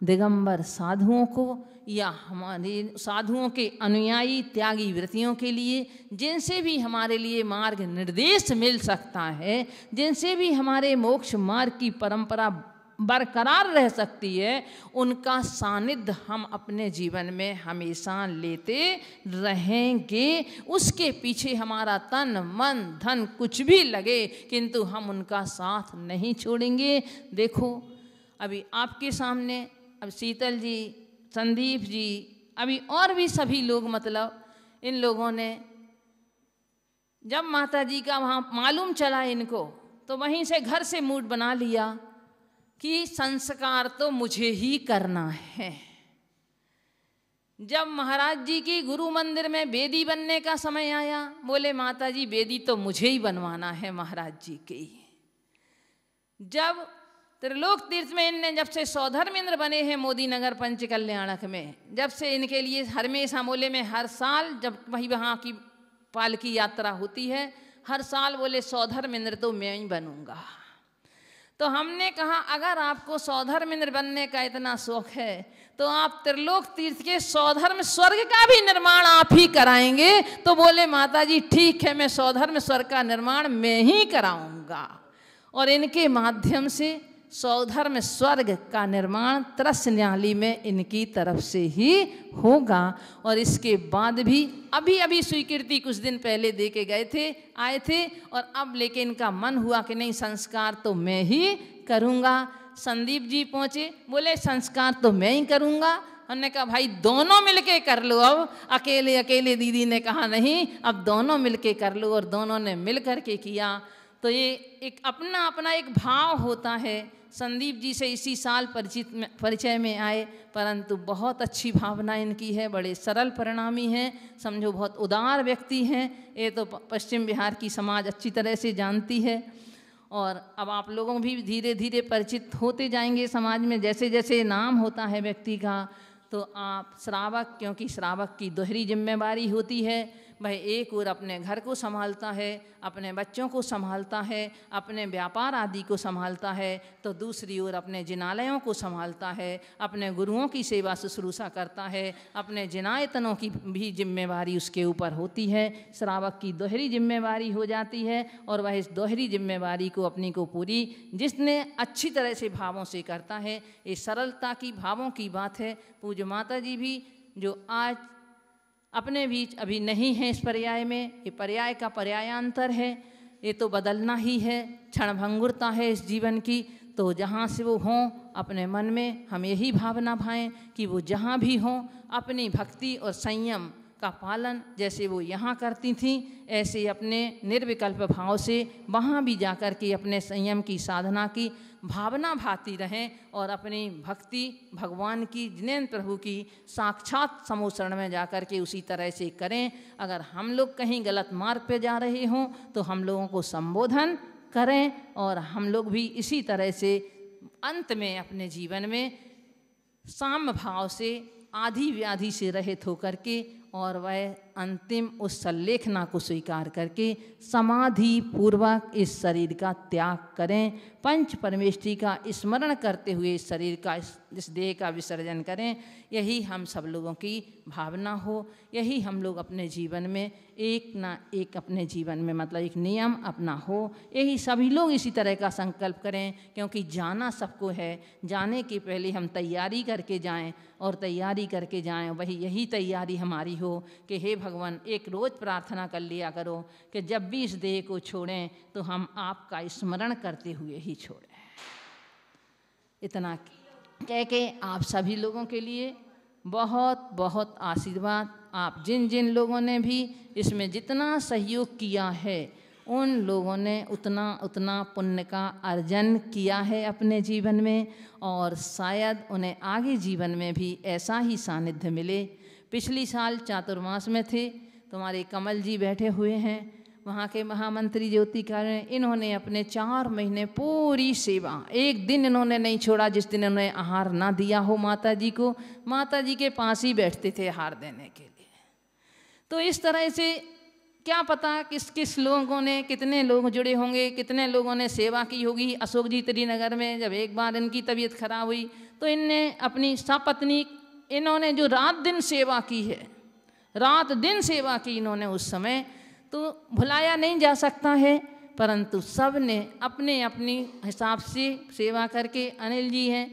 दिगंबर साधुओं को या हमारे साधुओं के अनुयायी त्यागी व्रतियों के लिए जिनसे भी हमारे लिए मार्ग निर्देश मिल सकता है, जिनसे भी हमारे मोक्ष मार्ग की परंपरा बरकरार रह सकती है, उनका सानिध्य हम अपने जीवन में हमेशा लेते रहेंगे। उसके पीछे हमारा तन मन धन कुछ भी लगे किंतु हम उनका साथ नहीं छोड़ेंगे। देखो अभी आपके सामने अब शीतल जी, संदीप जी, अभी और भी सभी लोग, मतलब इन लोगों ने जब माता जी का वहाँ मालूम चला इनको, तो वहीं से घर से मूड बना लिया कि संस्कार तो मुझे ही करना है। जब महाराज जी की गुरु मंदिर में वेदी बनने का समय आया, बोले माता जी वेदी तो मुझे ही बनवाना है महाराज जी की। जब त्रिलोक तीर्थ में इनने जब से सौधर्मेंद्र बने हैं मोदी नगर पंच कल्याणक में, जब से इनके लिए हमेशा मोले में हर साल जब वही वहाँ की पालकी यात्रा होती है, हर साल बोले सौधर्मेंद्र तो मैं ही बनूंगा। तो हमने कहा अगर आपको सौधर्मेंद्र बनने का इतना शौक है तो आप त्रिलोक तीर्थ के सौधर्म स्वर्ग का भी निर्माण आप ही कराएंगे। तो बोले माता जी ठीक है, मैं सौधर्म स्वर्ग का निर्माण मैं ही कराऊंगा और इनके माध्यम से सौधर्म स्वर्ग का निर्माण त्रस्य न्याली में इनकी तरफ से ही होगा। और इसके बाद भी अभी स्वीकृति कुछ दिन पहले दे के गए थे, आए थे, और अब लेके इनका मन हुआ कि नहीं संस्कार तो मैं ही करूँगा। संदीप जी पहुँचे, बोले संस्कार तो मैं ही करूँगा। हमने कहा भाई दोनों मिलके कर लो। अब अकेले अकेले दीदी ने कहा नहीं, अब दोनों मिलके कर लो, और दोनों ने मिल कर के किया। तो ये एक अपना अपना एक भाव होता है। संदीप जी से इसी साल परिचय में आए, परंतु बहुत अच्छी भावना इनकी है, बड़े सरल परिणामी हैं, समझो बहुत उदार व्यक्ति हैं। ये तो पश्चिम बिहार की समाज अच्छी तरह से जानती है। और अब आप लोगों भी धीरे धीरे परिचित होते जाएंगे समाज में, जैसे जैसे नाम होता है व्यक्ति का। तो आप श्रावक, क्योंकि श्रावक की दोहरी जिम्मेवारी होती है, वह एक ओर अपने घर को संभालता है, अपने बच्चों को संभालता है, अपने व्यापार आदि को संभालता है, तो दूसरी ओर अपने जिनालयों को संभालता है, अपने गुरुओं की सेवा शुश्रूषा करता है, अपने जिनायतनों की भी जिम्मेवारी उसके ऊपर होती है। श्रावक की दोहरी जिम्मेवारी हो जाती है और वह इस दोहरी जिम्मेवारी को अपनी को पूरी जिसने अच्छी तरह से भावों से करता है। ये सरलता की भावों की बात है। पूज्य माता जी भी जो आज अपने बीच अभी नहीं है इस पर्याय में, ये पर्याय का पर्यायांतर है, ये तो बदलना ही है, क्षणभंगुरता है इस जीवन की। तो जहाँ से वो हों अपने मन में हम यही भावना भाएं कि वो जहाँ भी हों अपनी भक्ति और संयम का पालन जैसे वो यहाँ करती थीं, ऐसे अपने निर्विकल्प भाव से वहाँ भी जाकर के अपने संयम की साधना की भावना भाती रहें और अपनी भक्ति भगवान की जिनेन्द्र प्रभु की साक्षात समोसरण में जाकर के उसी तरह से करें। अगर हम लोग कहीं गलत मार्ग पे जा रहे हों तो हम लोगों को संबोधन करें और हम लोग भी इसी तरह से अंत में अपने जीवन में साम्य भाव से आधि व्याधि से रहित होकर के और वह अंतिम उस संलेखना को स्वीकार करके समाधि पूर्वक इस शरीर का त्याग करें, पंच परमेष्टि का स्मरण करते हुए इस शरीर का इस देह का विसर्जन करें। यही हम सब लोगों की भावना हो, यही हम लोग अपने जीवन में एक ना एक अपने जीवन में मतलब एक नियम अपना हो, यही सभी लोग इसी तरह का संकल्प करें। क्योंकि जाना सबको है, जाने के पहले हम तैयारी करके जाएं और तैयारी करके जाएं, वही यही तैयारी हमारी हो कि हे भगवान एक रोज़ प्रार्थना कर लिया करो कि जब भी इस देह को छोड़ें तो हम आपका स्मरण करते हुए ही छोड़ें। इतना कह के आप सभी लोगों के लिए बहुत बहुत आशीर्वाद। आप जिन जिन लोगों ने भी इसमें जितना सहयोग किया है उन लोगों ने उतना उतना पुण्य का अर्जन किया है अपने जीवन में और शायद उन्हें आगे जीवन में भी ऐसा ही सानिध्य मिले। पिछली साल चातुर्मास में थे, तुम्हारे कमल जी बैठे हुए हैं, वहाँ के महामंत्री ज्योतिकारण, इन्होंने अपने 4 महीने पूरी सेवा, एक दिन इन्होंने नहीं छोड़ा जिस दिन इन्होंने आहार ना दिया हो माता जी को। माता जी के पास ही बैठते थे आहार देने के लिए। तो इस तरह से क्या पता किस किस लोगों ने, कितने लोग जुड़े होंगे, कितने लोगों ने सेवा की होगी। अशोक जी त्रिनगर में जब एक बार इनकी तबीयत खराब हुई तो इनने अपनी सपत्नी, इन्होंने जो रात दिन सेवा की है, रात दिन सेवा की इन्होंने उस समय, तो भुलाया नहीं जा सकता है। परंतु सब ने अपने अपनी हिसाब से सेवा करके, अनिल जी हैं,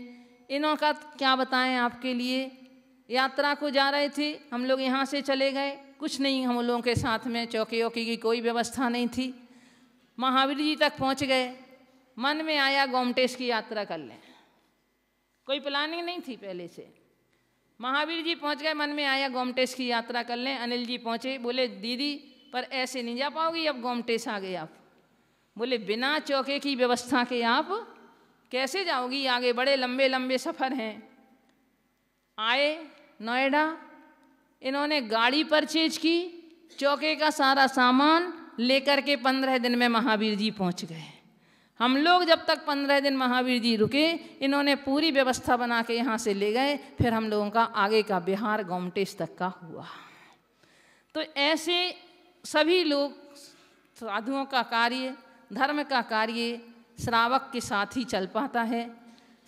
इन्हों का क्या बताएं आपके लिए। यात्रा को जा रहे थे हम लोग, यहाँ से चले गए, कुछ नहीं हम लोगों के साथ में चौकी वौकी की कोई व्यवस्था नहीं थी। महावीर जी तक पहुँच गए, मन में आया गोमटेश की यात्रा कर लें, कोई प्लानिंग नहीं थी पहले से। महावीर जी पहुँच गए, मन में आया गोमटेश की यात्रा कर लें। अनिल जी पहुँचे, बोले दीदी पर ऐसे नहीं जा पाओगी, अब गोमटेश आ गए आप। बोले बिना चौके की व्यवस्था के आप कैसे जाओगी, आगे बड़े लंबे लंबे सफ़र हैं। आए नोएडा, इन्होंने गाड़ी परचेज की, चौके का सारा सामान लेकर के 15 दिन में महावीर जी पहुंच गए। हम लोग जब तक 15 दिन महावीर जी रुके, इन्होंने पूरी व्यवस्था बना के यहाँ से ले गए। फिर हम लोगों का आगे का बिहार गोमटेश तक का हुआ। तो ऐसे सभी लोग, साधुओं का कार्य, धर्म का कार्य श्रावक के साथ ही चल पाता है।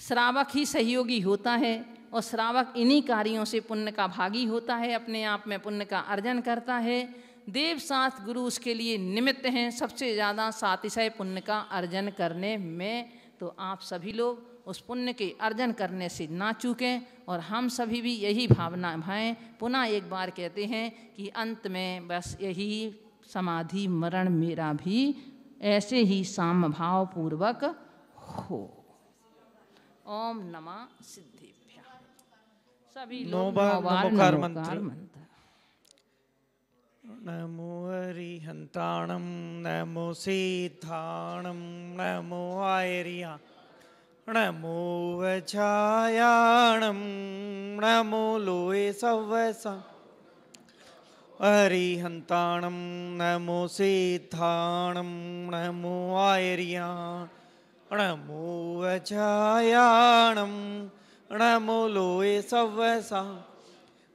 श्रावक ही सहयोगी होता है और श्रावक इन्हीं कार्यों से पुण्य का भागी होता है, अपने आप में पुण्य का अर्जन करता है। देव साथ गुरु उसके लिए निमित्त हैं सबसे ज़्यादा सातिशय पुण्य का अर्जन करने में। तो आप सभी लोग उस पुण्य के अर्जन करने से ना चूकें और हम सभी भी यही भावना भाएं। पुनः एक बार कहते हैं कि अंत में बस यही समाधि मरण मेरा भी ऐसे ही सामभाव पूर्वक हो। ओम नमः सिद्धिभ्यः। सभी लोग नमोकार मंत्र। नमो हरिहंताणं, नमो सिद्धाणं, नमो आयर्या, नमो वचायाणं, नमो लोए सवसा हरिहंताणं, नमो सिद्धाणं, नमो आयर्या, नमो वचायाणं, नमो लोए सवसा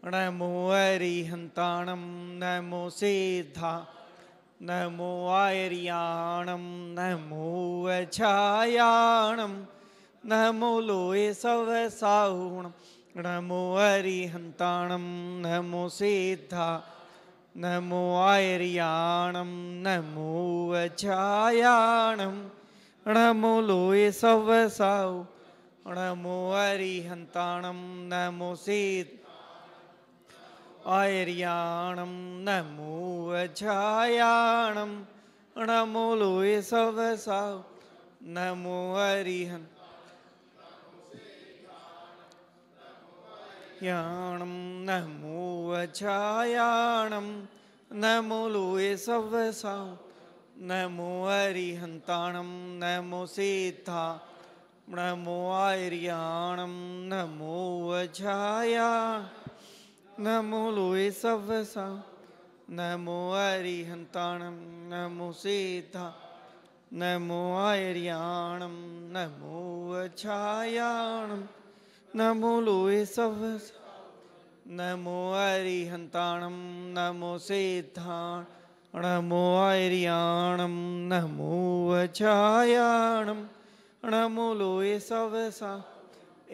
नमो हरिहंताणं, नमो सिद्धा, नमो आयर्याणं, नमो वचायाणं, नमो लोए सवसाहुणं, नमो हरिहंताणं, नमो सिद्धा, नमो आयर्याणं, नमो वचायाणं, नमो लोए सवसाहुणं, नमो हरिहंताणं, नमो सिद्धा आयर्याणं, नमो वचायाणं, नमो लोए सवसाहुणं, नमो हरिहंताणं, नमो वचायाणं, नमो लोए सवसाहुणं, नमो हरिहंताणं, नमो सिद्धा, नमो आयर्याणं, नमो वचायाणं, नमो लोए सवसा, नमो हरिहंताणं, नमो सिद्धा, नमो आयर्याणं, नमो वचायाणं, नमो लोए सवसा, नमो हरिहंताणं, नमो सिद्धा, नमो आयर्याणं, नमो वचायाणं, नमो लोए सवसा।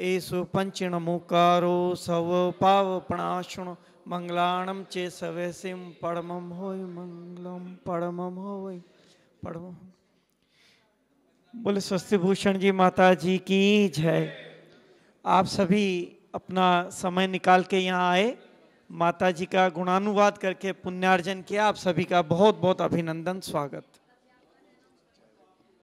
एषु पंचनमुकारो सव पावपणाशुण मंगलाणं चे सवेसिं परमं होय मंगलम परमं होय परमं। बोले स्वस्ति भूषण जी माता जी की जय। आप सभी अपना समय निकाल के यहाँ आए, माता जी का गुणानुवाद करके पुण्यार्जन किया। आप सभी का बहुत बहुत अभिनंदन, स्वागत।